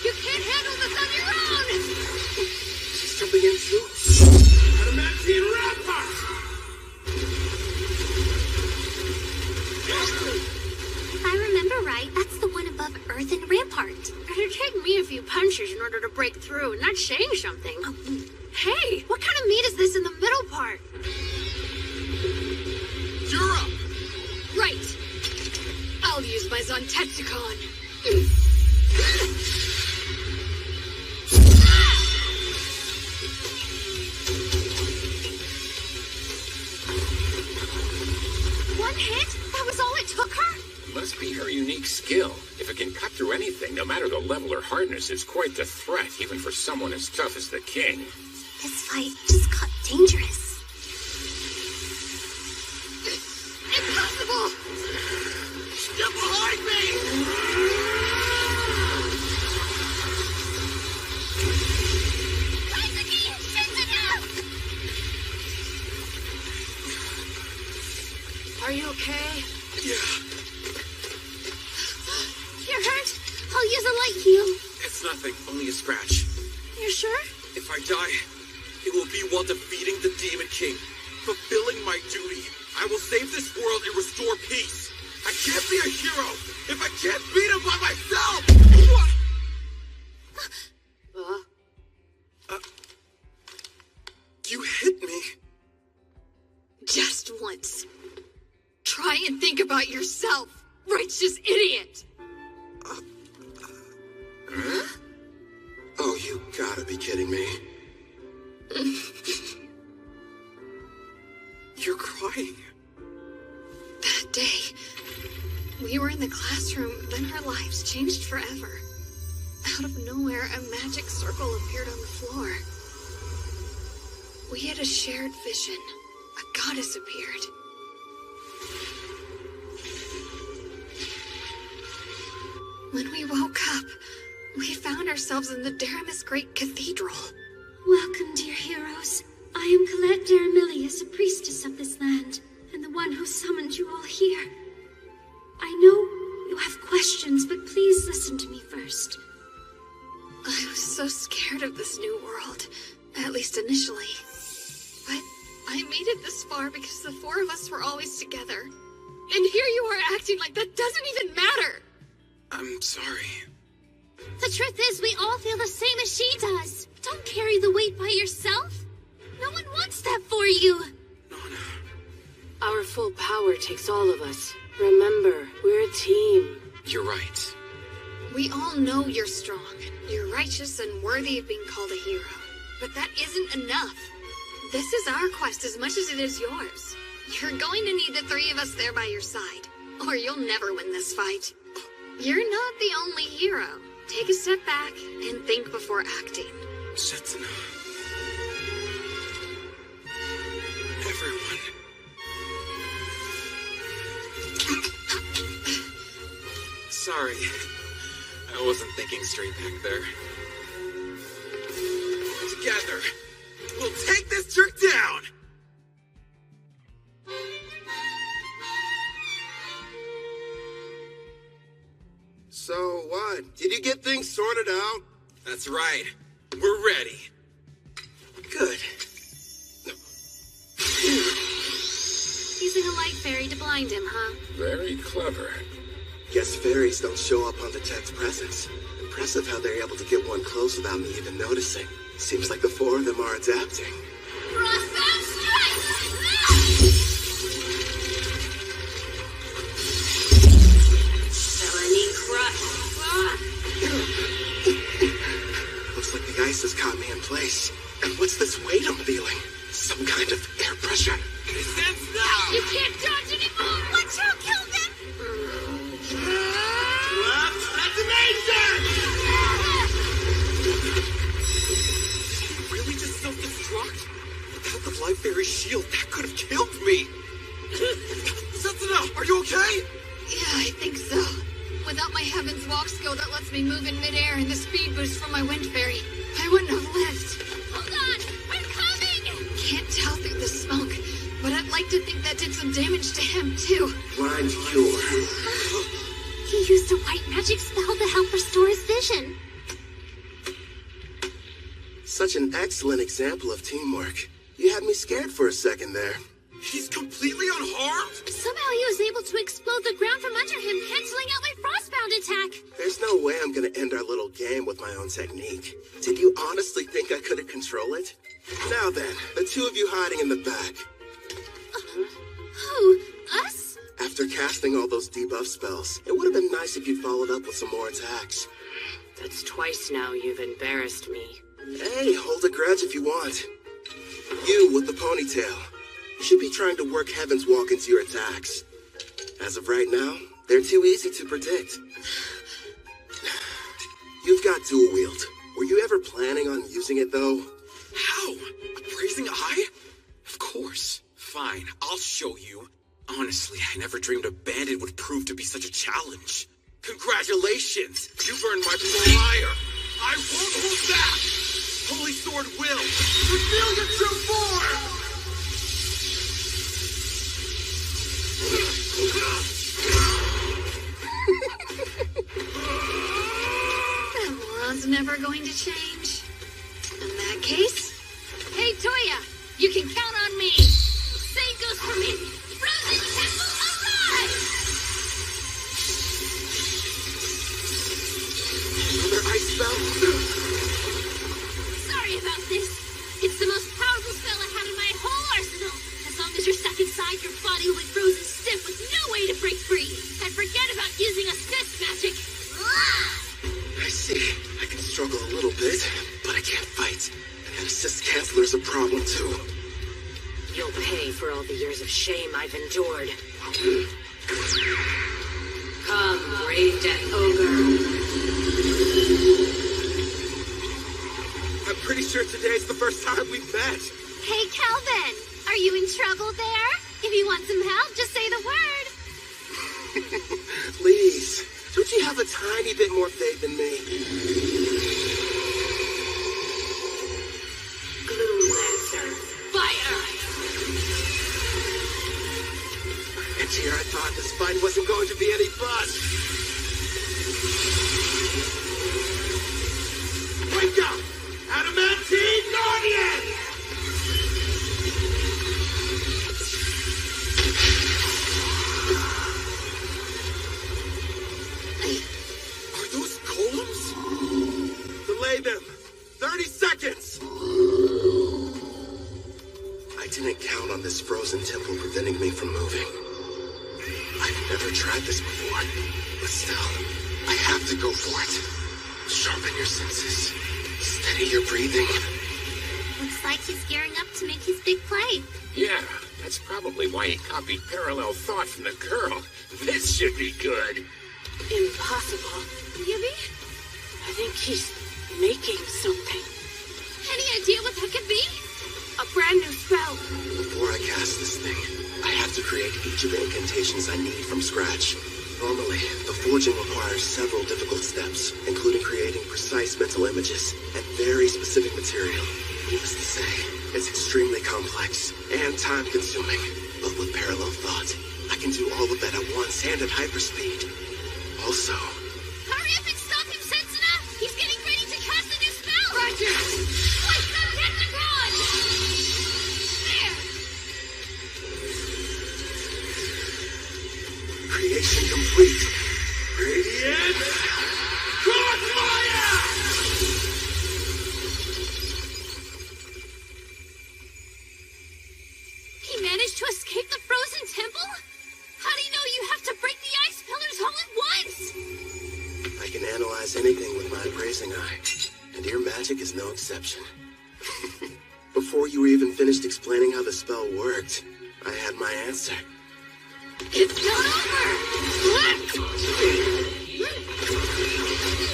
You can't handle this on your own! She's jumping in too. Adamantine rampart! If I remember right, that's the one above Earthen Rampart. It'd take me a few punches in order to break through, not saying something. Hey, what kind of meat is this in the middle part? You're up! Right. I'll use my Zontetsucon. One hit? That was all it took her? Must be her unique skill. If it can cut through anything, no matter the level or hardness, it's quite the threat, even for someone as tough as the king. This fight just got dangerous. Impossible! Get behind me! Kaizaki! Shizuka! Are you okay? Yeah. You're hurt? I'll use a light heal. It's nothing, only a scratch. You're sure? If I die, it will be while defeating the Demon King, fulfilling my duty. I will save this world and restore peace. I can't be a hero if I can't beat him by myself! You hit me. Just once. Try and think about yourself, righteous idiot! Huh? Oh, you gotta be kidding me. You're crying. That day, we were in the classroom, then our lives changed forever. Out of nowhere, a magic circle appeared on the floor. We had a shared vision. A goddess appeared. When we woke up, we found ourselves in the Daramis Great Cathedral. Welcome, dear heroes. I am Colette Daramilius, a priestess of this land, and the one who summoned you all here. I know you have questions, but please listen to me first. I was so scared of this new world, at least initially. But I made it this far because the four of us were always together. And here you are acting like that doesn't even matter! I'm sorry. The truth is, we all feel the same as she does. Don't carry the weight by yourself. No one wants that for you. Our full power takes all of us. Remember, we're a team. You're right. We all know you're strong, You're righteous and worthy of being called a hero. But that isn't enough. This is our quest as much as it is yours. You're going to need the three of us there by your side, or you'll never win this fight. You're not the only hero. Take a step back and think before acting. Setsuna. Everyone. Sorry. I wasn't thinking straight back there. Together, we'll take this jerk down! So what? Did you get things sorted out? That's right. We're ready. Good. Using a light fairy to blind him, huh? Very clever. Guess fairies don't show up undetected presence. Impressive how they're able to get one close without me even noticing. Seems like the four of them are adapting. Frostbound strike! Felony crush. Looks like the ice has caught me in place. And what's this weight I'm feeling? Some kind of air pressure. Stand still! You can't dodge anymore! Watch out, Kelvin! That's amazing! Did he really just self-destruct? Without the life fairy shield, that could have killed me! Setsuna, are you okay? Yeah, I think so. Without my Heaven's Walk skill that lets me move in midair and the speed boost from my wind fairy, I wouldn't have lived. Hold on! I'm coming! Can't tell through the smoke, but I'd like to think that did some damage to him, too. Blind cure. He used a white magic spell to help restore his vision. Such an excellent example of teamwork. You had me scared for a second there. He's completely unharmed? Somehow he was able to explode the ground from under him, canceling out my frostbound attack. There's no way I'm gonna end our little game with my own technique. Did you honestly think I couldn't control it? Now then, the two of you hiding in the back. Who? Us? After casting all those debuff spells, it would have been nice if you'd followed up with some more attacks. That's twice now you've embarrassed me. Hey, hold a grudge if you want. You with the ponytail. You should be trying to work Heaven's Walk into your attacks. As of right now, they're too easy to predict. You've got dual wield. Were you ever planning on using it, though? How? A praising eye? Of course. Fine, I'll show you. Honestly, I never dreamed a bandit would prove to be such a challenge. Congratulations! You've earned my fire! I won't hold back! Holy Sword will! Reveal your true form! That moron's never going to change. In that case... Hey, Toya! You can count on me! Same goes for me! Frozen Temple alive! Another ice spell? Sorry about this. It's the most powerful spell I have in my whole arsenal. As long as you're stuck inside, your body will be frozen stiff with no way to break free. And forget about using assist magic. I see. I can struggle a little bit, but I can't fight. And that assist canceler's a problem, too. You'll pay for all the years of shame I've endured. Come, brave death ogre. I'm pretty sure today's the first time we've met. Hey, Calvin! Are you in trouble there? If you want some help, just say the word. Please, don't you have a tiny bit more faith in me? Gloom Lancer. Fire! And here I thought this fight wasn't going to be any fun. Wake up! Adamantine Guardian! Are those golems? Delay them. 30 seconds! I didn't count on this frozen temple preventing me from moving. I've never tried this before, but still, I have to go for it. Sharpen your senses. Steady your breathing. Looks like he's gearing up to make his big play. Yeah, that's probably why he copied parallel thought from the girl. This should be good. Impossible. Yubi? I think he's making something. Any idea what that could be? A brand new spell. Before I cast this thing, I have to create each of the incantations I need from scratch. Normally, the forging requires several difficult steps, including creating precise mental images and very specific material. Needless to say, it's extremely complex and time-consuming. But with parallel thought, I can do all of that at once and at hyperspeed. Also... Hurry up and stop him, Sensuna! He's getting ready to cast a new spell! Roger! What's the Technicon? There! Creation complete. Radiant Crossfire! He managed to escape the frozen temple? How do you know you have to break the ice pillars all at once? I can analyze anything with my appraising eye, and your magic is no exception. Before you even finished explaining how the spell worked, I had my answer. It's not over!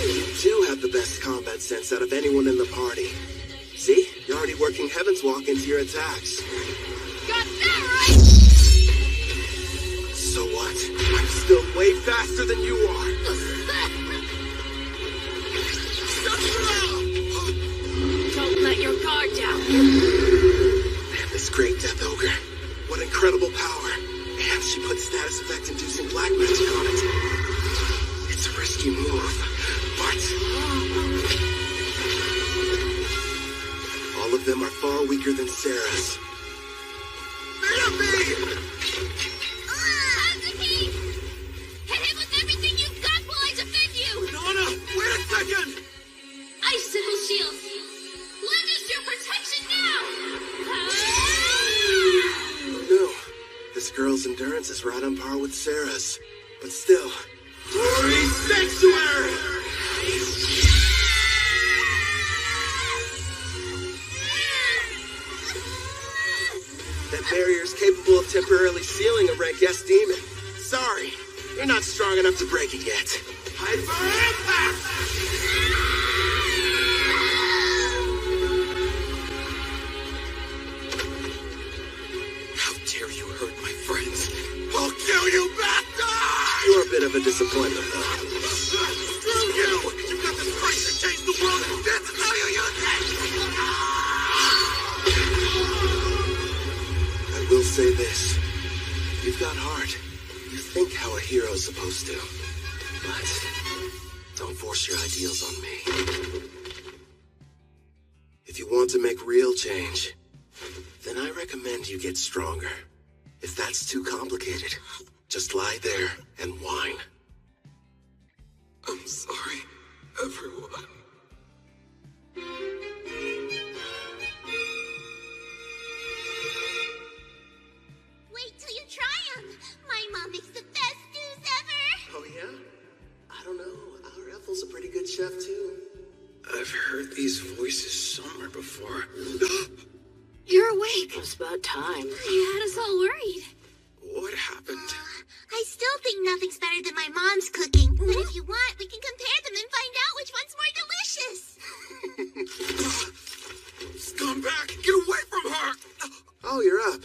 You do have the best combat sense out of anyone in the party. See? You're already working Heaven's Walk into your attacks. Got that right! So what? I'm still way faster than you are. Don't let your guard down. Man, this great Death Ogre. What incredible power. And she put status effect inducing black magic on it. It's a risky move, but... all of them are far weaker than Sarah's. Hazuki! Hit him with everything you've got while I defend you! Nana, wait a second! Icicle shield! Lend us your protection now! Oh no. This girl's endurance is right on par with Sarah's. But still... Glory Sanctuary! That barrier's capable of temporarily sealing a rank S demon. Sorry, you're not strong enough to break it yet. Hyper Impact! How dare you hurt my friends? I'll kill you, bastard! You're a bit of a disappointment, though. Screw you! You've got the strength to change the world, and this is how you use it! I will say this. You've got heart. You think how a hero's supposed to. But don't force your ideals on me. If you want to make real change, then I recommend you get stronger. If that's too complicated, just lie there and whine. I'm sorry, everyone. Wait till you try them. My mom makes the best stews ever. Oh yeah? I don't know. Our Ethel's a pretty good chef too. I've heard these voices somewhere before. You're awake. It's about time. You had us all worried. What happened? I still think nothing's better than my mom's cooking. But if you want, we can compare them and find out which one's more delicious. Scumbag, get away from her! Oh, you're up.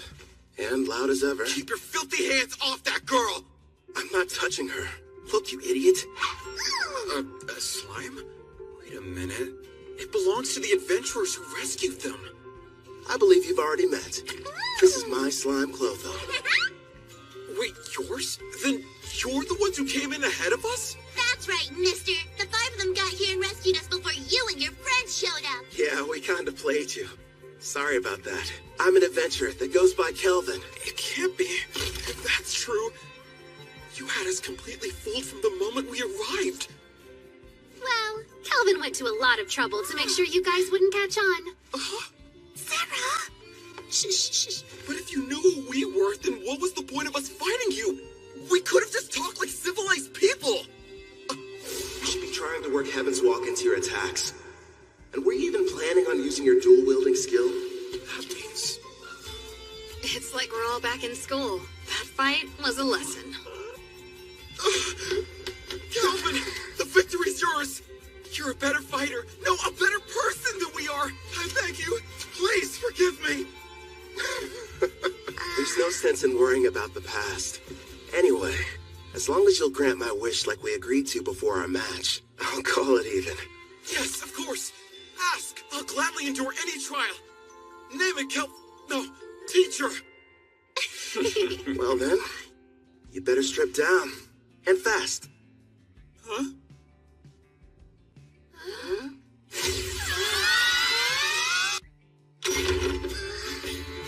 And loud as ever. Keep your filthy hands off that girl! I'm not touching her. Look, you idiot. A slime? Wait a minute. It belongs to the adventurers who rescued them. I believe you've already met. This is my slime Clotho. Wait, yours? Then you're the ones who came in ahead of us? That's right, mister. The 5 of them got here and rescued us before you and your friends showed up. Yeah, we kind of played you. Sorry about that. I'm an adventurer that goes by Kelvin. It can't be. If that's true, you had us completely fooled from the moment we arrived. Well, Kelvin went to a lot of trouble to make sure you guys wouldn't catch on. Sarah! Shh. But if you knew who we were, then what was the point of us fighting you? We could have just talked like civilized people. You should be trying to work Heaven's Walk into your attacks? And were you even planning on using your dual-wielding skill? That means... It's like we're all back in school. That fight was a lesson. Calvin, the victory's yours! You're a better fighter, no, a better person than we are! I beg you, please forgive me! There's no sense in worrying about the past. Anyway, as long as you'll grant my wish like we agreed to before our match, I'll call it even. Yes, of course! Ask! I'll gladly endure any trial! Name it, No, teacher! Well then, you better strip down. And fast. Huh?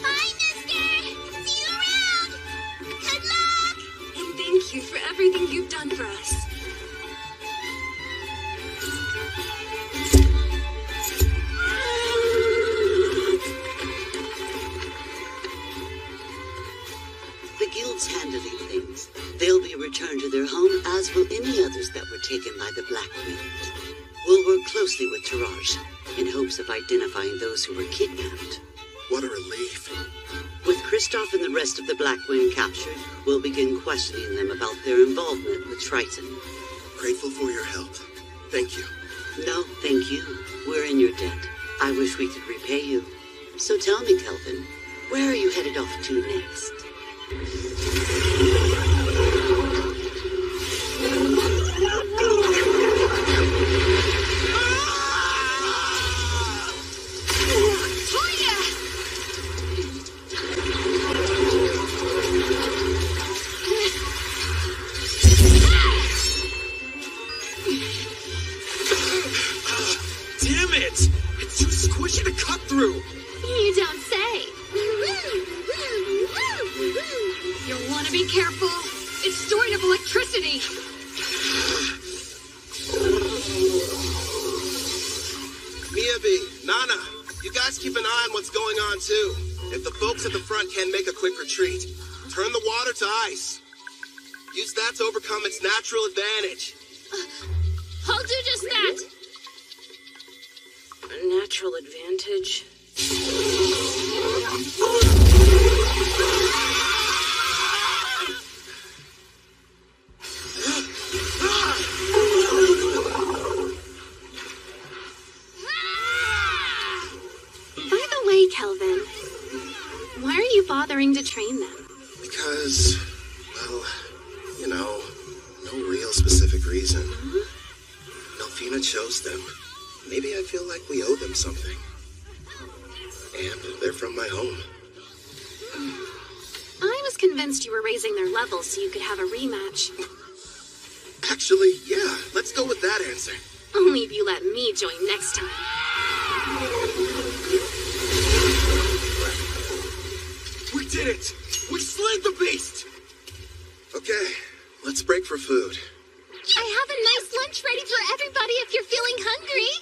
Bye, mister! See you around! Good luck! And thank you for everything you've done for us. The guild's handling things. They'll be returned to their home, as will any others that were taken by the Black Wind. We'll work closely with Taraj, in hopes of identifying those who were kidnapped. What a relief. With Kristoff and the rest of the Black Wind captured, we'll begin questioning them about their involvement with Triton. Grateful for your help. Thank you. No, thank you. We're in your debt. I wish we could repay you. So tell me, Kelvin, where are you headed off to next? Damn it! It's too squishy to cut through! You don't say. You'll want to be careful. It's stored of electricity. Miyabi, Nana, you guys keep an eye on what's going on too. If the folks at the front can't make a quick retreat, turn the water to ice. Use that to overcome its natural advantage. I'll do just that. A natural advantage? By the way, Kelvin, why are you bothering to train them? Because, well, you know, no real specific reason. Melfina chose them. Maybe I feel like we owe them something. And they're from my home. I was convinced you were raising their levels so you could have a rematch. Actually, yeah, let's go with that answer. Only if you let me join next time. We did it! We slayed the beast! Okay, let's break for food. I have a nice lunch ready for everybody if you're feeling hungry.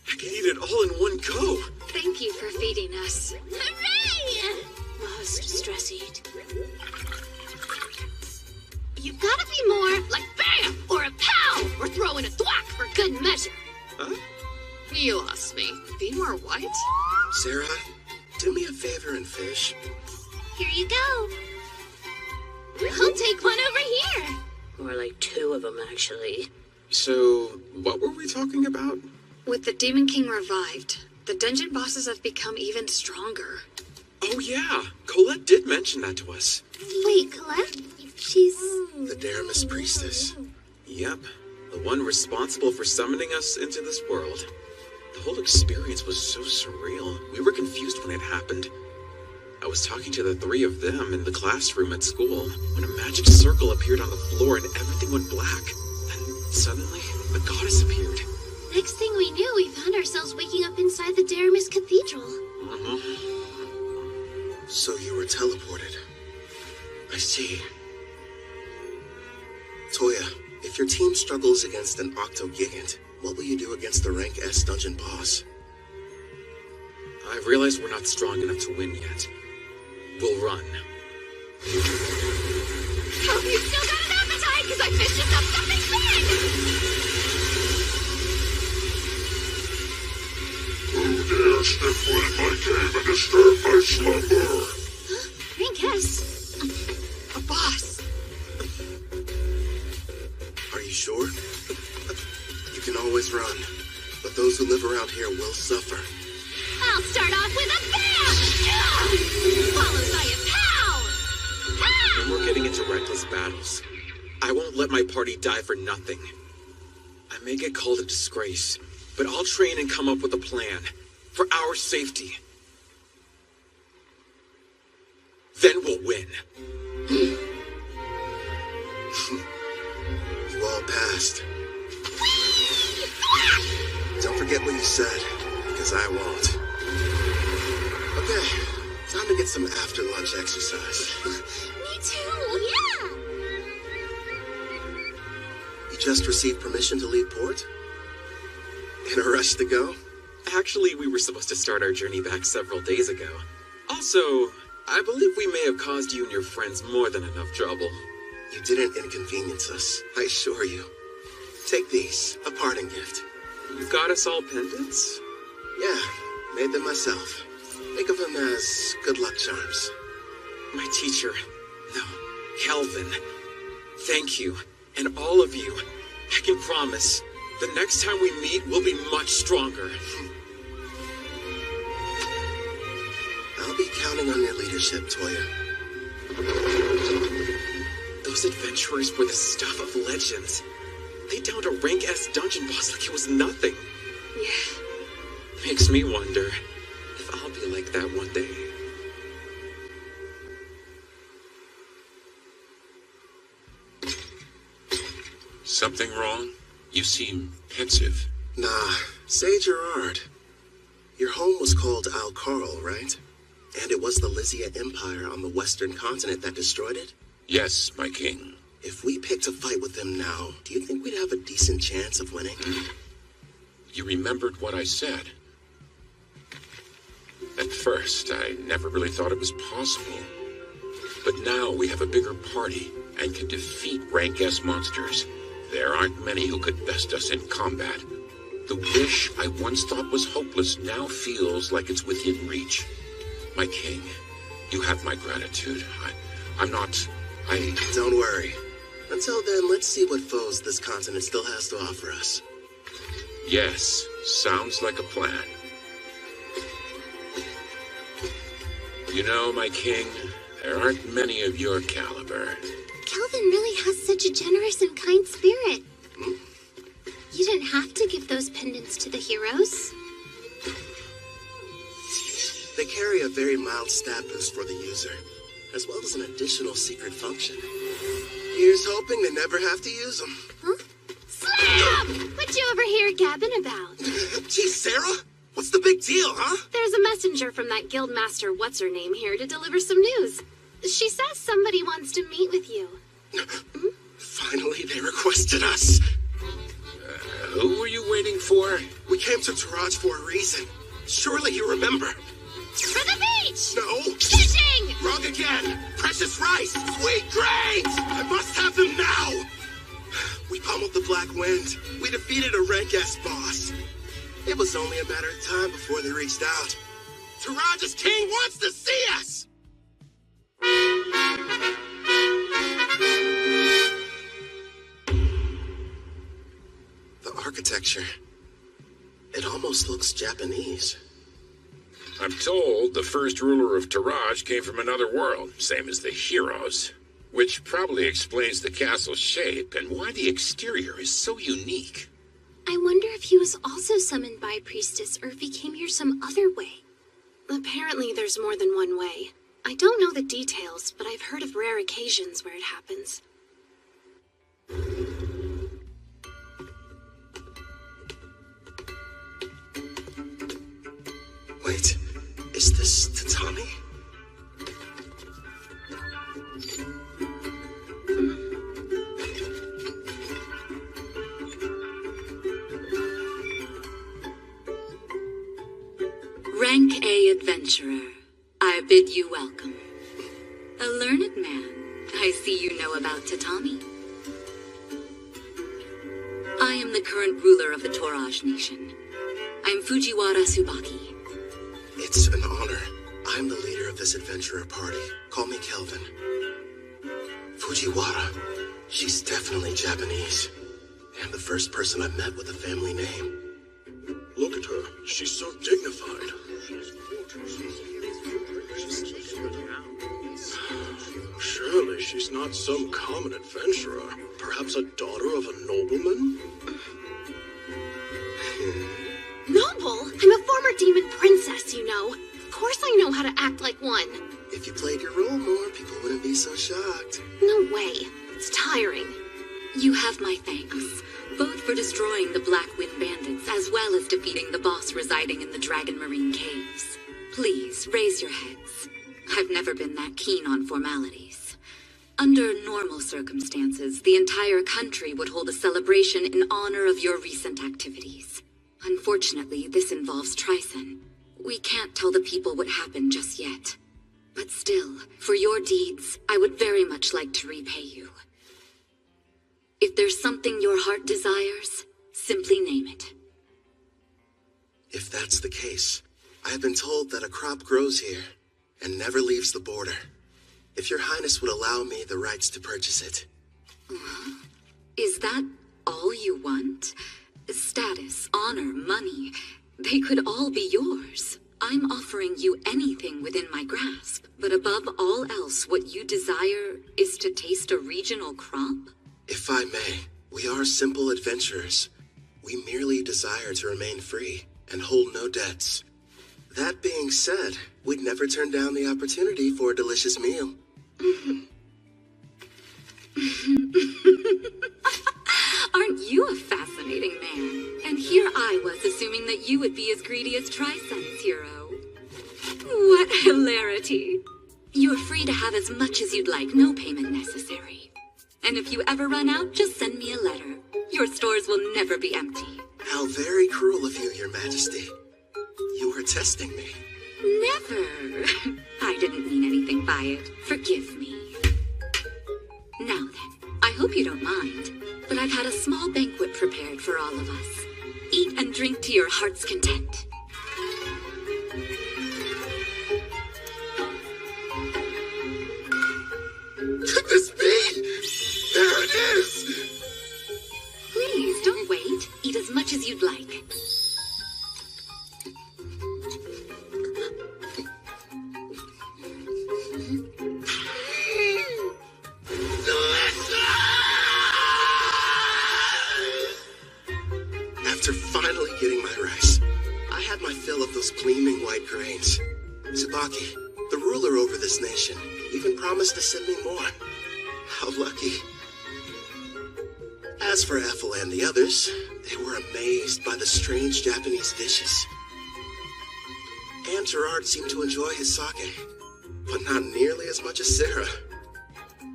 I can eat it all in one go. Thank you for feeding us. Hooray! Must stress eat. You've gotta be more like bam or a pow or throw in a thwack for good measure. Huh? You lost me. Be more what? Sarah, do me a favor and fish. Here you go. I'll take one over here. More like two of them, actually. So, what were we talking about? With the Demon King revived, the dungeon bosses have become even stronger. Oh yeah, Colette did mention that to us. Wait, Colette? She's... The Daramis priestess. Yep, the one responsible for summoning us into this world. The whole experience was so surreal. We were confused when it happened. I was talking to the three of them in the classroom at school when a magic circle appeared on the floor and everything went black. Then suddenly, the goddess appeared. Next thing we knew, we found ourselves waking up inside the Daramis Cathedral. So you were teleported. I see. Toya, if your team struggles against an Octo-Gigant, what will you do against the rank S dungeon boss? I realize we're not strong enough to win yet. We'll run. Hope you still got an appetite! as I fished up something big! Who dare step foot in my cave and disturb my slumber? Rankus. A boss! Are you sure? You can always run, but those who live around here will suffer. I'll start off with a bam! Followed by a pow! Pow! When we're getting into reckless battles, I won't let my party die for nothing. I may get called a disgrace, but I'll train and come up with a plan for our safety. Then we'll win. You all passed. Don't forget what you said, because I won't. Okay, time to get some after-lunch exercise. Me too, yeah! You just received permission to leave port? In a rush to go? Actually, we were supposed to start our journey back several days ago. Also, I believe we may have caused you and your friends more than enough trouble. You didn't inconvenience us, I assure you. Take these, a parting gift. You got us all pendants? Yeah, made them myself. Think of them as good luck charms. My teacher, no, Kelvin, thank you, and all of you. I can promise, the next time we meet, we'll be much stronger. I'll be counting on your leadership, Toya. Those adventurers were the stuff of legends. They downed a rank S dungeon boss like it was nothing. Yeah. Makes me wonder if I'll be like that one day. Something wrong? You seem pensive. Nah, say Gerard. Your home was called Al-Karl, right? And it was the Lysia Empire on the western continent that destroyed it? Yes, my king. If we picked a fight with them now, do you think we'd have a decent chance of winning? You remembered what I said. At first, I never really thought it was possible. But now we have a bigger party and can defeat rank S monsters. There aren't many who could best us in combat. The wish I once thought was hopeless now feels like it's within reach. My king, you have my gratitude. Don't worry. Until then, let's see what foes this continent still has to offer us. Yes, sounds like a plan. You know, my king, there aren't many of your caliber. Kelvin really has such a generous and kind spirit. You didn't have to give those pendants to the heroes. They carry a very mild stat boost for the user, as well as an additional secret function. Here's hoping they never have to use them. Huh? Slam! What you over here gabbing about? Gee, Sarah, what's the big deal, huh? There's a messenger from that guildmaster what's-her-name here to deliver some news. She says somebody wants to meet with you. Finally, they requested us. Who were you waiting for? We came to Taraj for a reason. Surely you remember. For the beach! No! Fishing! Wrong again! Precious rice! Sweet grains! I must have them now! We pummeled the Black Wind. We defeated a rank S boss. It was only a matter of time before they reached out. Taraj's king wants to see us! The architecture. It almost looks Japanese. I'm told the first ruler of Taraj came from another world, same as the heroes. Which probably explains the castle's shape and why the exterior is so unique. I wonder if he was also summoned by a priestess or if he came here some other way. Apparently there's more than one way. I don't know the details, but I've heard of rare occasions where it happens. Wait, is this Tatami? Rank A adventurer, I bid you welcome. A learned man, I see you know about Tatami. I am the current ruler of the Toraj Nation. I am Fujiwara Tsubaki. It's an honor. I'm the leader of this adventurer party. Call me Kelvin. Fujiwara. She's definitely Japanese. And the first person I've met with a family name. Look at her. She's so dignified. Surely she's not some common adventurer. Perhaps a daughter of a nobleman? Noble? I'm a former demon princess, you know. Of course I know how to act like one. If you played your role more, people wouldn't be so shocked. No way. It's tiring. You have my thanks, both for destroying the Black Wind Bandits as well as defeating the boss residing in the Dragon Marine Caves. Please, raise your heads. I've never been that keen on formalities. Under normal circumstances, the entire country would hold a celebration in honor of your recent activities. Unfortunately, this involves Trison. We can't tell the people what happened just yet. But still, for your deeds, I would very much like to repay you. If there's something your heart desires, simply name it. If that's the case, I have been told that a crop grows here and never leaves the border. If your highness would allow me the rights to purchase it. Is that all you want? Status, honor, money, they could all be yours. I'm offering you anything within my grasp, but above all else, what you desire is to taste a regional crop? If I may, we are simple adventurers. We merely desire to remain free and hold no debts. That being said, we'd never turn down the opportunity for a delicious meal. Aren't you a fascinating man? And here I was assuming that you would be as greedy as Trison's hero. What hilarity. You're free to have as much as you'd like, no payment necessary. And if you ever run out, just send me a letter. Your stores will never be empty. How very cruel of you, Your Majesty. You were testing me. Never. I didn't mean anything by it. Forgive me. Now then, I hope you don't mind, but I've had a small banquet prepared for all of us. Eat and drink to your heart's content. Could this be? There it is! Please, don't wait. Eat as much as you'd like. After finally getting my rice, I had my fill of those gleaming white grains. Tsubaki, the ruler over this nation, even promised to send me more. How lucky. As for Ethel and the others, they were amazed by the strange Japanese dishes. And Gerard seemed to enjoy his sake, but not nearly as much as Sarah.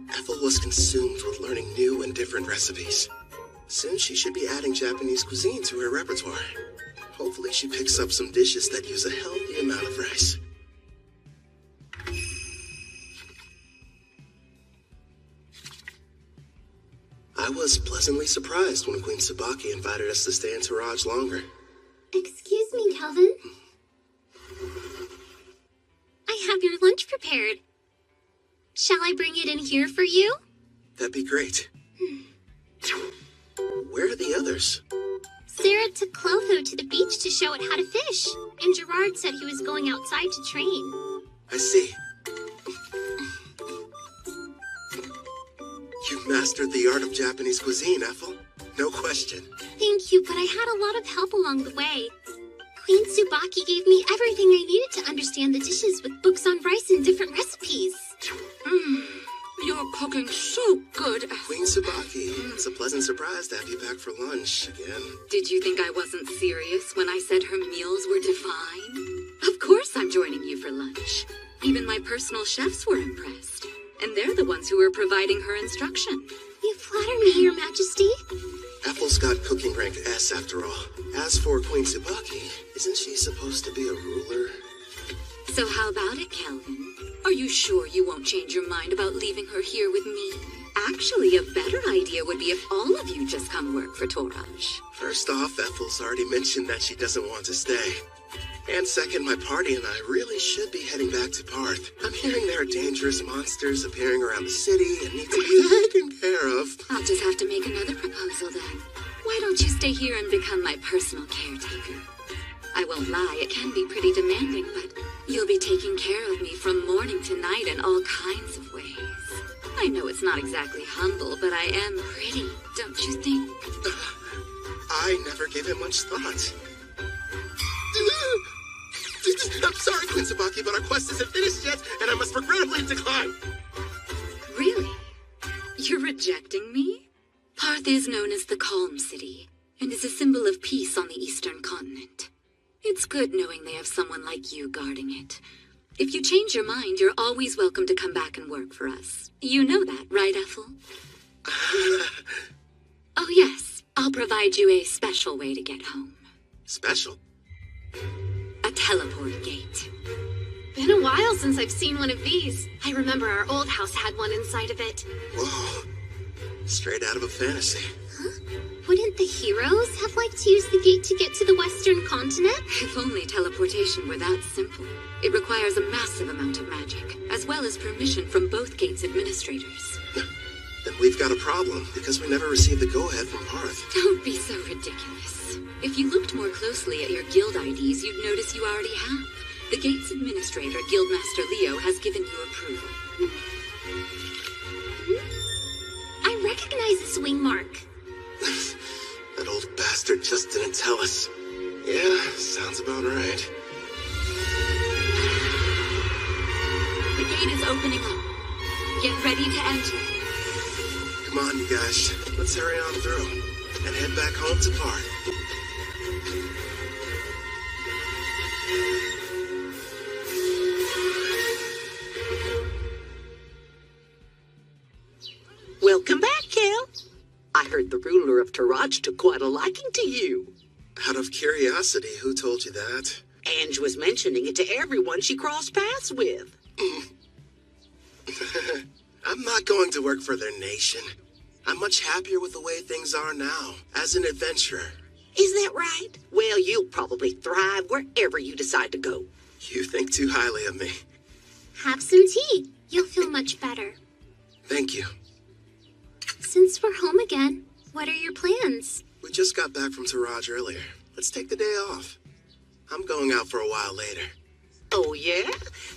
Ethel was consumed with learning new and different recipes. Soon she should be adding Japanese cuisine to her repertoire. Hopefully she picks up some dishes that use a healthy amount of rice. I was pleasantly surprised when Queen Tsubaki invited us to stay in Taraj longer. Excuse me, Kelvin. I have your lunch prepared. Shall I bring it in here for you? That'd be great. Where are the others? Sarah took Clotho to the beach to show it how to fish, and Gerard said he was going outside to train. I see. You mastered the art of Japanese cuisine, Ethel. No question. Thank you, but I had a lot of help along the way. Queen Tsubaki gave me everything I needed to understand the dishes with books on rice and different recipes. You're cooking so good, Ethel. Queen Tsubaki, it's a pleasant surprise to have you back for lunch again. Did you think I wasn't serious when I said her meals were divine? Of course I'm joining you for lunch. Even my personal chefs were impressed. And they're the ones who were providing her instruction. You flatter me, Your Majesty. Ethel's got cooking rank S after all. As for Queen Tsubaki, isn't she supposed to be a ruler? So how about it, Kelvin? Are you sure you won't change your mind about leaving her here with me? Actually, a better idea would be if all of you just come work for Toraj. First off, Ethel's already mentioned that she doesn't want to stay. And second, my party and I really should be heading back to Parth. I'm hearing there are dangerous monsters appearing around the city and need to be taken care of. I'll just have to make another proposal then. Why don't you stay here and become my personal caretaker? I won't lie, it can be pretty demanding, but you'll be taking care of me from morning to night in all kinds of ways. I know it's not exactly humble, but I am pretty, don't you think? I never gave it much thought. I'm sorry, Queen Tsubaki, but our quest isn't finished yet, and I must regrettably decline. Really? You're rejecting me? Parth is known as the Calm City, and is a symbol of peace on the eastern continent. It's good knowing they have someone like you guarding it. If you change your mind, you're always welcome to come back and work for us. You know that, right, Ethel? Oh, yes. I'll provide you a special way to get home. Special? A teleport gate. Been a while since I've seen one of these. I remember our old house had one inside of it. Whoa. Straight out of a fantasy. Wouldn't the heroes have liked to use the gate to get to the western continent? If only teleportation were that simple. It requires a massive amount of magic, as well as permission from both gate's administrators. Then we've got a problem, because we never received the go-ahead from Parth. Don't be so ridiculous. If you looked more closely at your guild IDs, you'd notice you already have. The gate's administrator, Guildmaster Leo, has given you approval. I recognize the swing mark. That old bastard just didn't tell us. Yeah, sounds about right. The gate is opening up. Get ready to enter. Come on, you guys. Let's hurry on through and head back home to Parth. Welcome back, Kel. I heard the ruler of Toraj took quite a liking to you. Out of curiosity, who told you that? Ange was mentioning it to everyone she crossed paths with. I'm not going to work for their nation. I'm much happier with the way things are now, as an adventurer. Is that right? Well, you'll probably thrive wherever you decide to go. You think too highly of me. Have some tea. You'll feel much better. Thank you. Since we're home again, what are your plans? We just got back from Toraj earlier. Let's take the day off. I'm going out for a while later. Oh, yeah?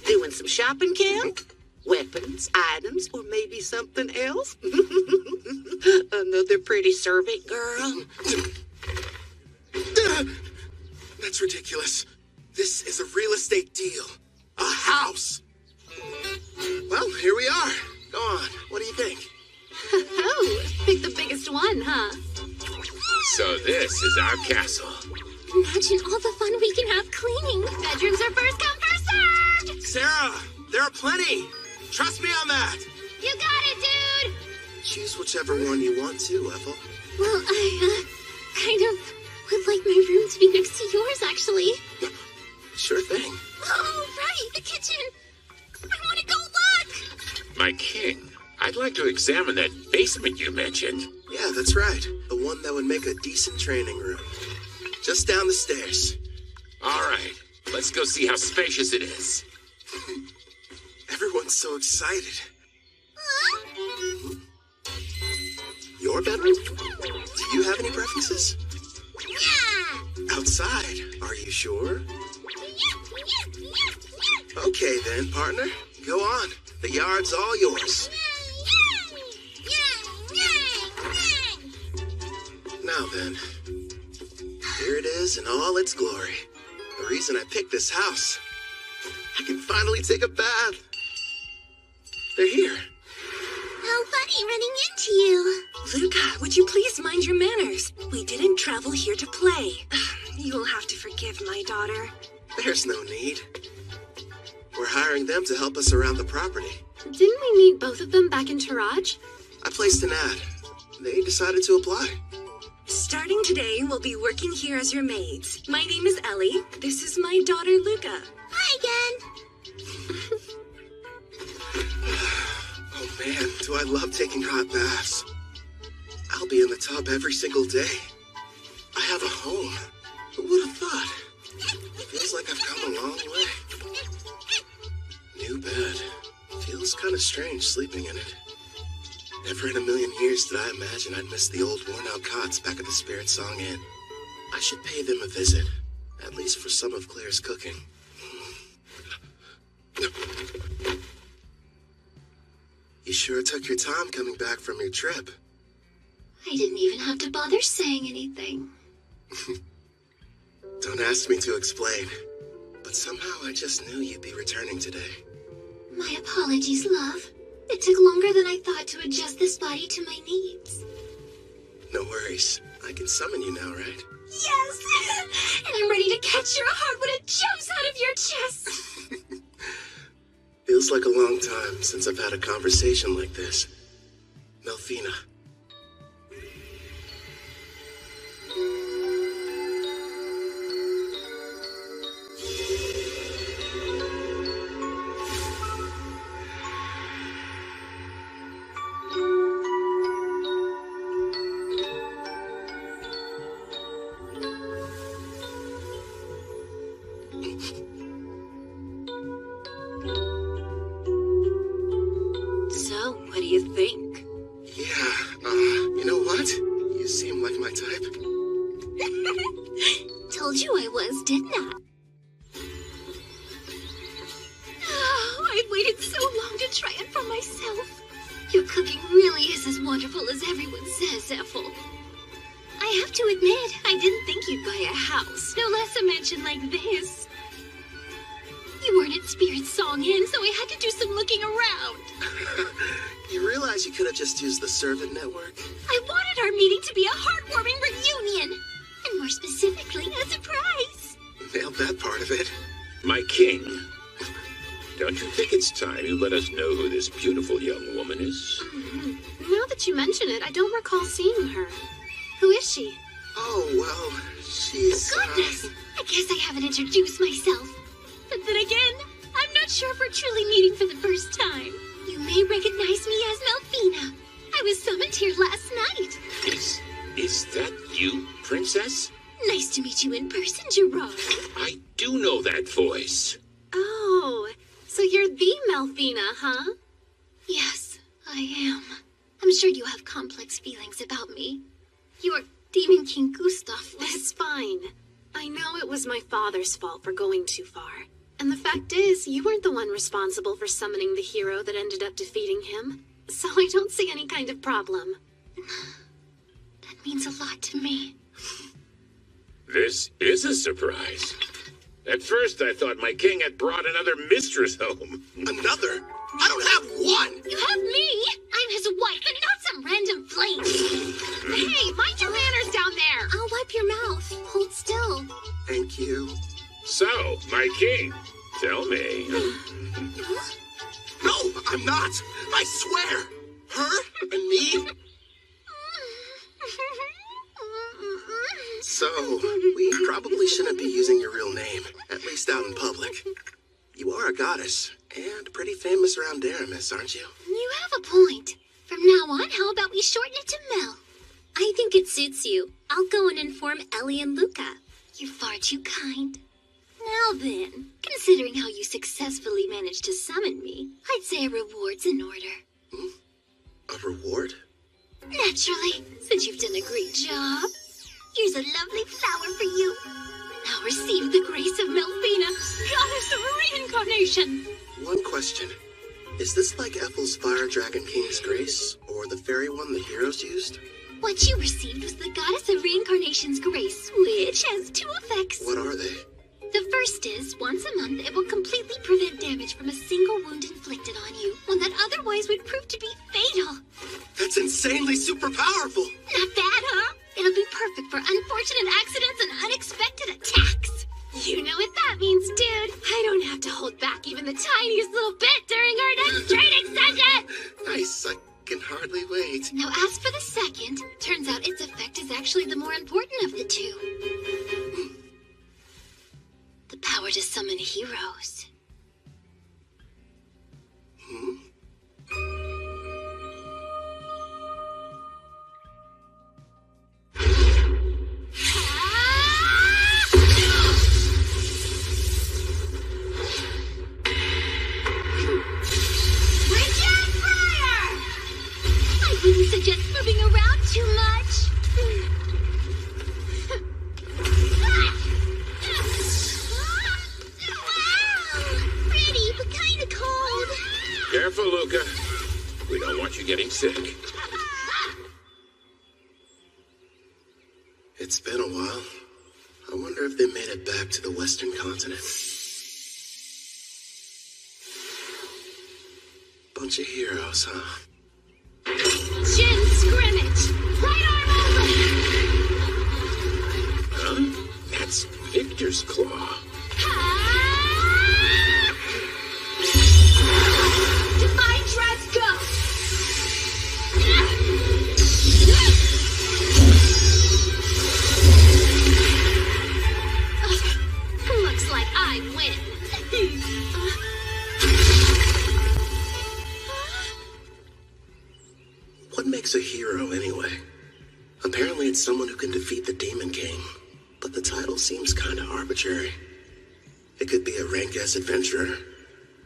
Doing some shopping, Kel? Weapons, items, or maybe something else? Another pretty servant girl? That's ridiculous. This is a real estate deal. A house. Well, here we are. Go on. What do you think? Oh, pick the biggest one, huh? So this is our castle. Imagine all the fun we can have cleaning. Bedrooms are first come, first served! Sarah, there are plenty. Trust me on that. You got it, dude! Choose whichever one you want to, Ethel. Well, I, kind of would like my room to be next to yours, actually. Sure thing. Oh, right, the kitchen. I want to go look. My king, I'd like to examine that basement you mentioned. Yeah, that's right. The one that would make a decent training room. Just down the stairs. All right, let's go see how spacious it is. Everyone's so excited. Your bedroom? Do you have any preferences? Yeah! Outside, are you sure? Okay then, partner. Go on. The yard's all yours. Now then, here it is in all its glory. The reason I picked this house. I can finally take a bath. They're here. How funny running into you. Luca, would you please mind your manners? We didn't travel here to play. You will have to forgive my daughter. There's no need. We're hiring them to help us around the property. Didn't we meet both of them back in Taraj? I placed an ad. They decided to apply. Starting today, we'll be working here as your maids. My name is Ellie. This is my daughter, Luca. Hi again. Oh Man, do I love taking hot baths. I'll be in the tub every single day. I have a home. Who would have thought? Feels like I've come a long way. New bed. Feels kind of strange sleeping in it. Never in a million years did I imagine I'd miss the old worn-out cots back at the Spirit Song Inn. I should pay them a visit, at least for some of Claire's cooking. You sure took your time coming back from your trip. I didn't even have to bother saying anything. Don't ask me to explain, but somehow I just knew you'd be returning today. My apologies, love. It took longer than I thought to adjust this body to my needs. No worries. I can summon you now, right? Yes! And I'm ready to catch your heart when it jumps out of your chest! Feels like a long time since I've had a conversation like this. Melfina. So, what do you think? Yeah, you know what? You seem like my type. Told you I was, didn't I? Oh, I waited so long to try it for myself. Your cooking really is as wonderful as everyone says, Ethel. I have to admit, I didn't think you'd buy a house, no less a mansion like this. You weren't at Spirit Song Inn, so I had to do some looking around. You realize you could have just used the servant network? I wanted our meeting to be a heartwarming reunion, and more specifically, a surprise. Nailed that part of it. My king, don't you think it's time you let us know who this beautiful young woman is? Now that you mention it, I don't recall seeing her. Who is she? Oh, well, she's... Goodness! I guess I haven't introduced myself. But then again, I'm not sure if we're truly meeting for the first time. You may recognize me as Melfina. I was summoned here last night. Is that you, princess? Nice to meet you in person, Gerard. I do know that voice. Oh, so you're the Melfina, huh? Yes, I am. I'm sure you have complex feelings about me. You're Demon King Gustav. It's fine. I know it was my father's fault for going too far. And the fact is, you weren't the one responsible for summoning the hero that ended up defeating him. So I don't see any kind of problem. That means a lot to me. This is a surprise. At first, I thought my king had brought another mistress home. Another? I don't have one! You have me! I'm his wife and not some random flame! Hey, mind your manners down there! I'll wipe your mouth. Hold still. Thank you. So, my king, tell me. No, I'm not! I swear! Her and me? So, we probably shouldn't be using your real name, at least out in public. You are a goddess, and pretty famous around Daramis, aren't you? You have a point. From now on, how about we shorten it to Mel? I think it suits you. I'll go and inform Ellie and Luca. You're far too kind. Now then, considering how you successfully managed to summon me, I'd say a reward's in order. A reward? Naturally, since you've done a great job. Here's a lovely flower for you. Now receive the grace of Melfina, goddess of reincarnation. One question. Is this like Ethel's Fire Dragon King's grace, or the fairy one the heroes used? What you received was the goddess of reincarnation's grace, which has two effects. What are they? The first is, once a month, it will completely prevent damage from a single wound inflicted on you, one that otherwise would prove to be fatal. That's insanely super powerful! Not bad, huh? It'll be perfect for unfortunate accidents and unexpected attacks. You know what that means, dude. I don't have to hold back even the tiniest little bit during our next training session! Nice, I can hardly wait. Now, as for the second, turns out its effect is actually the more important of the two. The power to summon heroes. getting sick. It's been a while. I wonder if they made it back to the Western continent. Bunch of heroes, huh? Gym scrimmage! Right arm over! Huh? That's Victor's claw. Divine dress go! Looks like I win. What makes a hero, anyway? Apparently it's someone who can defeat the Demon King, but the title seems kinda arbitrary. It could be a rank-ass adventurer,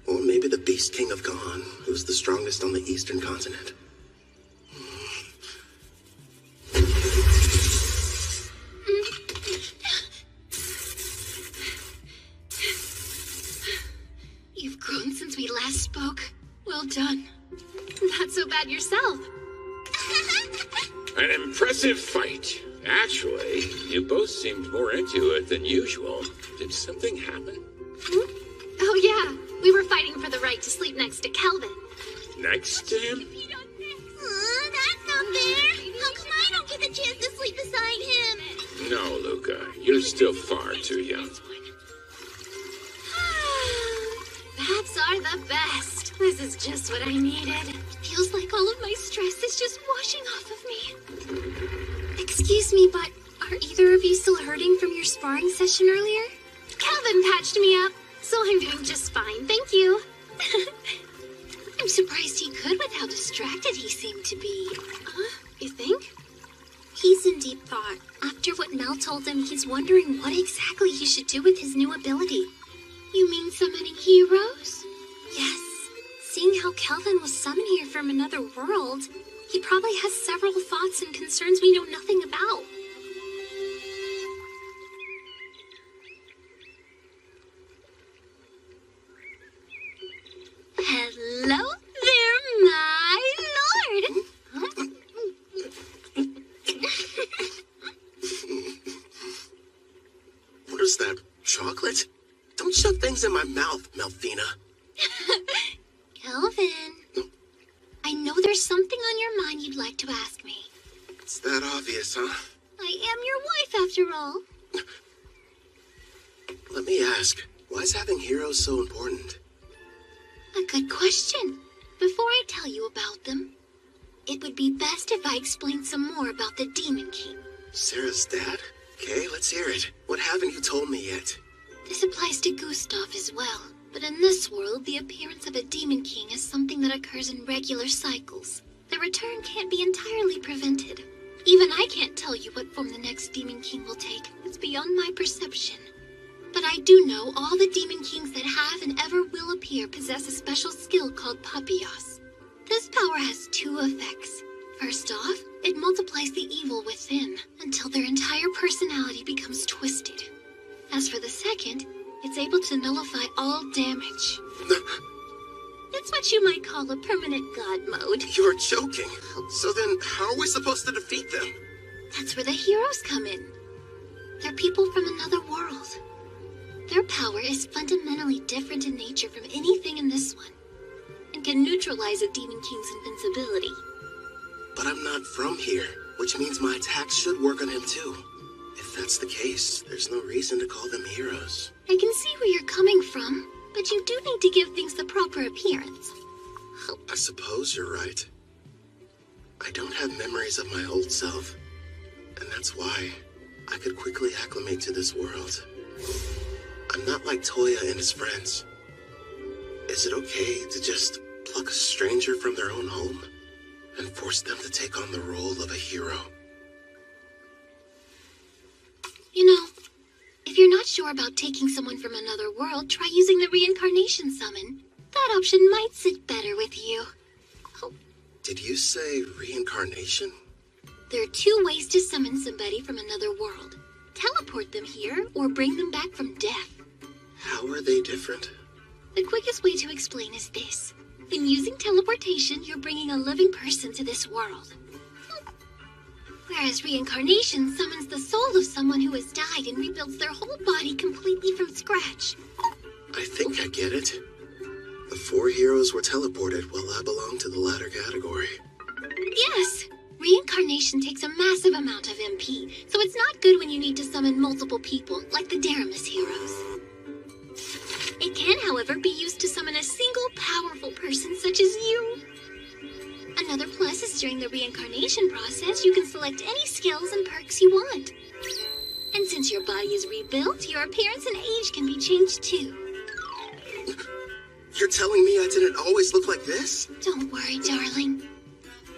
or maybe the Beast King of Gone, who's the strongest on the Eastern continent. You've grown since we last spoke. Well done. Not so bad yourself. An impressive fight. Actually, you both seemed more into it than usual. Did something happen? Oh yeah, we were fighting for the right to sleep next to Kelvin. Next to him? That's not fair. How come I don't get the chance to sleep beside him? No, Luca. You're still far too young. Bats are the best. This is just what I needed. Feels like all of my stress is just washing off of me. Excuse me, but are either of you still hurting from your sparring session earlier? Calvin patched me up, so I'm doing just fine, thank you. I'm surprised he could with how distracted he seemed to be. You think? He's in deep thought. After what Mel told him, he's wondering what exactly he should do with his new ability. You mean summoning heroes? Yes. Seeing how Kelvin was summoned here from another world, he probably has several thoughts and concerns we know nothing about. Hello there, my lord! What is that, chocolate? Don't shove things in my mouth, Melfina. Kelvin, I know there's something on your mind you'd like to ask me. It's that obvious, huh? I am your wife, after all. Let me ask, why is having heroes so important? A good question. Before I tell you about them, it would be best if I explained some more about the Demon King. Sarah's dad? Okay, let's hear it. What haven't you told me yet? This applies to Gustav as well. But in this world, the appearance of a Demon King is something that occurs in regular cycles. The return can't be entirely prevented. Even I can't tell you what form the next Demon King will take. It's beyond my perception. But I do know all the Demon Kings that have and ever will appear possess a special skill called Papias. This power has two effects. First off, it multiplies the evil within until their entire personality becomes twisted. As for the second, it's able to nullify all damage. It's what you might call a permanent god mode. You're joking. So then, how are we supposed to defeat them? That's where the heroes come in. They're people from another world. Their power is fundamentally different in nature from anything in this one, and can neutralize a Demon King's invincibility. But I'm not from here, which means my attacks should work on him too. If that's the case, there's no reason to call them heroes. I can see where you're coming from, but you do need to give things the proper appearance. I suppose you're right. I don't have memories of my old self, and that's why I could quickly acclimate to this world. I'm not like Toya and his friends. Is it okay to just pluck a stranger from their own home and force them to take on the role of a hero? You know, if you're not sure about taking someone from another world, try using the reincarnation summon. That option might sit better with you. Did you say reincarnation? There are two ways to summon somebody from another world. Teleport them here, or bring them back from death. How are they different? The quickest way to explain is this. Then using teleportation, you're bringing a living person to this world. Whereas reincarnation summons the soul of someone who has died and rebuilds their whole body completely from scratch. I think I get it. The 4 heroes were teleported while I belong to the latter category. Yes! Reincarnation takes a massive amount of MP, so it's not good when you need to summon multiple people, like the Daramus heroes. It can, however, be used to summon a single powerful person such as you. Another plus is during the reincarnation process, you can select any skills and perks you want. And since your body is rebuilt, your appearance and age can be changed too. You're telling me I didn't always look like this? Don't worry, darling.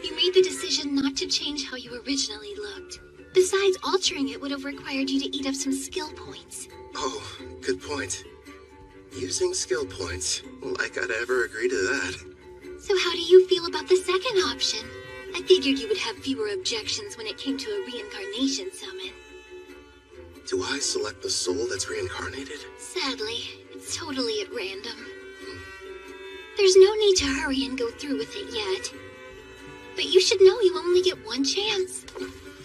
You made the decision not to change how you originally looked. Besides, altering it would have required you to eat up some skill points. Oh, good point. Using skill points, like I'd ever agree to that. So how do you feel about the second option? I figured you would have fewer objections when it came to a reincarnation summon. Do I select the soul that's reincarnated? Sadly, it's totally at random. There's no need to hurry and go through with it yet. But you should know you only get one chance.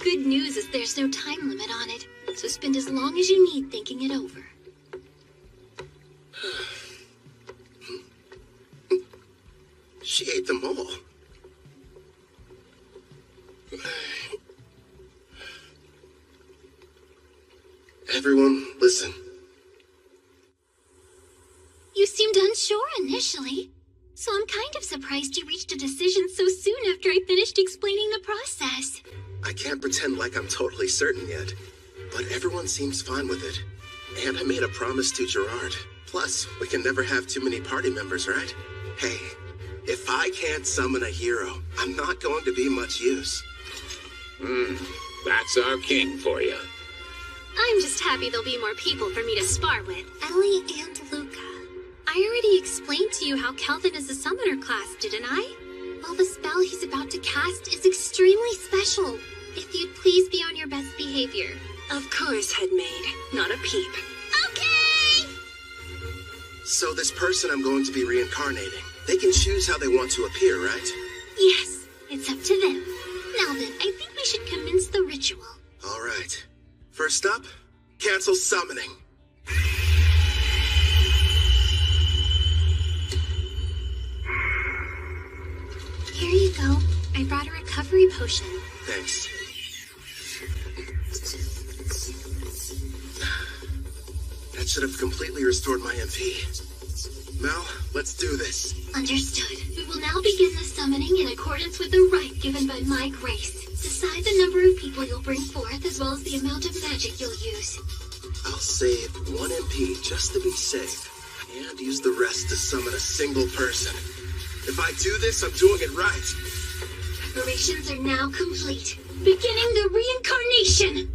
Good news is there's no time limit on it, so spend as long as you need thinking it over. She ate them all. Everyone, listen. You seemed unsure initially, so I'm kind of surprised you reached a decision so soon after I finished explaining the process. I can't pretend like I'm totally certain yet, but everyone seems fine with it. And I made a promise to Gerard. Plus, we can never have too many party members, right? Hey, if I can't summon a hero, I'm not going to be much use. That's our king for you. I'm just happy there'll be more people for me to spar with. Ellie and Luca. I already explained to you how Kelvin is a summoner class, didn't I? Well, the spell he's about to cast is extremely special. If you'd please be on your best behavior. Of course, Headmaid. Not a peep. Okay! So this person I'm going to be reincarnating, they can choose how they want to appear, right? Yes, it's up to them. Now then, I think we should commence the ritual. All right. First up, cancel summoning. Here you go. I brought a recovery potion. Thanks. That should have completely restored my MP. Mel, let's do this. Understood. We will now begin the summoning in accordance with the rite given by my grace. Decide the number of people you'll bring forth, as well as the amount of magic you'll use. I'll save 1 MP just to be safe, and use the rest to summon a single person. If I do this, I'm doing it right. Preparations are now complete. Beginning the reincarnation!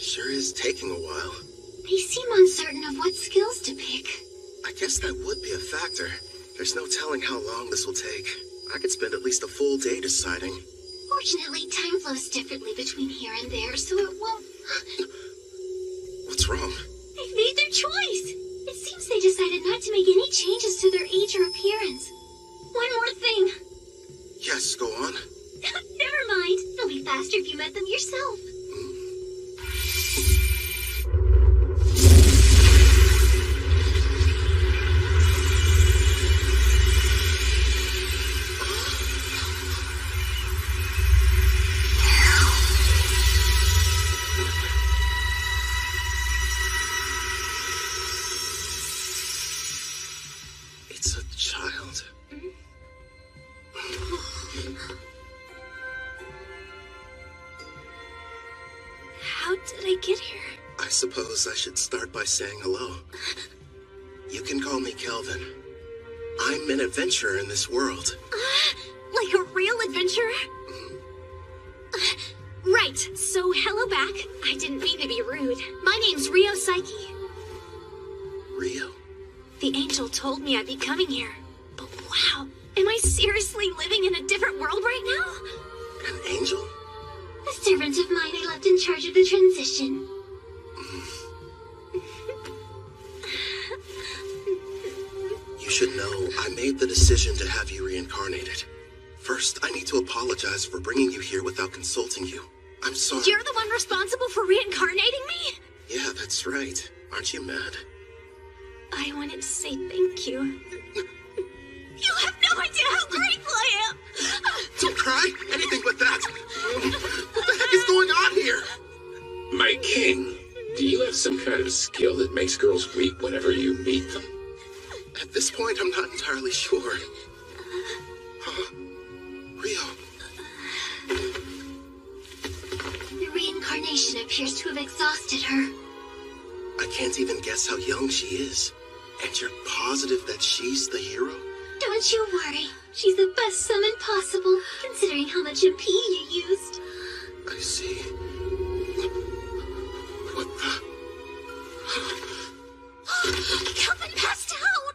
Sure is taking a while. They seem uncertain of what skills to pick. I guess that would be a factor. There's no telling how long this will take. I could spend at least a full day deciding. Fortunately, time flows differently between here and there, so it won't... What's wrong? They've made their choice! It seems they decided not to make any changes to their age or appearance. One more thing. Yes, go on. Never mind. It'll be faster if you met them yourself. It's a child. How did I get here? I suppose I should start by saying hello. You can call me Kelvin. I'm an adventurer in this world. like a real adventurer? Right, so hello back. I didn't mean to be rude. My name's Rio Psyche. Rio? The angel told me I'd be coming here. But wow, am I seriously living in a different world right now? An angel? A servant of mine I left in charge of the transition. You should know, I made the decision to have you reincarnated. First, I need to apologize for bringing you here without consulting you. I'm sorry. You're the one responsible for reincarnating me? Yeah, that's right. Aren't you mad? I wanted to say thank you. You have no idea how grateful I am! Don't cry! Anything but that! What the heck is going on here? My king, do you have some kind of skill that makes girls weep whenever you meet them? At this point, I'm not entirely sure. Huh? Rio? The reincarnation appears to have exhausted her. I can't even guess how young she is. And you're positive that she's the hero? Don't you worry. She's the best summon possible, considering how much MP you used. I see. What the? Kelvin passed out!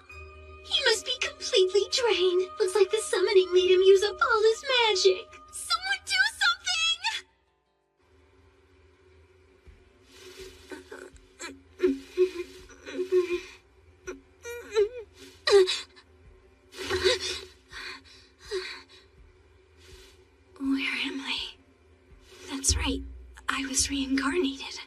He must be completely drained. Looks like the summoning made him use up all his magic. Someone do Where am I? That's right. I was reincarnated.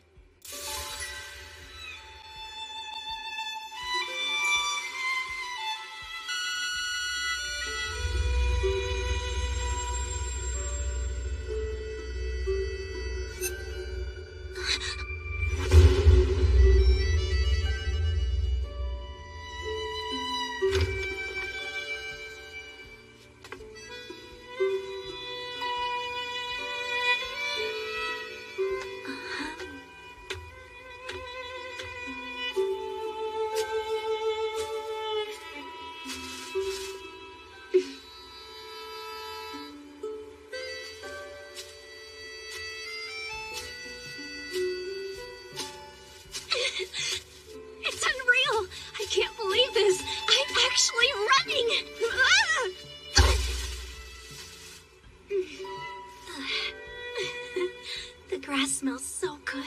It's unreal! I can't believe this! I'm actually running! The grass smells so good.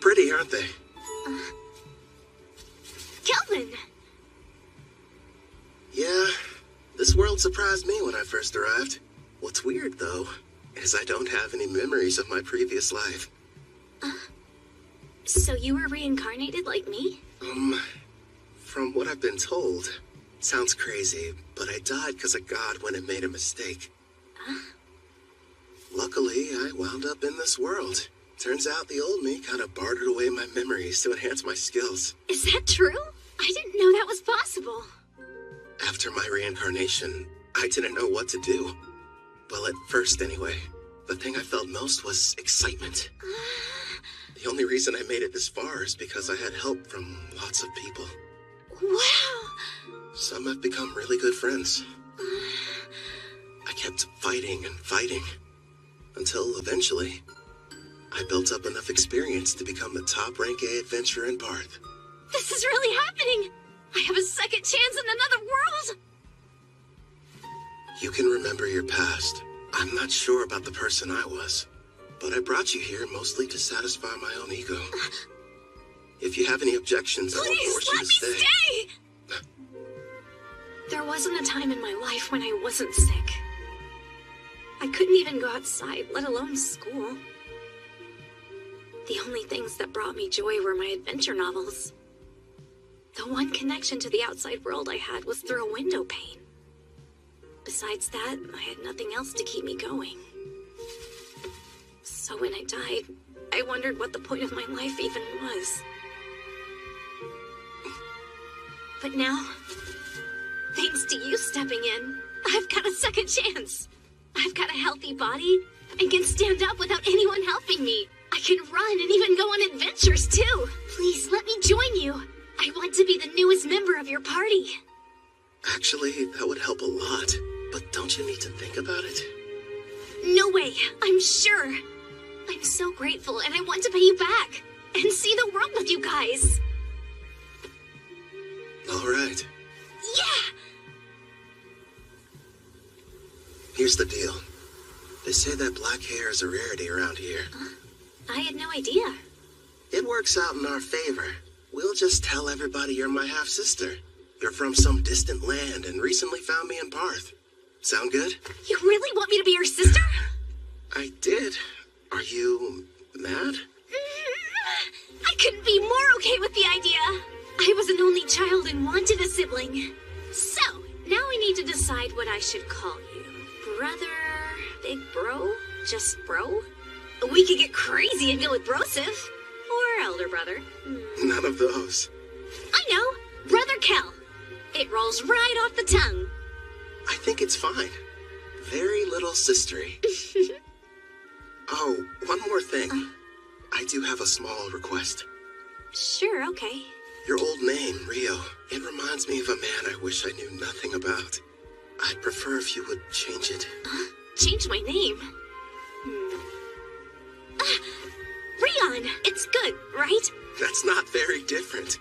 Pretty, aren't they? Kelvin! Yeah, this world surprised me when I first arrived. What's weird, though, is I don't have any memories of my previous life. So you were reincarnated like me? From what I've been told, sounds crazy, but I died because a god went and made a mistake. Luckily, I wound up in this world. Turns out the old me kind of bartered away my memories to enhance my skills. Is that true? I didn't know that was possible. After my reincarnation, I didn't know what to do. Well, at first anyway. The thing I felt most was excitement. The only reason I made it this far is because I had help from lots of people. Wow! Some have become really good friends. I kept fighting and fighting, until eventually, I built up enough experience to become the top rank A adventurer in Barth. This is really happening! I have a second chance in another world! You can remember your past. I'm not sure about the person I was, but I brought you here mostly to satisfy my own ego. If you have any objections, I won't force you to stay. Please, let me stay! There wasn't a time in my life when I wasn't sick. I couldn't even go outside, let alone school. The only things that brought me joy were my adventure novels. The one connection to the outside world I had was through a window pane. Besides that, I had nothing else to keep me going. So when I died, I wondered what the point of my life even was. But now, thanks to you stepping in, I've got a second chance. I've got a healthy body and can stand up without anyone helping me. I can run and even go on adventures too. Please, let me join you. I want to be the newest member of your party. Actually, that would help a lot. But don't you need to think about it? No way, I'm sure. I'm so grateful, and I want to pay you back. And see the world with you guys. All right. Yeah! Here's the deal. They say that black hair is a rarity around here. I had no idea. It works out in our favor. We'll just tell everybody you're my half-sister. You're from some distant land and recently found me in Parth. Sound good? You really want me to be your sister? I did. Are you mad? I couldn't be more okay with the idea. I was an only child and wanted a sibling. So, now we need to decide what I should call you. Brother, big bro, just bro? We could get crazy and go with brosive. Or elder brother. None of those. I know, Brother Kel. It rolls right off the tongue. I think it's fine. Very little sistery. Oh, one more thing. I do have a small request. Sure, okay. Your old name, Rio, it reminds me of a man I wish I knew nothing about. I'd prefer if you would change it. Change my name? Rion, it's good, right? That's not very different.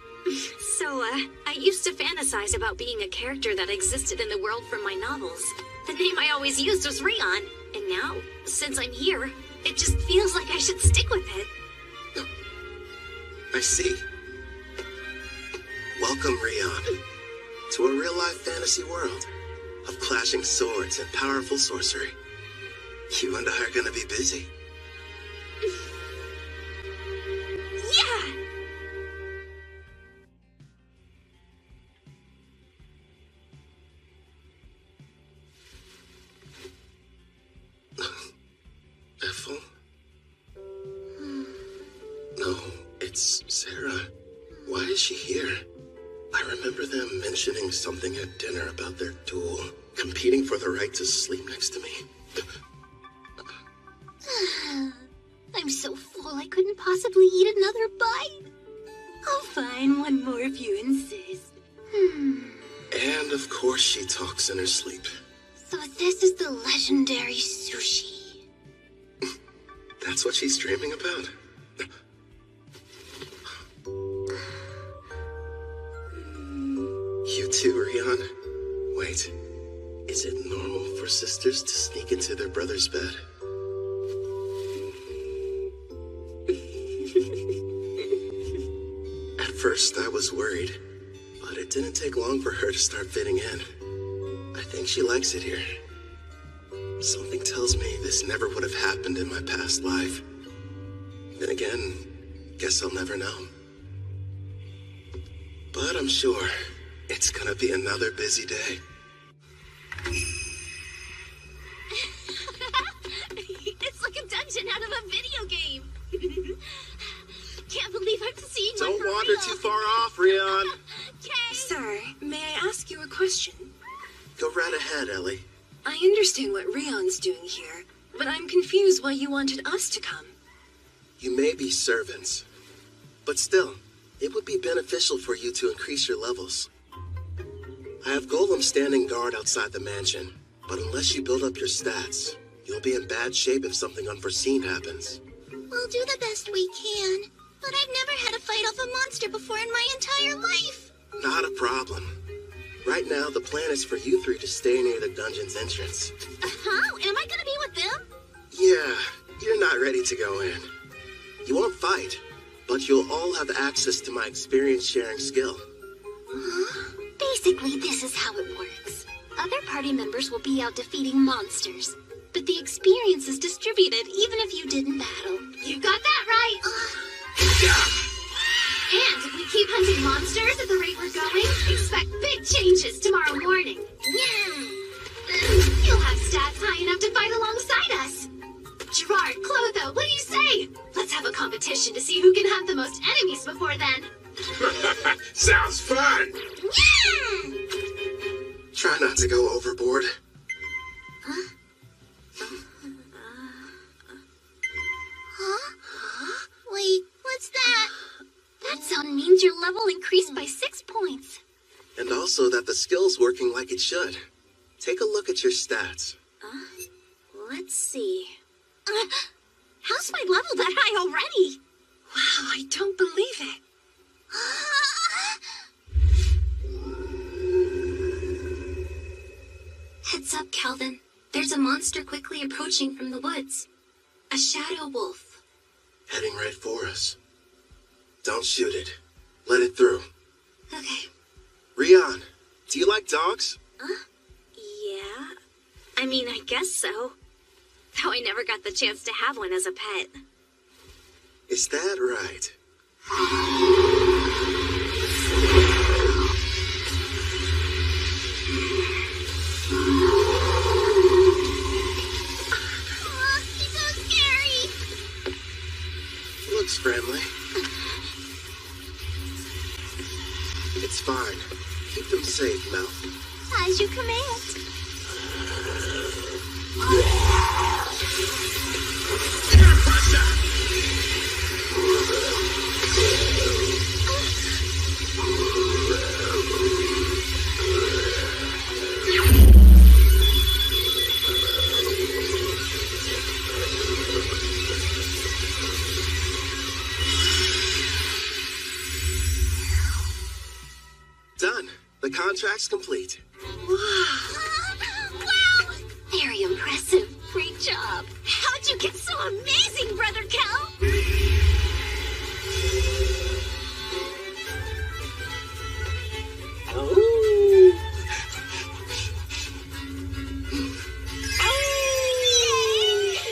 So, I used to fantasize about being a character that existed in the world from my novels. The name I always used was Rion, and now, since I'm here, it just feels like I should stick with it. I see. Welcome, Rion, to a real-life fantasy world of clashing swords and powerful sorcery. You and I are gonna be busy. Yeah! Ethel? No, it's Sarah. Why is she here? I remember them mentioning something at dinner about their duel, competing for the right to sleep next to me. I'm so full I couldn't possibly eat another bite. Oh, fine, one more if you insist. And of course she talks in her sleep. So this is the legendary sushi. That's what she's dreaming about? You too, Rion? Wait, is it normal for sisters to sneak into their brother's bed? At first, I was worried, but it didn't take long for her to start fitting in. I think she likes it here. Something tells me this never would have happened in my past life. Then again, guess I'll never know. But I'm sure it's gonna be another busy day. It's like a dungeon out of a video game. Can't believe I'm seeing one Don't for wander real. too far off, Rion. Sir, may I ask you a question? Go right ahead, Ellie. I understand what Rion's doing here, but I'm confused why you wanted us to come. You may be servants, but still, it would be beneficial for you to increase your levels. I have golems standing guard outside the mansion, but unless you build up your stats, you'll be in bad shape if something unforeseen happens. We'll do the best we can, but I've never had a fight off a monster before in my entire life. Not a problem. Right now, the plan is for you three to stay near the dungeon's entrance. Huh? Am I gonna be with them? Yeah, you're not ready to go in. You won't fight, but you'll all have access to my experience-sharing skill. Basically, this is how it works. Other party members will be out defeating monsters, but the experience is distributed even if you didn't battle. You got that right! And if we keep hunting monsters at the rate we're going, expect big changes tomorrow morning. You'll have stats high enough to fight alongside us. Gerard, Clotho, what do you say? Let's have a competition to see who can have the most enemies before then. Sounds fun! Try not to go overboard. Huh? Wait, what's that? That's increased by 6 points. And also that the skill's working like it should. Take a look at your stats. Let's see. How's my level that high already? Wow, I don't believe it. Heads up, Calvin. There's a monster quickly approaching from the woods. A shadow wolf. Heading right for us. Don't shoot it. Let it through. Okay. Rion, do you like dogs? Yeah. I mean, I guess so. Though I never got the chance to have one as a pet. Is that right? He's so scary. Looks friendly. It's fine. Keep them safe, Mel. As you command. Done. The contract's complete. Wow! Very impressive. Great job. How'd you get so amazing, Brother Cal? Yay!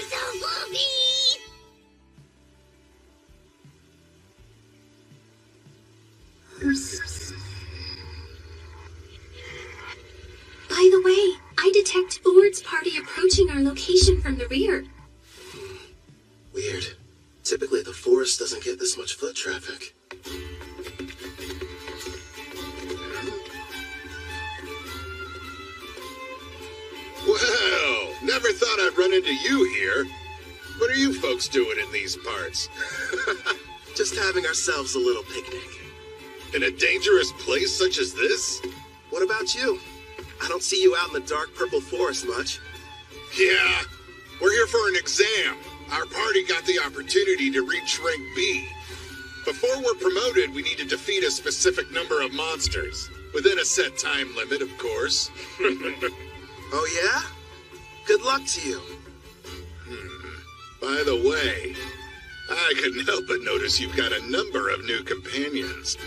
So fluffy! By the way, I detect Urd's party approaching our location from the rear. Weird. Typically, the forest doesn't get this much foot traffic. Well, never thought I'd run into you here. What are you folks doing in these parts? Just having ourselves a little picnic. In a dangerous place such as this? What about you? I don't see you out in the dark purple forest much. Yeah, we're here for an exam. Our party got the opportunity to reach rank B. Before we're promoted, we need to defeat a specific number of monsters. Within a set time limit, of course. Oh yeah? Good luck to you. By the way, I couldn't help but notice you've got a number of new companions.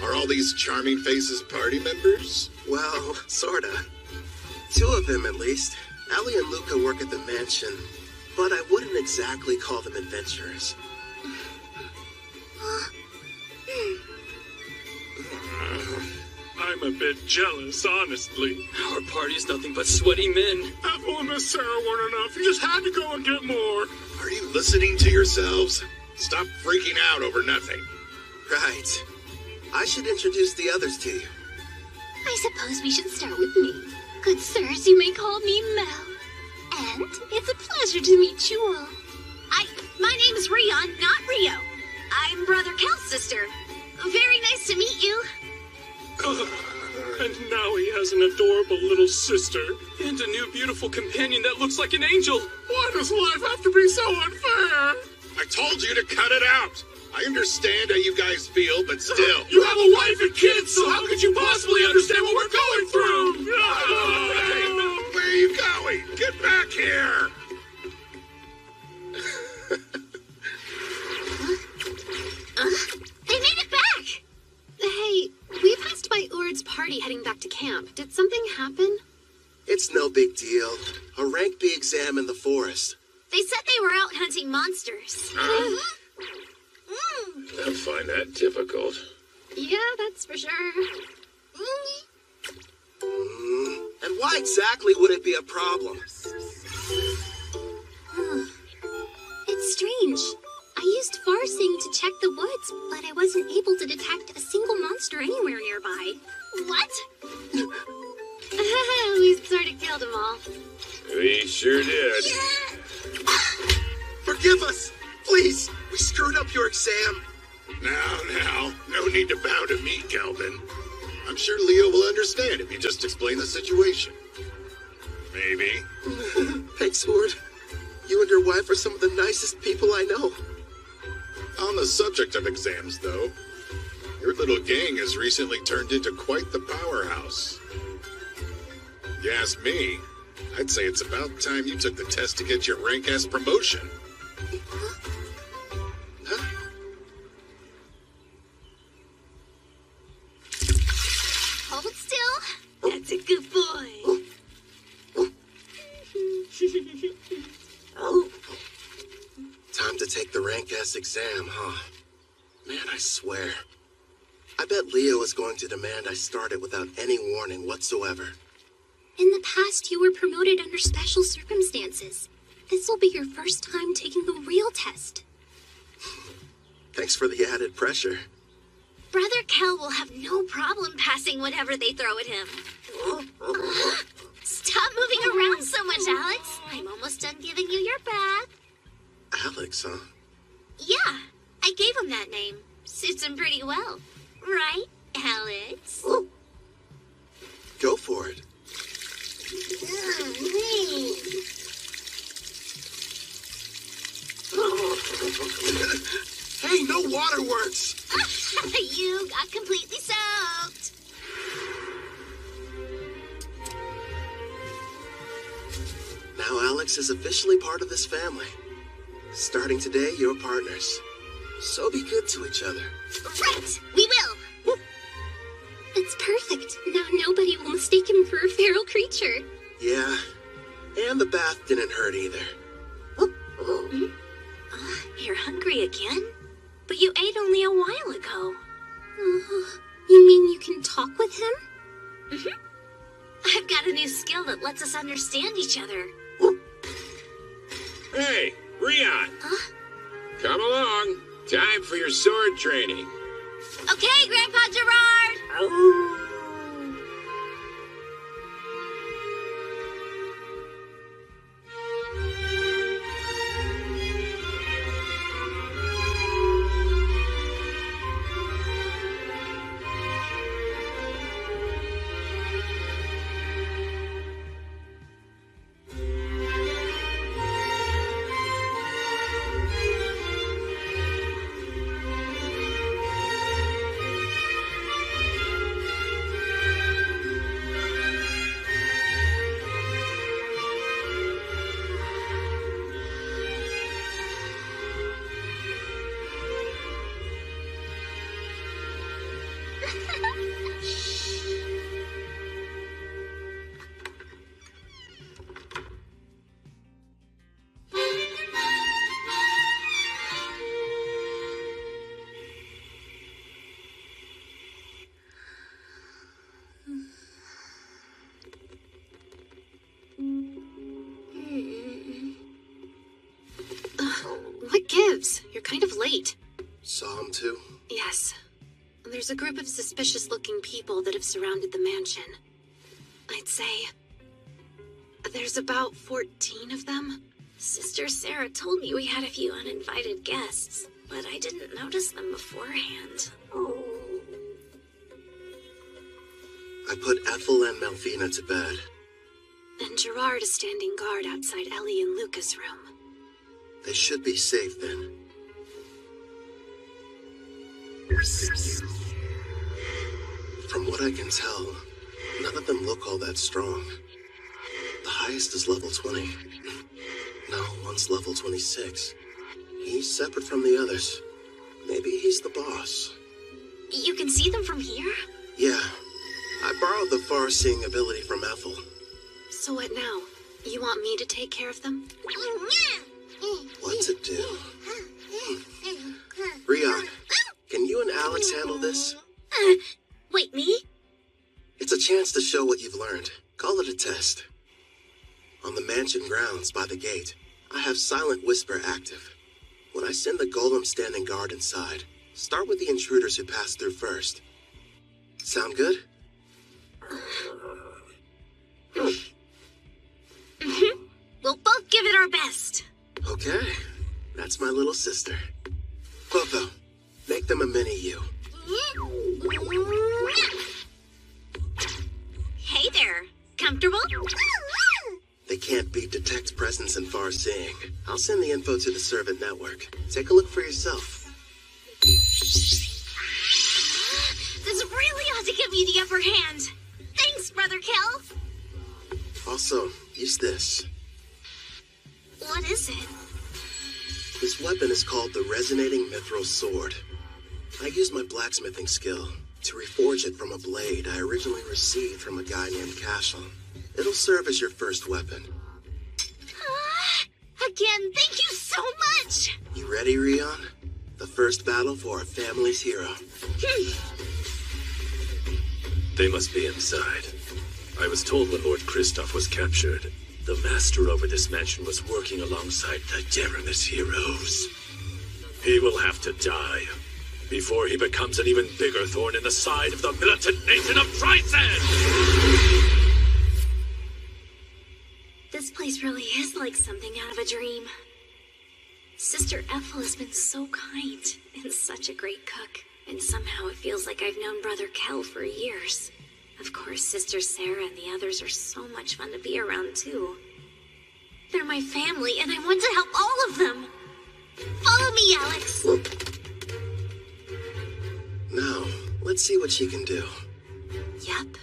Are all these charming faces party members? Well, sorta. 2 of them, at least. Allie and Luca work at the mansion, but I wouldn't exactly call them adventurers. I'm a bit jealous, honestly. Our party's nothing but sweaty men. Apple and Miss Sarah weren't enough. You just had to go and get more. Are you listening to yourselves? Stop freaking out over nothing. Right. I should introduce the others to you. I suppose we should start with me. Good sirs, you may call me Mel. And it's a pleasure to meet you all. My name is Rion, not Rio. I'm Brother Cal's sister. Very nice to meet you. And now he has an adorable little sister. And a new beautiful companion that looks like an angel. Why does life have to be so unfair? I told you to cut it out. I understand how you guys feel, but still. You have a wife and kids, so how could you possibly understand what we're going through? Hey, where are you going? Get back here! They made it back! Hey, we passed by Urd's party heading back to camp. Did something happen? It's no big deal. A rank B exam in the forest. They said they were out hunting monsters. I find that difficult. Yeah, that's for sure. And why exactly would it be a problem? It's strange. I used Farsing to check the woods, but I wasn't able to detect a single monster anywhere nearby. What? We sort of killed them all. We sure did. Forgive us! Please! We screwed up your exam. Now, no need to bow to me, Calvin. I'm sure Leo will understand if you just explain the situation. Maybe. Thanks, Horde. You and your wife are some of the nicest people I know. On the subject of exams, though, your little gang has recently turned into quite the powerhouse. If you ask me, I'd say it's about time you took the test to get your rank-ass promotion. Hold still. That's a good boy. Time to take the rank-ass exam, huh? Man, I swear. I bet Leo is going to demand I start it without any warning whatsoever. In the past, you were promoted under special circumstances. This will be your first time taking the real test. Thanks for the added pressure. Brother Kel will have no problem passing whatever they throw at him. Stop moving around so much, Alex. I'm almost done giving you your bath. Alex, huh? Yeah, I gave him that name. Suits him pretty well. Right, Alex? Go for it. Hey, no waterworks! You got completely soaked. Now Alex is officially part of this family. Starting today, you're partners. So be good to each other. Right, we will. That's perfect. Now nobody will mistake him for a feral creature. Yeah, and the bath didn't hurt either. You're hungry again? But you ate only a while ago. You mean you can talk with him? I've got a new skill that lets us understand each other. Hey, Rion! Come along. Time for your sword training. Okay, Grandpa Gerard! What gives? You're kind of late. Saw him too? Yes. There's a group of suspicious-looking people that have surrounded the mansion. I'd say there's about 14 of them. Sister Sarah told me we had a few uninvited guests, but I didn't notice them beforehand. I put Ethel and Melfina to bed. And Gerard is standing guard outside Ellie and Luca's room. They should be safe then. From what I can tell, none of them look all that strong. The highest is level 20. No, one's level 26. He's separate from the others. Maybe he's the boss. You can see them from here? Yeah. I borrowed the far-seeing ability from Ethel. So what now? You want me to take care of them? What to do? Rion, can you and Alex handle this? Wait, me? It's a chance to show what you've learned. Call it a test. On the mansion grounds by the gate, I have Silent Whisper active. When I send the golem standing guard inside, start with the intruders who pass through first. Sound good? We'll both give it our best. Okay, that's my little sister. Clotho, make them a mini-you. Hey there. Comfortable? They can't beat Detect's presence and far-seeing. I'll send the info to the servant network. Take a look for yourself. This really ought to give me the upper hand. Thanks, Brother Kel. Also, use this. What is it? This weapon is called the Resonating Mithril Sword. I used my blacksmithing skill to reforge it from a blade I originally received from a guy named Cashel. It'll serve as your first weapon. Again, thank you so much! You ready, Rion? The first battle for our family's hero. They must be inside. I was told when Lord Kristoff was captured, the master over this mansion was working alongside the Deramis heroes. He will have to die before he becomes an even bigger thorn in the side of the militant nation of Trysan! This place really is like something out of a dream. Sister Ethel has been so kind and such a great cook. And somehow it feels like I've known Brother Kel for years. Of course, Sister Sarah and the others are so much fun to be around, too. They're my family, and I want to help all of them. Follow me, Alex. Now, let's see what she can do. Yep.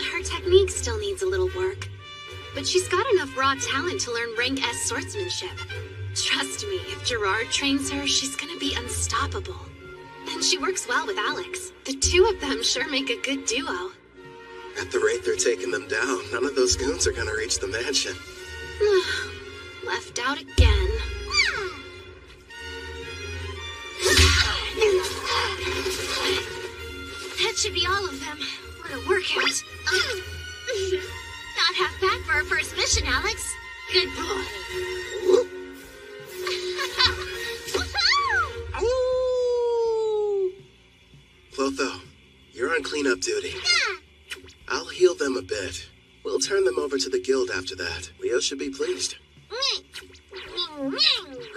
Her technique still needs a little work, but she's got enough raw talent to learn rank S swordsmanship. Trust me, if Gerard trains her, she's gonna be unstoppable. And she works well with Alex. The two of them sure make a good duo. At the rate they're taking them down, none of those goons are gonna reach the mansion. Left out again. That should be all of them. What a workout. Not half bad for our first mission, Alex. Good boy. Clotho, you're on cleanup duty. I'll heal them a bit. We'll turn them over to the guild after that. Leo should be pleased.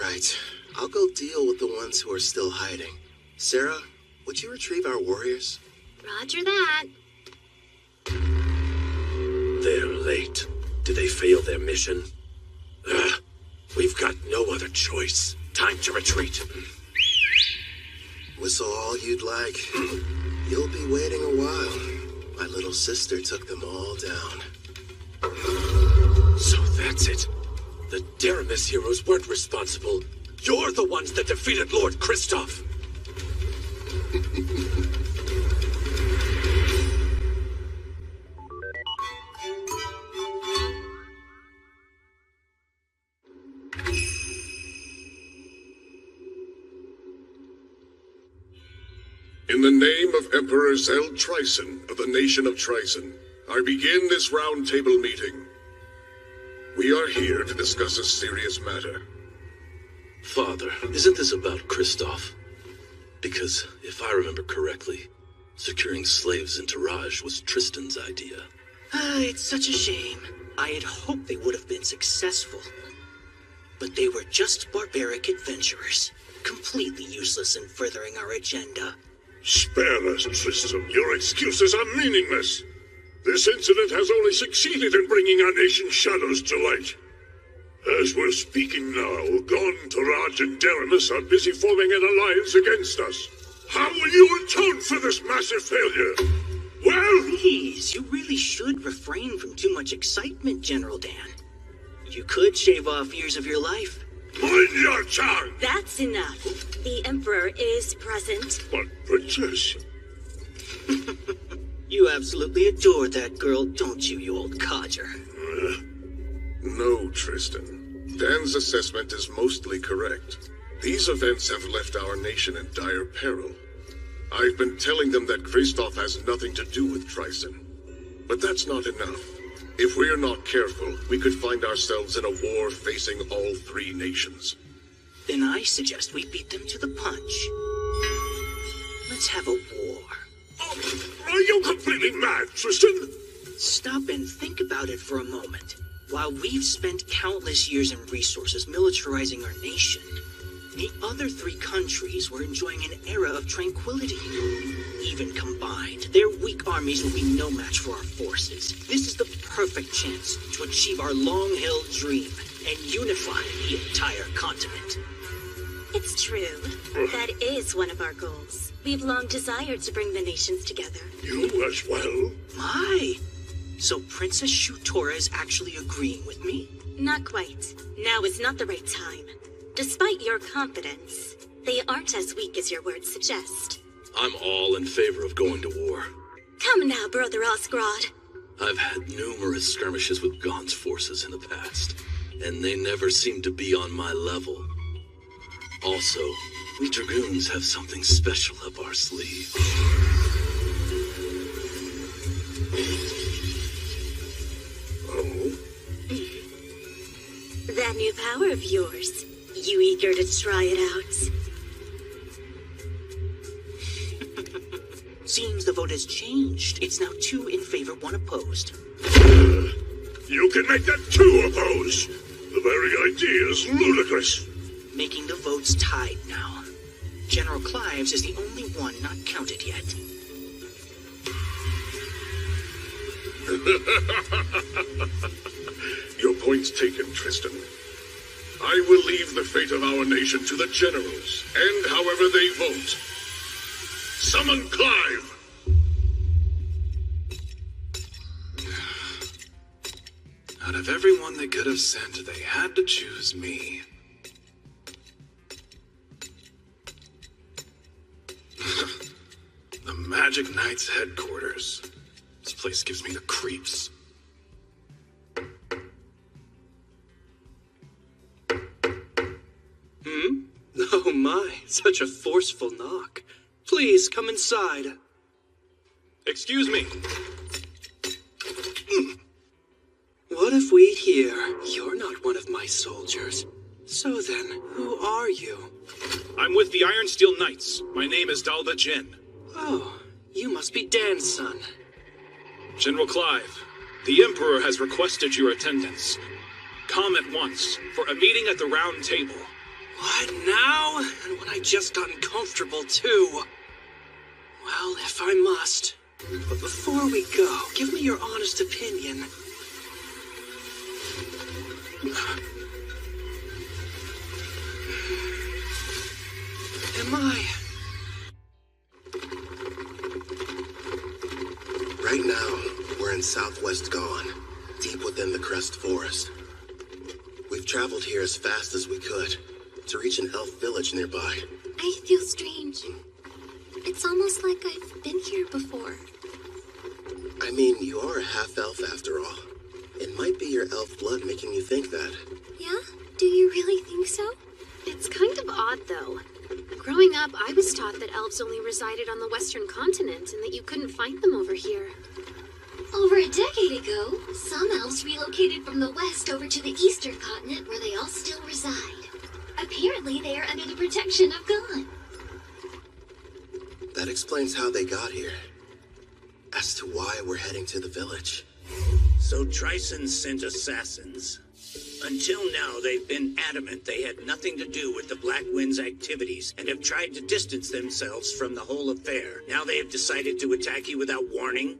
Right. I'll go deal with the ones who are still hiding. Sarah, would you retrieve our warriors? Roger that. They're late. Did they fail their mission? We've got no other choice. Time to retreat. Whistle all you'd like. You'll be waiting a while. My little sister took them all down. So that's it. The Deramis heroes weren't responsible. You're the ones that defeated Lord Kristoff. In the name of Emperor Zell Tryson of the nation of Tryson, I begin this round table meeting. We are here to discuss a serious matter. Father, isn't this about Kristoff? Because, if I remember correctly, securing slaves into Raj was Tristan's idea. It's such a shame. I had hoped they would have been successful. But they were just barbaric adventurers, completely useless in furthering our agenda. Spare us, Tristan. Your excuses are meaningless. This incident has only succeeded in bringing our nation's shadows to light. As we're speaking now, Gon, Taraj, and Deramis are busy forming an alliance against us. How will you atone for this massive failure? Well... Please, you really should refrain from too much excitement, General Dan. You could shave off years of your life. Mind your tongue! That's enough. The Emperor is present. But, Princess... You absolutely adore that girl, don't you, you old codger? No, Tristan. Dan's assessment is mostly correct. These events have left our nation in dire peril. I've been telling them that Kristoff has nothing to do with Tryson. But that's not enough. If we're not careful, we could find ourselves in a war facing all three nations. Then I suggest we beat them to the punch. Let's have a war. Oh, are you completely mad, Tristan? Stop and think about it for a moment. While we've spent countless years and resources militarizing our nation, the other 3 countries were enjoying an era of tranquility. Even combined, their weak armies will be no match for our forces. This is the perfect chance to achieve our long-held dream and unify the entire continent. It's true. That is one of our goals. We've long desired to bring the nations together. You as well? My! So Princess Shutora is actually agreeing with me? Not quite. Now is not the right time. Despite your confidence, they aren't as weak as your words suggest. I'm all in favor of going to war. Come now, Brother Osgrod. I've had numerous skirmishes with Gaunt's forces in the past, and they never seem to be on my level. Also, we Dragoons have something special up our sleeve. Oh? That new power of yours. You eager to try it out? Seems the vote has changed. It's now 2 in favor, 1 opposed. You can make that 2 opposed. The very idea is ludicrous. Making the votes tied now. General Clives is the only one not counted yet. Your point's taken, Tristan. I will leave the fate of our nation to the generals, and however they vote. Summon Clive! Out of everyone they could have sent, they had to choose me. The Magic Knight's headquarters. This place gives me the creeps. Oh my, such a forceful knock. Please, come inside. Excuse me. What if we hear you're not one of my soldiers? So then, who are you? I'm with the Iron Steel Knights. My name is Dalva Jin. Oh, you must be Dan's son. General Clive, the Emperor has requested your attendance. Come at once for a meeting at the Round Table. What now? And when I just got comfortable too. Well, if I must. But before we go, give me your honest opinion. Am I? Right now, we're in southwest Gone, deep within the Crest Forest. We've traveled here as fast as we could to reach an elf village nearby. I feel strange. It's almost like I've been here before. I mean, you are a half-elf after all. It might be your elf blood making you think that. Yeah? Do you really think so? It's kind of odd, though. Growing up, I was taught that elves only resided on the western continent and that you couldn't find them over here. Over a decade ago, some elves relocated from the west over to the eastern continent where they all still reside. Apparently, they are under the protection of God. That explains how they got here. As to why we're heading to the village. So Tryson sent assassins. Until now, they've been adamant they had nothing to do with the Black Wind's activities and have tried to distance themselves from the whole affair. Now they have decided to attack you without warning?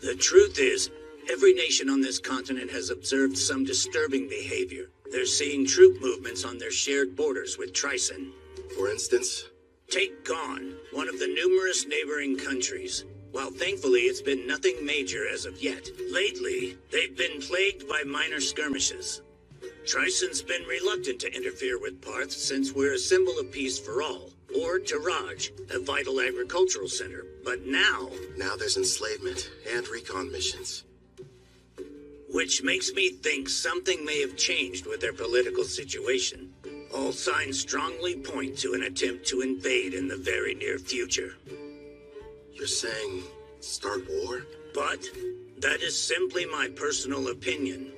The truth is, every nation on this continent has observed some disturbing behavior. They're seeing troop movements on their shared borders with Tryson. For instance? Take Gone, one of the numerous neighboring countries. While thankfully it's been nothing major as of yet, lately they've been plagued by minor skirmishes. Tryson's been reluctant to interfere with Parth since we're a symbol of peace for all, or Taraj, a vital agricultural center. But now there's enslavement and recon missions. Which makes me think something may have changed with their political situation. All signs strongly point to an attempt to invade in the very near future. You're saying start war? But that is simply my personal opinion.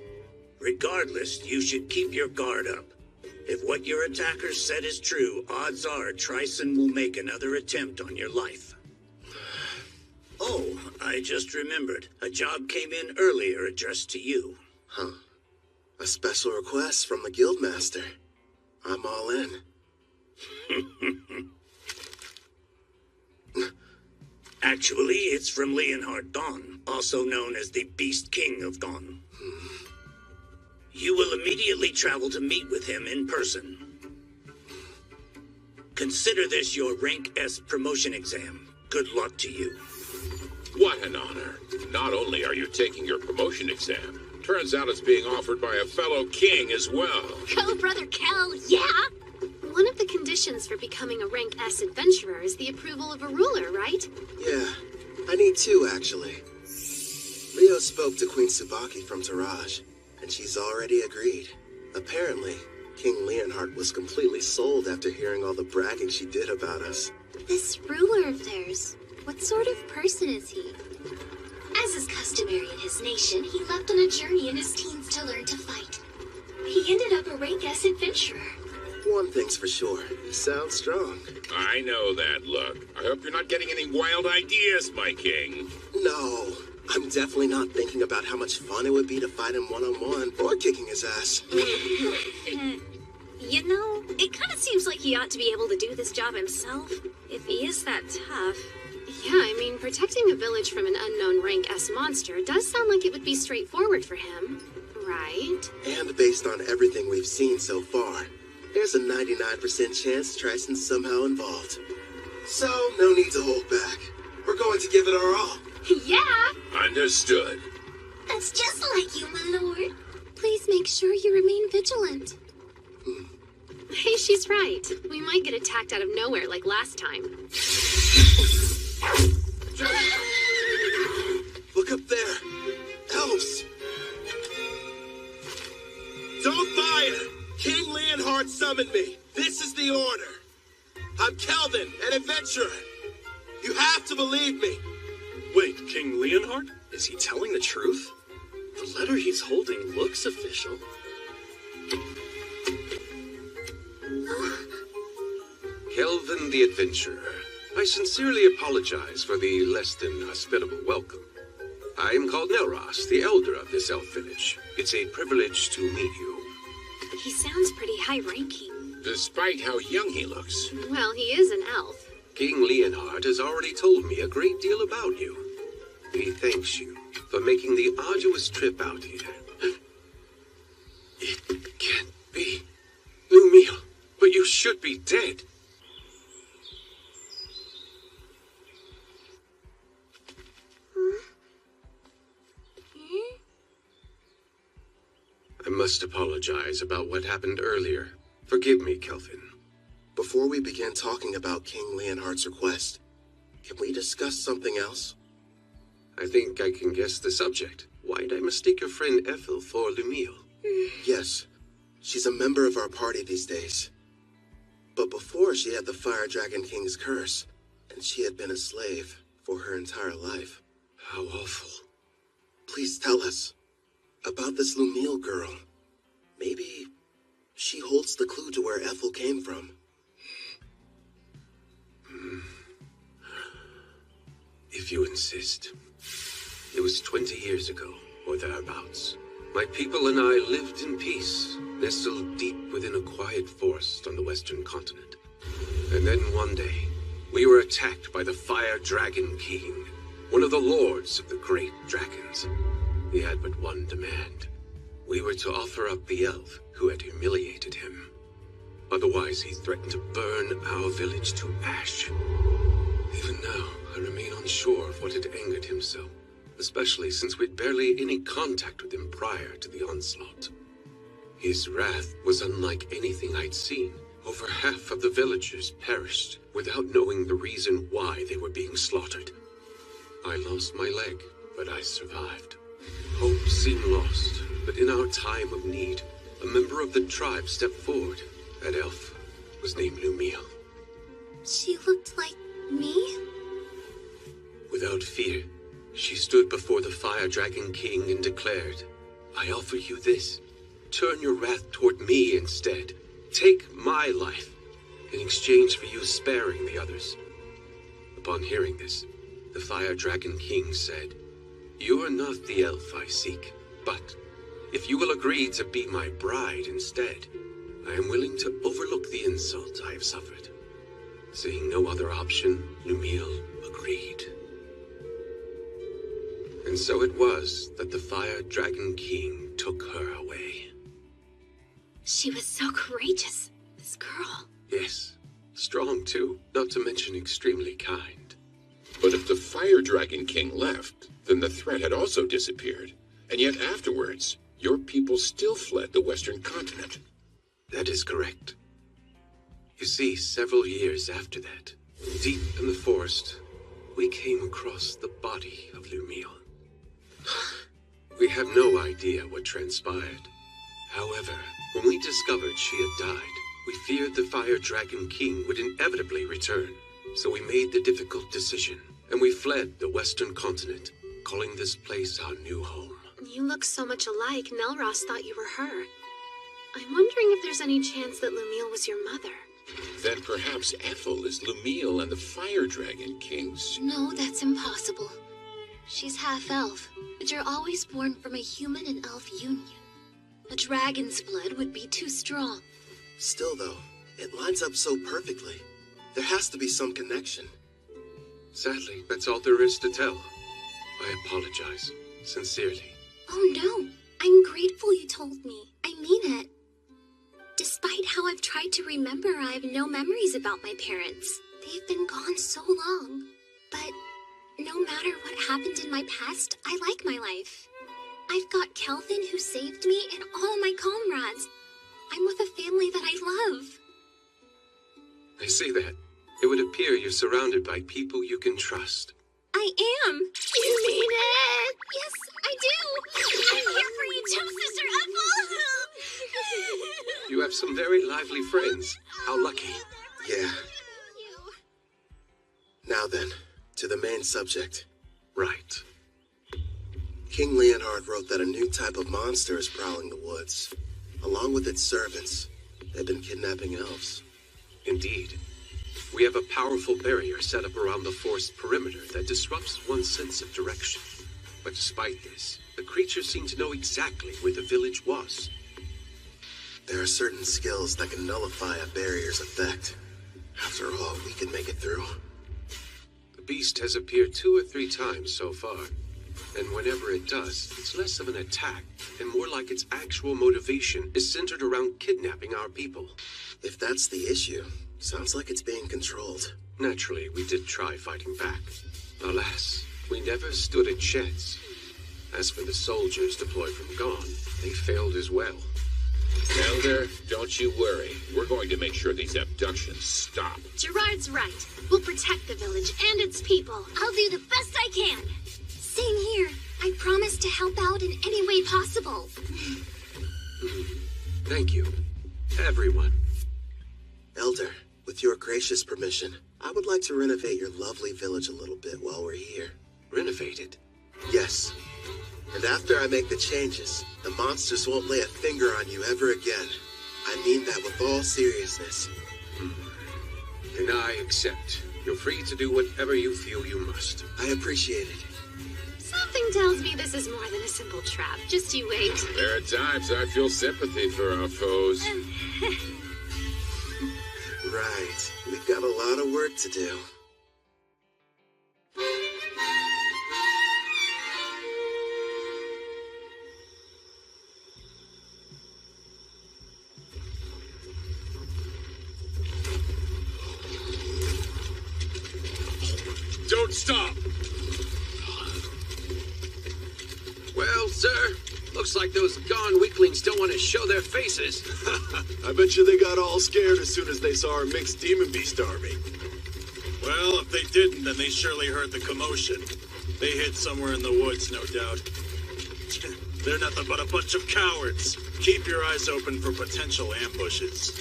Regardless, you should keep your guard up. If what your attackers said is true, odds are Tryson will make another attempt on your life. Oh, I just remembered. A job came in earlier addressed to you. Huh. A special request from the Guildmaster. I'm all in. Actually, it's from Leonhard Dawn, also known as the Beast King of Dawn. You will immediately travel to meet with him in person. Consider this your Rank S promotion exam. Good luck to you. What an honor. Not only are you taking your promotion exam, turns out it's being offered by a fellow king as well. Go, Brother Kel, yeah! One of the conditions for becoming a rank S adventurer is the approval of a ruler, right? Yeah, I need 2, actually. Leo spoke to Queen Tsubaki from Taraj, and she's already agreed. Apparently, King Leonhard was completely sold after hearing all the bragging she did about us. This ruler of theirs, what sort of person is he? As is customary in his nation, he left on a journey in his teens to learn to fight. He ended up a rank S adventurer. One thing's for sure, he sounds strong. I know that look. I hope you're not getting any wild ideas, my king. No, I'm definitely not thinking about how much fun it would be to fight him one-on-one or kicking his ass. You know, it kind of seems like he ought to be able to do this job himself, if he is that tough. Yeah, I mean, protecting a village from an unknown rank S monster does sound like it would be straightforward for him, right? And based on everything we've seen so far, there's a 99% chance Tristan's somehow involved. So, no need to hold back. We're going to give it our all. Yeah! Understood. That's just like you, my lord. Please make sure you remain vigilant. Hey, she's right. We might get attacked out of nowhere like last time. Look up there. Elves. Don't fire! King Leonhard summoned me. This is the order. I'm Kelvin, an adventurer. You have to believe me. Wait, King Leonhard? Is he telling the truth? The letter he's holding looks official. Kelvin the Adventurer, I sincerely apologize for the less than hospitable welcome. I am called Nelros, the elder of this elf village. It's a privilege to meet you. He sounds pretty high-ranking. Despite how young he looks. Well, he is an elf. King Leonhard has already told me a great deal about you. He thanks you for making the arduous trip out here. It can't be. Lumiel, but you should be dead. I must apologize about what happened earlier. Forgive me, Kelvin. Before we begin talking about King Leonhard's request, can we discuss something else? I think I can guess the subject. Why'd I mistake your friend Ethel for Lumiel? Yes, she's a member of our party these days. But before, she had the Fire Dragon King's curse, and she had been a slave for her entire life. How awful. Please tell us about this Lumiel girl. Maybe she holds the clue to where Ethel came from. If you insist. It was 20 years ago, or thereabouts. My people and I lived in peace, nestled deep within a quiet forest on the western continent. And then one day, we were attacked by the Fire Dragon King, one of the lords of the great dragons. He had but one demand. We were to offer up the elf who had humiliated him. Otherwise, he threatened to burn our village to ash. Even now, I remain unsure of what had angered him so, especially since we'd barely any contact with him prior to the onslaught. His wrath was unlike anything I'd seen. Over half of the villagers perished without knowing the reason why they were being slaughtered. I lost my leg, but I survived. Hope seemed lost, but in our time of need, a member of the tribe stepped forward. That elf was named Lumiel. She looked like me? Without fear, she stood before the Fire Dragon King and declared, I offer you this. Turn your wrath toward me instead. Take my life in exchange for you sparing the others. Upon hearing this, the Fire Dragon King said, "You are not the elf I seek, but if you will agree to be my bride instead, I am willing to overlook the insult I have suffered." Seeing no other option, Lumiel agreed. And so it was that the Fire Dragon King took her away. She was so courageous, this girl. Yes, strong too, not to mention extremely kind. But if the Fire Dragon King left, then the threat had also disappeared. And yet afterwards, your people still fled the Western continent. That is correct. You see, several years after that, deep in the forest, we came across the body of Lumiel. We have no idea what transpired. However, when we discovered she had died, we feared the Fire Dragon King would inevitably return. So we made the difficult decision, and we fled the Western continent, calling this place our new home. You look so much alike, Nelros thought you were her. I'm wondering if there's any chance that Lumiel was your mother. Then perhaps Ethel is Lumiel and the Fire Dragon King's... No, that's impossible. She's half-elf, but you're always born from a human and elf union. A dragon's blood would be too strong. Still, though, it lines up so perfectly. There has to be some connection. Sadly, that's all there is to tell. I apologize, sincerely. Oh no, I'm grateful you told me. I mean it. Despite how I've tried to remember, I have no memories about my parents. They've been gone so long. But no matter what happened in my past, I like my life. I've got Kelvin who saved me and all my comrades. I'm with a family that I love. I see that. It would appear you're surrounded by people you can trust. I am. You mean it? Yes, I do. I'm here for you too, Sister Ethel. You have some very lively friends. How lucky. Yeah. Now then, to the main subject. Right. King Leonhard wrote that a new type of monster is prowling the woods. Along with its servants, they've been kidnapping elves. Indeed. We have a powerful barrier set up around the forest perimeter that disrupts one's sense of direction. But despite this, the creatures seem to know exactly where the village was. There are certain skills that can nullify a barrier's effect. After all, we can make it through. The beast has appeared 2 or 3 times so far. And whenever it does, it's less of an attack, and more like its actual motivation is centered around kidnapping our people. If that's the issue, sounds like it's being controlled. Naturally, we did try fighting back. Alas, we never stood a chance. As for the soldiers deployed from Gone, they failed as well. Elder, don't you worry. We're going to make sure these abductions stop. Gerard's right. We'll protect the village and its people. I'll do the best I can. Same here. I promise to help out in any way possible. Thank you, everyone. Elder, with your gracious permission, I would like to renovate your lovely village a little bit while we're here. Renovate it? Yes. And after I make the changes, the monsters won't lay a finger on you ever again. I mean that with all seriousness. And I accept. You're free to do whatever you feel you must. I appreciate it. Something tells me this is more than a simple trap. Just you wait. There are times I feel sympathy for our foes. Right. We've got a lot of work to do. Don't stop! Well, sir, looks like those Gone weaklings don't want to show their faces. I bet you they got all scared as soon as they saw our mixed demon beast army. Well, if they didn't, then they surely heard the commotion. They hid somewhere in the woods, no doubt. They're nothing but a bunch of cowards. Keep your eyes open for potential ambushes.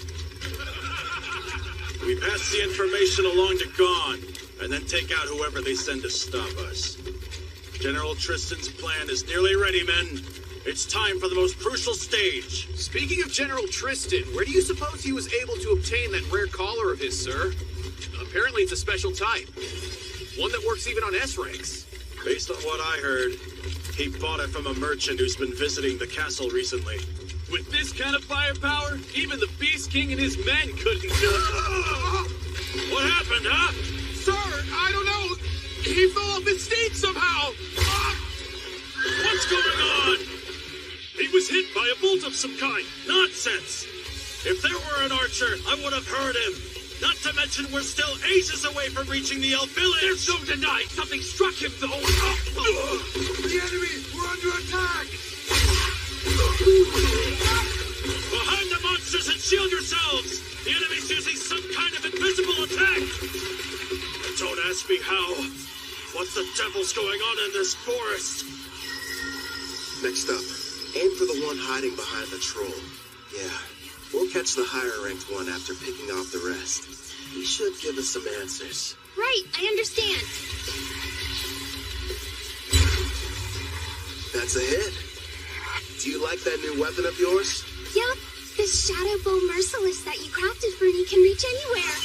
We pass the information along to Gone, and then take out whoever they send to stop us. General Tristan's plan is nearly ready, men. It's time for the most crucial stage. Speaking of General Tristan, where do you suppose he was able to obtain that rare collar of his, sir? Apparently it's a special type. One that works even on S ranks. Based on what I heard, he bought it from a merchant who's been visiting the castle recently. With this kind of firepower, even the Beast King and his men couldn't do it. What happened, huh? Sir, I don't know. He fell off his seat somehow. What's going on? He was hit by a bolt of some kind. Nonsense! If there were an archer, I would have heard him. Not to mention we're still ages away from reaching the elf village. There's no denying something struck him, though. The enemy! We're under attack! Behind the monsters and shield yourselves! The enemy's using some kind of invisible attack! Don't ask me how. What the devil's going on in this forest? Next up, aim for the one hiding behind the troll. Yeah, we'll catch the higher-ranked one after picking off the rest. He should give us some answers. Right, I understand. That's a hit. Do you like that new weapon of yours? Yup, this shadow bow merciless that you crafted for me can reach anywhere.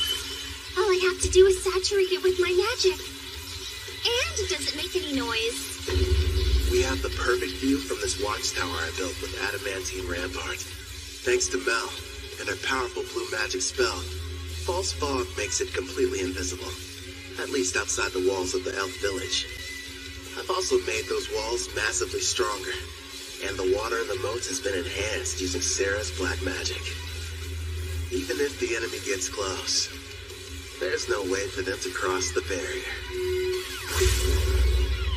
All I have to do is saturate it with my magic. And it doesn't make any noise. We have the perfect view from this watchtower I built with adamantine rampart. Thanks to Mel and her powerful blue magic spell, false fog makes it completely invisible, at least outside the walls of the elf village. I've also made those walls massively stronger, and the water in the moats has been enhanced using Sarah's black magic. Even if the enemy gets close, there's no way for them to cross the barrier.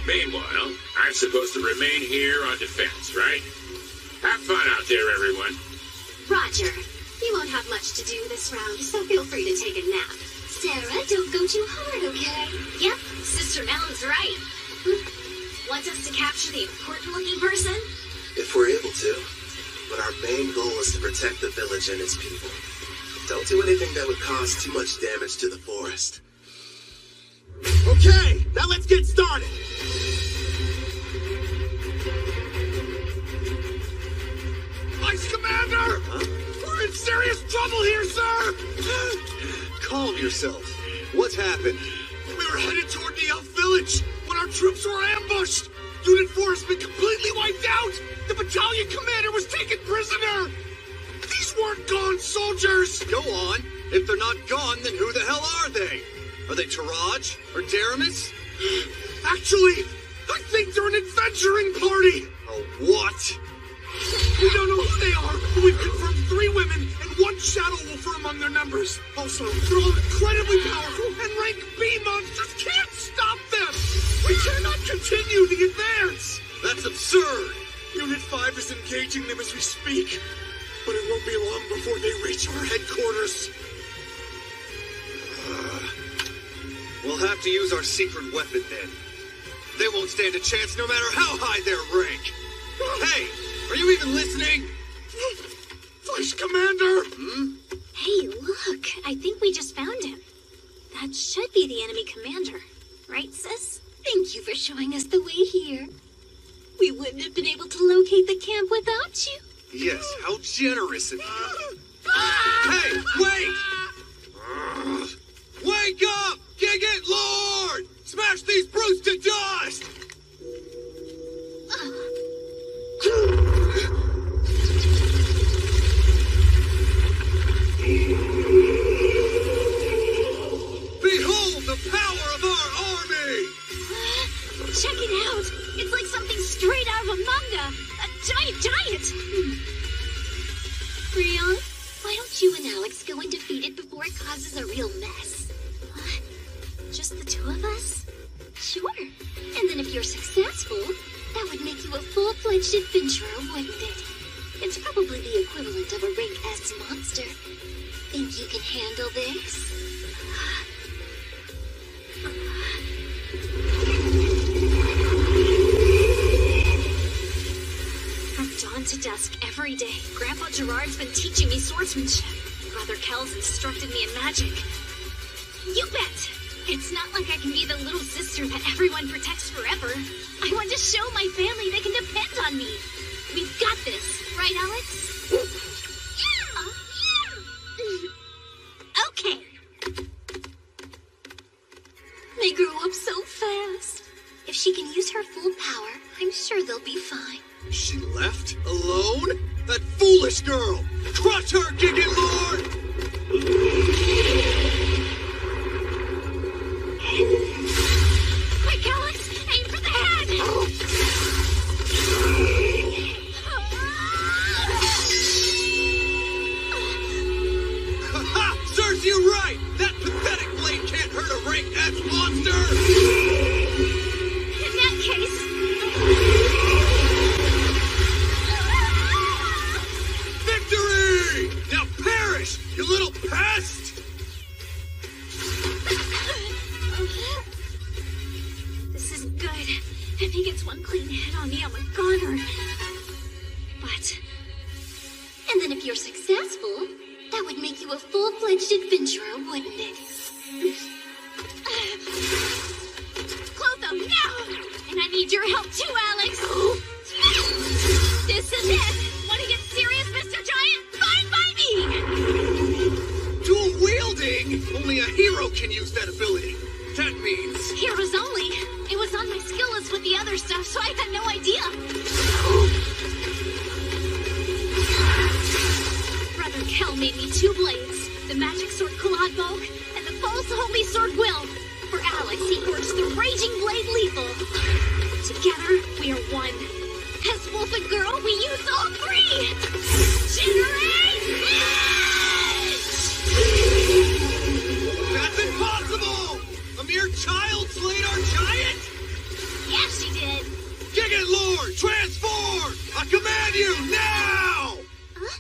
Meanwhile, I'm supposed to remain here on defense, right? Have fun out there, everyone. Roger. You won't have much to do this round, so feel free to take a nap. Sarah, don't go too hard, okay? Yep, Sister Melon's right. Want us to capture the important-looking person? If we're able to. But our main goal is to protect the village and its people. Don't do anything that would cause too much damage to the forest. Okay, now let's get started. Vice Commander! Huh? We're in serious trouble here, sir! Calm yourself. What's happened? We were headed toward the elf village when our troops were ambushed. Unit 4 has been completely wiped out. The battalion commander was taken prisoner. These weren't gone soldiers. Go on. If they're not gone, then who the hell are they? Are they Taraj or Daramis? Actually, I think they're an adventuring party. A what? We don't know who they are, but we've confirmed 3 women and 1 shadow wolf are among their members. Also, they're all incredibly powerful, and rank B monsters can't stop them. We cannot continue the advance. That's absurd. Unit 5 is engaging them as we speak, but it won't be long before they reach our headquarters. We'll have to use our secret weapon then. They won't stand a chance no matter how high their rank. Hey, are you even listening? Vice Commander! Hey, look, I think we just found him. That should be the enemy commander. Right, sis? Thank you for showing us the way here. We wouldn't have been able to locate the camp without you. Yes, how generous of you. Hey, wait! Wake up! Gigant Lord! Smash these brutes to dust! Behold the power of our army! Check it out! It's like something straight out of a manga! A giant! Rion, why don't you and Alex go and defeat it before it causes a real mess? Just the 2 of us? Sure. And then if you're successful, that would make you a full-fledged adventurer, wouldn't it? It's probably the equivalent of a rank S monster. Think you can handle this? From dawn to dusk every day, Grandpa Gerard's been teaching me swordsmanship. Brother Kel's instructed me in magic. You bet! It's not like I can be the little sister that everyone protects forever. I want to show my family they can depend on me. We've got this, right, Alex? Yeah! Okay. They grow up so I'm sure they'll be fine. She left? Alone? That foolish girl! Crush her, Gigant Lord! Quick, Alex! Aim for the head! Ha! Serves you right! That pathetic blade can't hurt a rank S monster! In that case... Victory! Now perish, you little pest! This is good. If he gets one clean hit on me, I'm a goner. But... And then if you're successful, that would make you a full-fledged adventurer, wouldn't it? Clotho, now! And I need your help too, Alex! This is it! Want to get serious, Mr. Giant? Fine by me! Dual wielding? Only a hero can use that ability. That means... Heroes only. It was on my skill list with the other stuff, so I had no idea. Brother Kel made me 2 blades. The magic sword Bow and the false holy sword Will. For Alex, he forged the raging blade Lethal. Together, we are one. As Wolf and Girl, we use all 3! Generate That's impossible! A mere child slayed our giant? Yeah, she did. Gigant Lord, transform! I command you, now! Huh?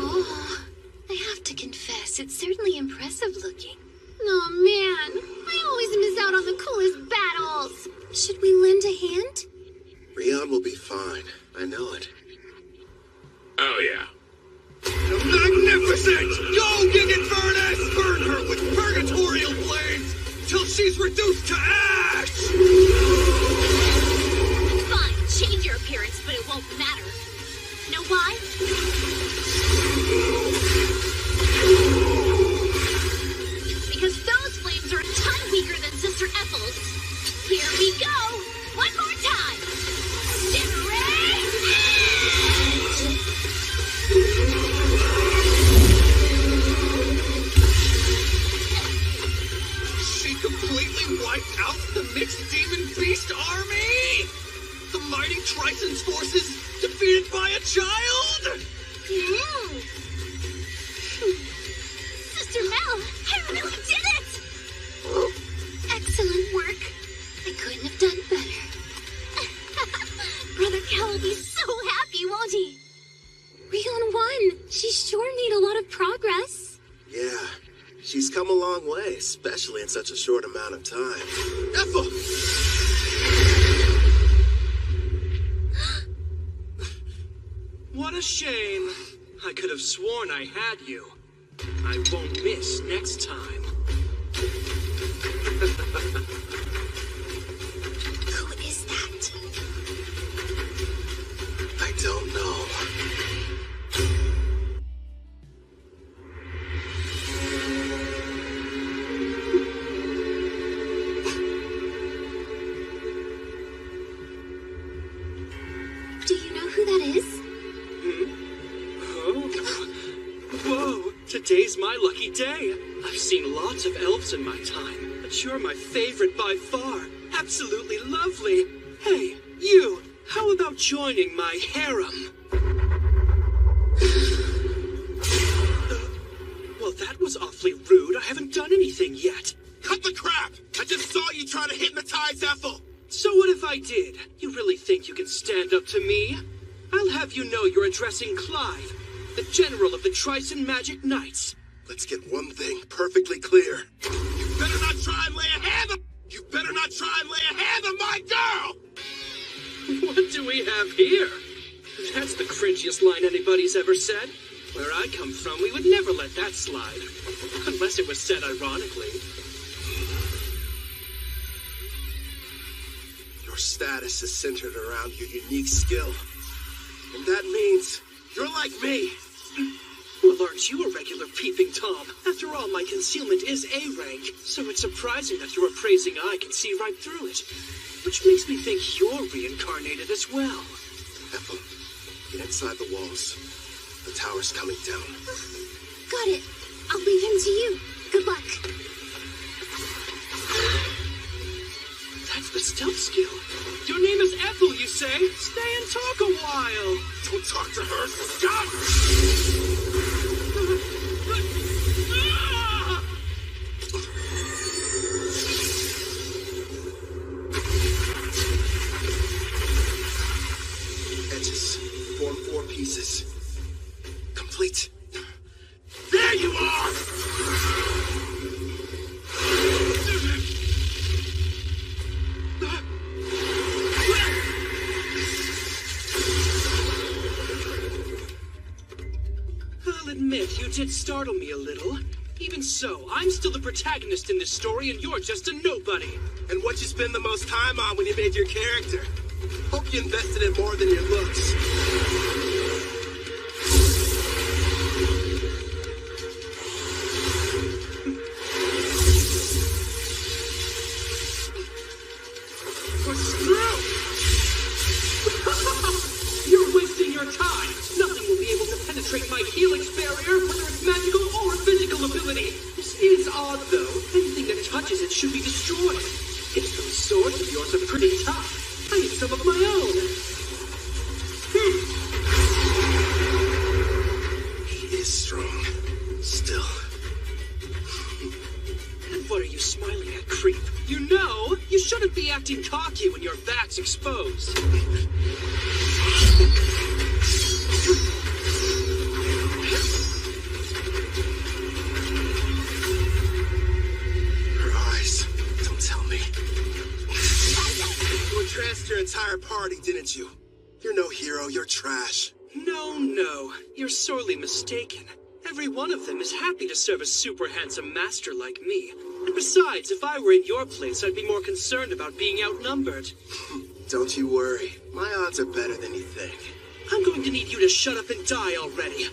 Oh, I have to confess, it's certainly impressive looking. Oh man, I always miss out on the coolest battles. Should we lend a hand? Rion will be fine. I know it. Oh, yeah. Magnificent! Go, Gigant Furnace! Burn her with purgatorial blades till she's reduced to ash! Fine, change your appearance, but it won't matter. Know why? Because those flames are a ton weaker than Sister Ethel's. Here we go! One more time! Generate Edge! She completely wiped out the mixed demon beast army? The mighty Triton's forces defeated by a child? Sister Mel, I really did it! Excellent work. I couldn't have done better. Brother Cal will be so happy, won't he? Rion won. She sure made a lot of progress. Yeah, she's come a long way, especially in such a short amount of time. Ethel! What a shame. I could have sworn I had you. I won't miss next time. Who is that? I don't know. Do you know who that is? Oh. Whoa, today's my lucky day. I've seen lots of elves in my time, but you're my favorite by far. Absolutely lovely. Hey, you, how about joining my harem? Well, that was awfully rude. I haven't done anything yet. Cut the crap! I just saw you trying to hypnotize Ethel! So what if I did? You really think you can stand up to me? I'll have you know you're addressing Clive, the general of the Trison Magic Knights. Let's get one thing perfectly clear. You better not try and lay a hand on... You better not try and lay a hand on my girl! What do we have here? That's the cringiest line anybody's ever said. Where I come from, we would never let that slide. Unless it was said ironically. Your status is centered around your unique skill. And that means you're like me. Well, aren't you a regular peeping Tom? After all, my concealment is A rank, so it's surprising that your appraising eye can see right through it. Which makes me think you're reincarnated as well. Ethel, get inside the walls. The tower's coming down. Got it. I'll leave him to you. Good luck. That's the stealth skill. Your name is Ethel, you say? Stay and talk a while. Don't talk to her. Stop! Edges. Form 4 pieces. Complete. There you are! I'll admit, you did startle me a little. Even so, I'm still the protagonist in this story, and you're just a nobody. And what you spend the most time on when you made your character? Hope you invested in more than your looks. What's through? You're wasting your time. Nothing will be able to penetrate my helix barrier, whether it's magical or physical ability. This is odd, though. Anything that touches it should be destroyed. If those swords of yours are pretty tough, I need some of my own. He is strong. Still. And what are you smiling at, creep? You know, you shouldn't be acting cocky when your back's exposed. Her eyes. Don't tell me. You entranced your entire party, didn't you? You're no hero, you're trash. No, you're sorely mistaken. Every one of them is happy to serve a super handsome master like me. And besides, if I were in your place, I'd be more concerned about being outnumbered. Don't you worry. My odds are better than you think. I'm going to need you to shut up and die already.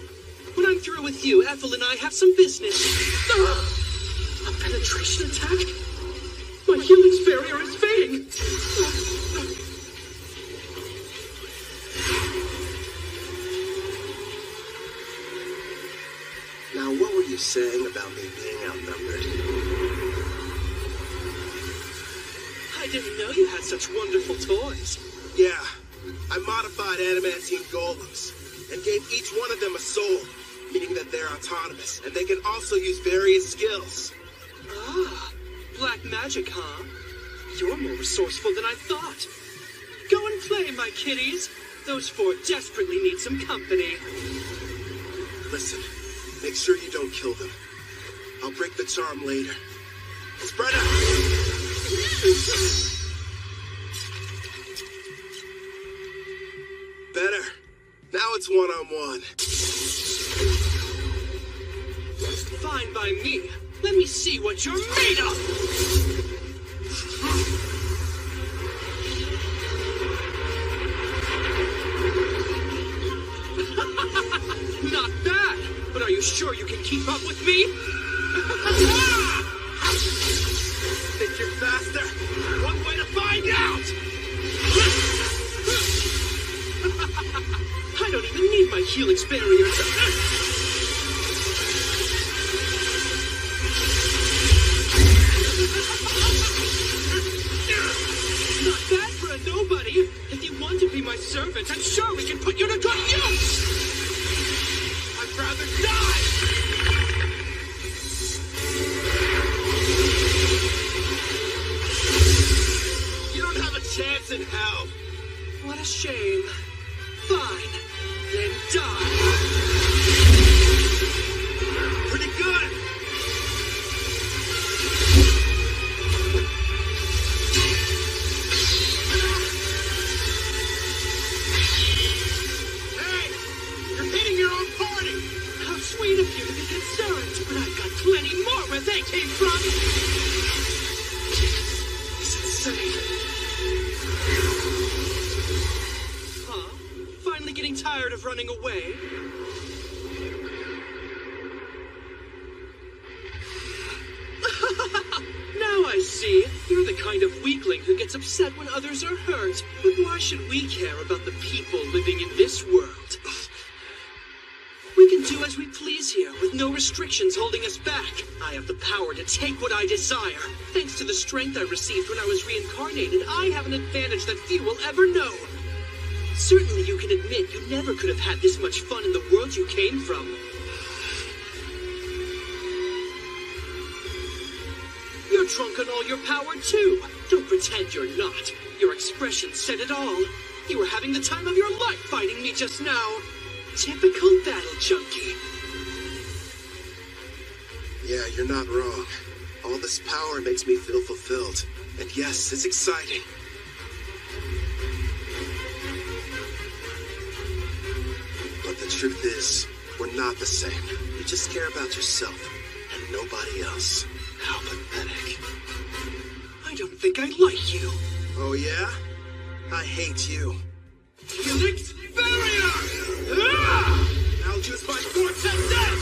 When I'm through with you, Ethel and I have some business. A penetration attack? My helix barrier is fading. Now, what were you saying about me being outnumbered? I didn't know you had such wonderful toys. Yeah, I modified adamantine golems and gave each one of them a soul, meaning that they're autonomous, and they can also use various skills. Ah, black magic, huh? You're more resourceful than I thought. Go and play, my kitties. Those four desperately need some company. Listen, make sure you don't kill them. I'll break the charm later. Spread out! Better. Now it's one-on-one. Fine by me. Let me see what you're made of! Not bad, but are you sure you can keep up with me? Think you're faster? One way to find out! I don't even need my helix barrier to... Not bad for a nobody. If you want to be my servant, I'm sure we can put you to good use. I'd rather die! You don't have a chance in hell. What a shame. Fine. Then die. Pretty good. Hey, you're hitting your own party. How sweet of you to be concerned, but I've got plenty more where they came from. It's insane. Huh? Finally getting tired of running away? see, you're the kind of weakling who gets upset when others are hurt. But why should we care about the people living in this world? We can do as we please here, with no restrictions holding us back. I have the power to take what I desire. Thanks to the strength I received when I was reincarnated, I have an advantage that few will ever know. Certainly you can admit you never could have had this much fun in the world you came from. You're drunk on all your power, too. Don't pretend you're not. Your expression said it all. You were having the time of your life fighting me just now. Typical battle junkie. Yeah, you're not wrong. All this power makes me feel fulfilled. And yes, it's exciting. But the truth is, we're not the same. You just care about yourself and nobody else. How pathetic. I don't think I like you. Oh yeah? I hate you. Felix Barrier! Ah! I'll use my vortex edge!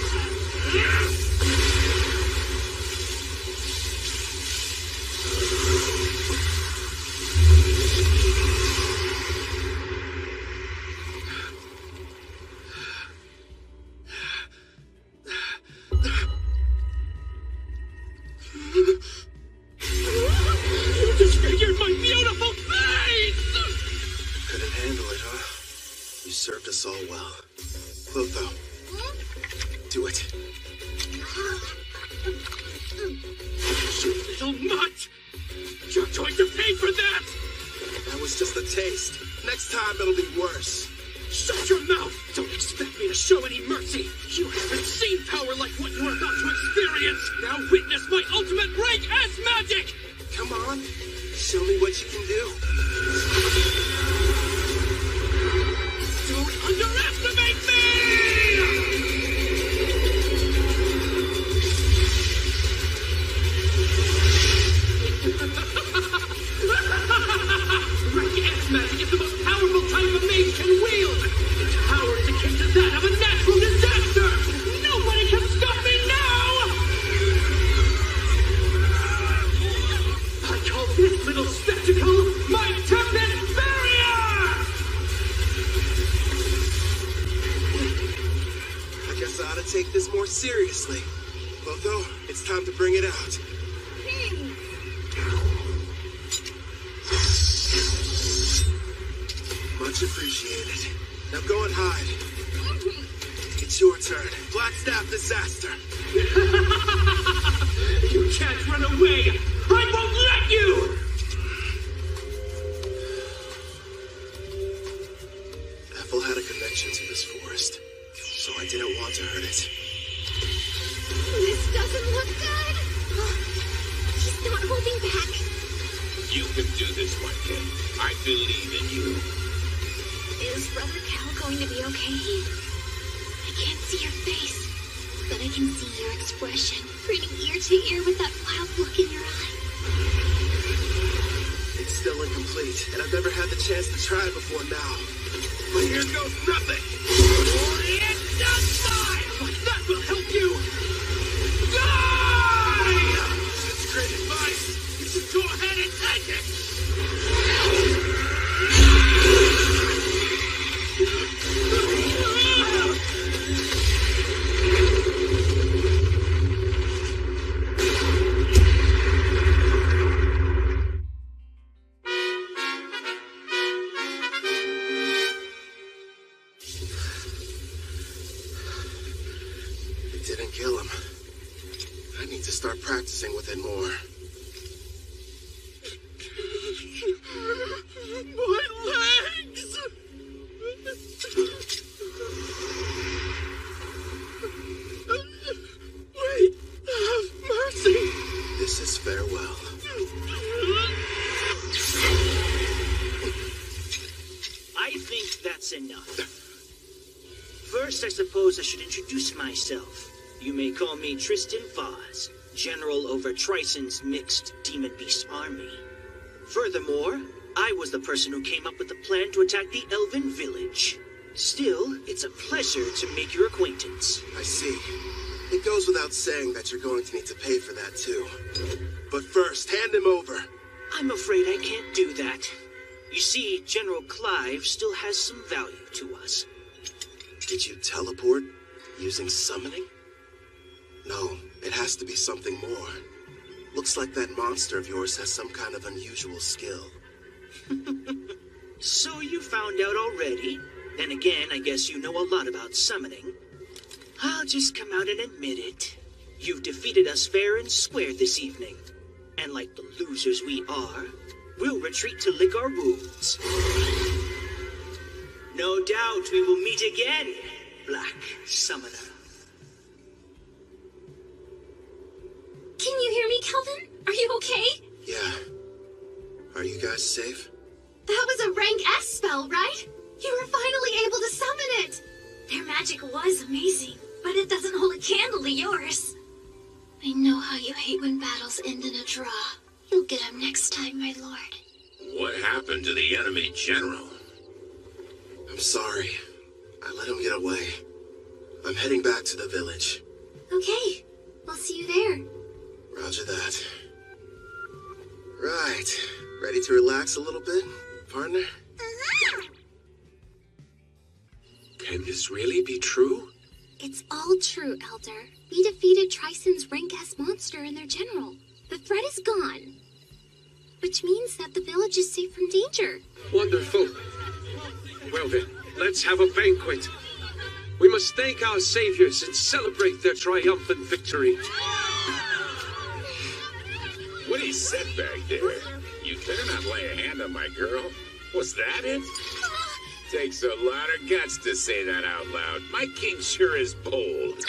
You disfigured my beautiful face! Couldn't handle it, huh? You served us all well. Clotho, do it. You little mutt! You're going to pay for that! That was just a taste. Next time it'll be worse. Shut your mouth! Don't expect me to show any mercy! You haven't seen power like what you're about to experience! Now witness my ultimate rank as magic! Come on, show me what you can do. Don't underestimate me! Rank S magic is the most powerful type a mage can wield! Its power is akin to that of a natural disaster! Nobody can stop me now! I call this little spectacle my Tempest Barrier! I guess I ought to take this more seriously. Clotho, it's time to bring it out. Much appreciated. Now go and hide. It's your turn. Black Staff Disaster. You can't run away! I won't let you! Ethel had a connection to this forest, so I didn't want to hurt it. This doesn't look good. He's not holding back. You can do this one, kid. I believe in you. Is Brother Cal going to be okay? I can't see your face, but I can see your expression, grinning ear to ear with that wild look in your eye. It's still incomplete, and I've never had the chance to try before now. But here goes nothing. It's not mine! Like that will help you! Die! That's great advice. You should go ahead and take it! It didn't kill him. I need to start practicing with it more. My legs! Wait, have mercy! This is farewell. I think that's enough. First, I suppose I should introduce myself. You may call me Tristan Vaz, General over Trison's mixed demon beast army. Furthermore, I was the person who came up with the plan to attack the Elven village. Still, it's a pleasure to make your acquaintance. I see. It goes without saying that you're going to need to pay for that too. But first, hand him over. I'm afraid I can't do that. You see, General Clive still has some value to us. Did you teleport using summoning? No, it has to be something more. Looks like that monster of yours has some kind of unusual skill. So you found out already? Then again, I guess you know a lot about summoning. I'll just come out and admit it. You've defeated us fair and square this evening. And like the losers we are, we'll retreat to lick our wounds. No doubt we will meet again, Black Summoner. Can you hear me, Kelvin? Are you okay? Yeah. Are you guys safe? That was a rank S spell, right? You were finally able to summon it! Their magic was amazing, but it doesn't hold a candle to yours. I know how you hate when battles end in a draw. You'll get him next time, my lord. What happened to the enemy general? I'm sorry. I let him get away. I'm heading back to the village. Okay, we'll see you there. Roger that. Right. Ready to relax a little bit, partner? Can this really be true? It's all true, Elder. We defeated Trison's rank S monster and their general. The threat is gone. Which means that the village is safe from danger. Wonderful. Well then, let's have a banquet. We must thank our saviors and celebrate their triumphant victory. What he said back there? You better not lay a hand on my girl. Was that it? Takes a lot of guts to say that out loud. My king sure is bold.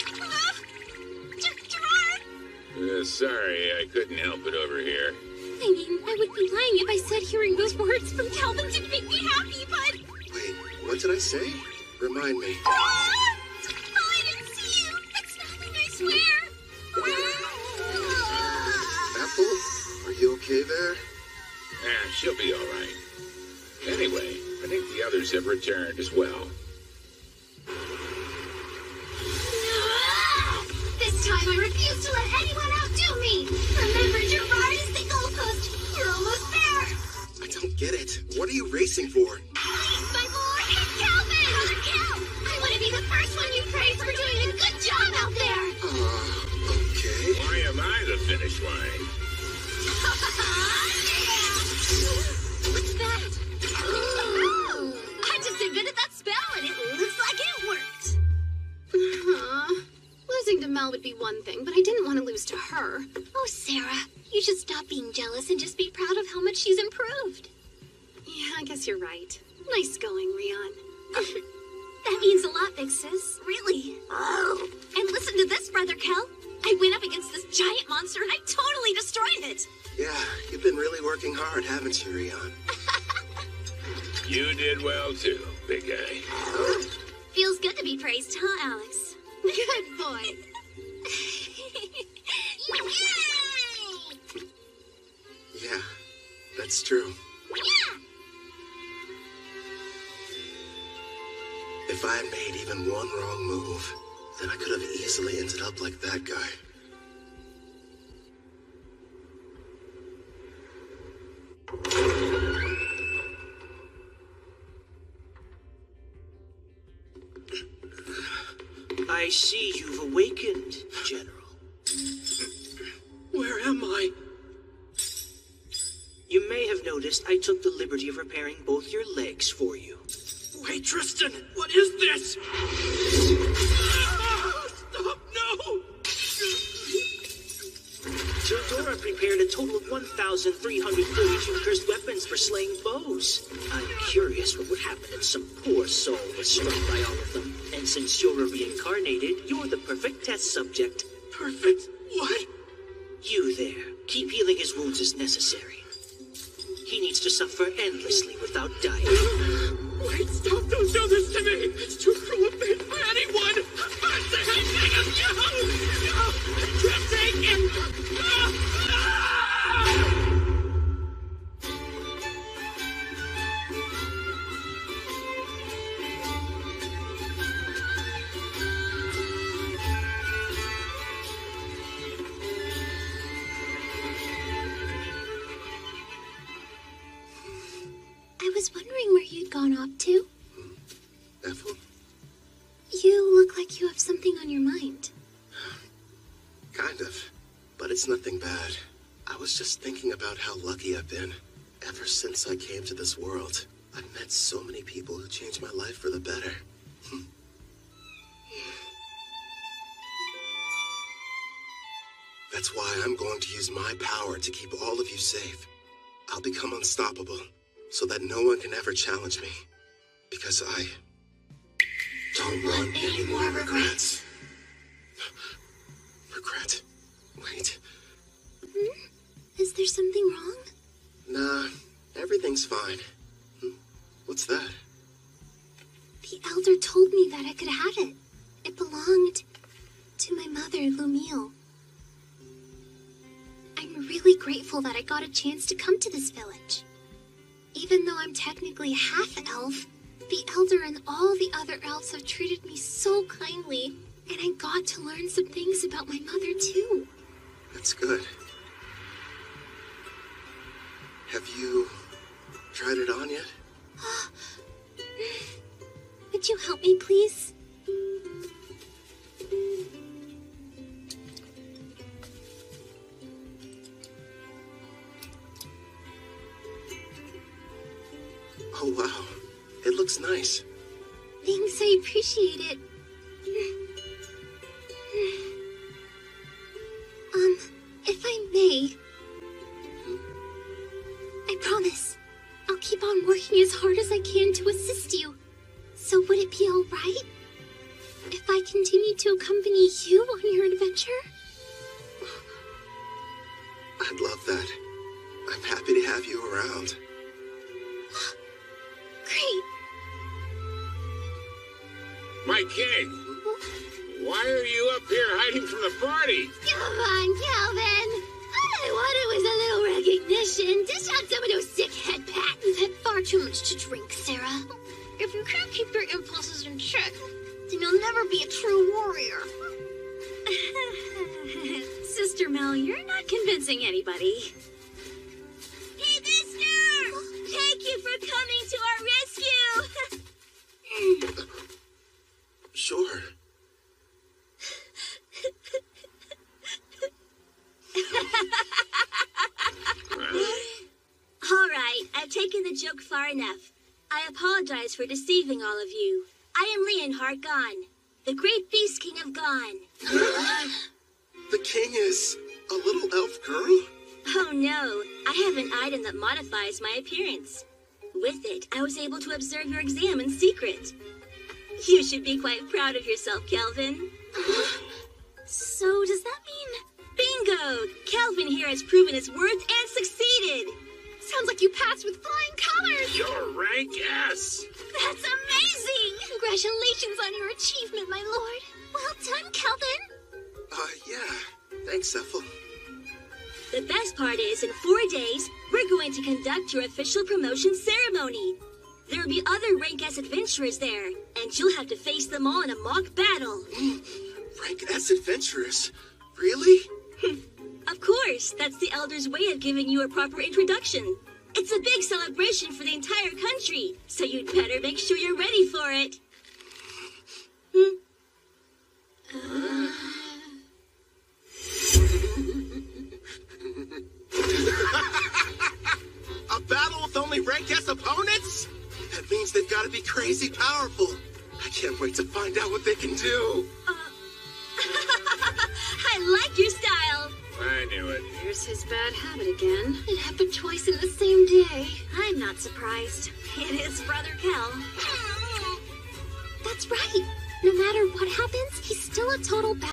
Sorry, I couldn't help it over here. I mean, I would be lying if I said hearing those words from Kelvin didn't make me happy, but... Wait, what did I say? Remind me. Oh, I didn't see you! It's nothing, I swear! Apple, are you okay there? She'll be all right. Anyway, I think the others have returned as well. This time I refuse to let anyone outdo me! Remember, Gerard is the goalpost! You're almost there! I don't get it. What are you racing for? Please, my lord! It's Calvin! Another kill! I want to be the first one you praise for doing a good job out there! Okay. Why am I the finish line? What's that? I just invented that spell and it looks like it worked! Losing to Mel would be one thing, but I didn't want to lose to her. Oh, Sarah, you should stop being jealous and just be proud of how much she's improved. Yeah, I guess you're right. Nice going, Rion. That means a lot, big sis. Really. And listen to this, Brother Kel. I went up against this giant monster and I totally destroyed it. Yeah, you've been really working hard, haven't you, Rion? You did well too, big guy. Feels good to be praised, huh, Alex? Good boy. Yeah, that's true. If I had made even one wrong move, then I could have easily ended up like that guy. I see you've awakened, General. Where am I? You may have noticed I took the liberty of repairing both your legs for you. Wait, Tristan, what is this? Stop, no! Teodora prepared a total of 1,342 cursed weapons for slaying foes. I'm curious what would happen if some poor soul was struck by all of them. And since you're a reincarnated, you're the perfect test subject. Perfect? What? You there. Keep healing his wounds as necessary. He needs to suffer endlessly without dying. Wait, stop! Don't do this to me! It's too cruel a fate for anyone! I'm begging of you! No! I can't take it! was wondering where you'd gone off to. Ethel? You look like you have something on your mind. Kind of. But it's nothing bad. I was just thinking about how lucky I've been. Ever since I came to this world, I've met so many people who changed my life for the better. That's why I'm going to use my power to keep all of you safe. I'll become unstoppable, so that no one can ever challenge me. Because I don't want any more regrets. Regret? Wait. Is there something wrong? Nah, everything's fine. What's that? The elder told me that I could have it. It belonged to my mother, Lumille. I'm really grateful that I got a chance to come to this village. Even though I'm technically half elf, the elder and all the other elves have treated me so kindly, and I got to learn some things about my mother too. That's good. Have you tried it on yet? Would you help me, please? Oh, wow. It looks nice. Thanks, I appreciate it. If I may, I promise I'll keep on working as hard as I can to assist you. So would it be all right if I continue to accompany you on your adventure? I'd love that. I'm happy to have you around. Great. My king! Why are you up here hiding from the party? Come on, Calvin. All I wanted was a little recognition. Dish out some of those sick head pats. You've had far too much to drink, Sarah. If you can't keep your impulses in check, then you'll never be a true warrior. Sister Mel, you're not convincing anybody. Hey, mister! Thank you for coming to our rescue! Sure. All right, I've taken the joke far enough. I apologize for deceiving all of you. I am Leonhard Gon, the great beast king of Gon. The king is a little elf girl? Oh no, I have an item that modifies my appearance. With it, I was able to observe your exam in secret. You should be quite proud of yourself, Kelvin. So, does that mean... Bingo! Kelvin here has proven his worth and succeeded! Sounds like you passed with flying colors! You're rank S! That's amazing! Congratulations on your achievement, my lord. Well done, Kelvin. Yeah. Thanks, Ethel. The best part is, in 4 days, we're going to conduct your official promotion ceremony. There will be other rank S adventurers there, and you'll have to face them all in a mock battle. Rank S adventurers? Really? Of course, that's the Elder's way of giving you a proper introduction. It's a big celebration for the entire country, so you'd better make sure you're ready for it. A battle with only rank S opponents? That means they've got to be crazy powerful. I can't wait to find out what they can do. I like your style. I knew it. Here's his bad habit again. It happened twice in the same day. I'm not surprised. It is Brother Kel. That's right. No matter what happens, he's still a total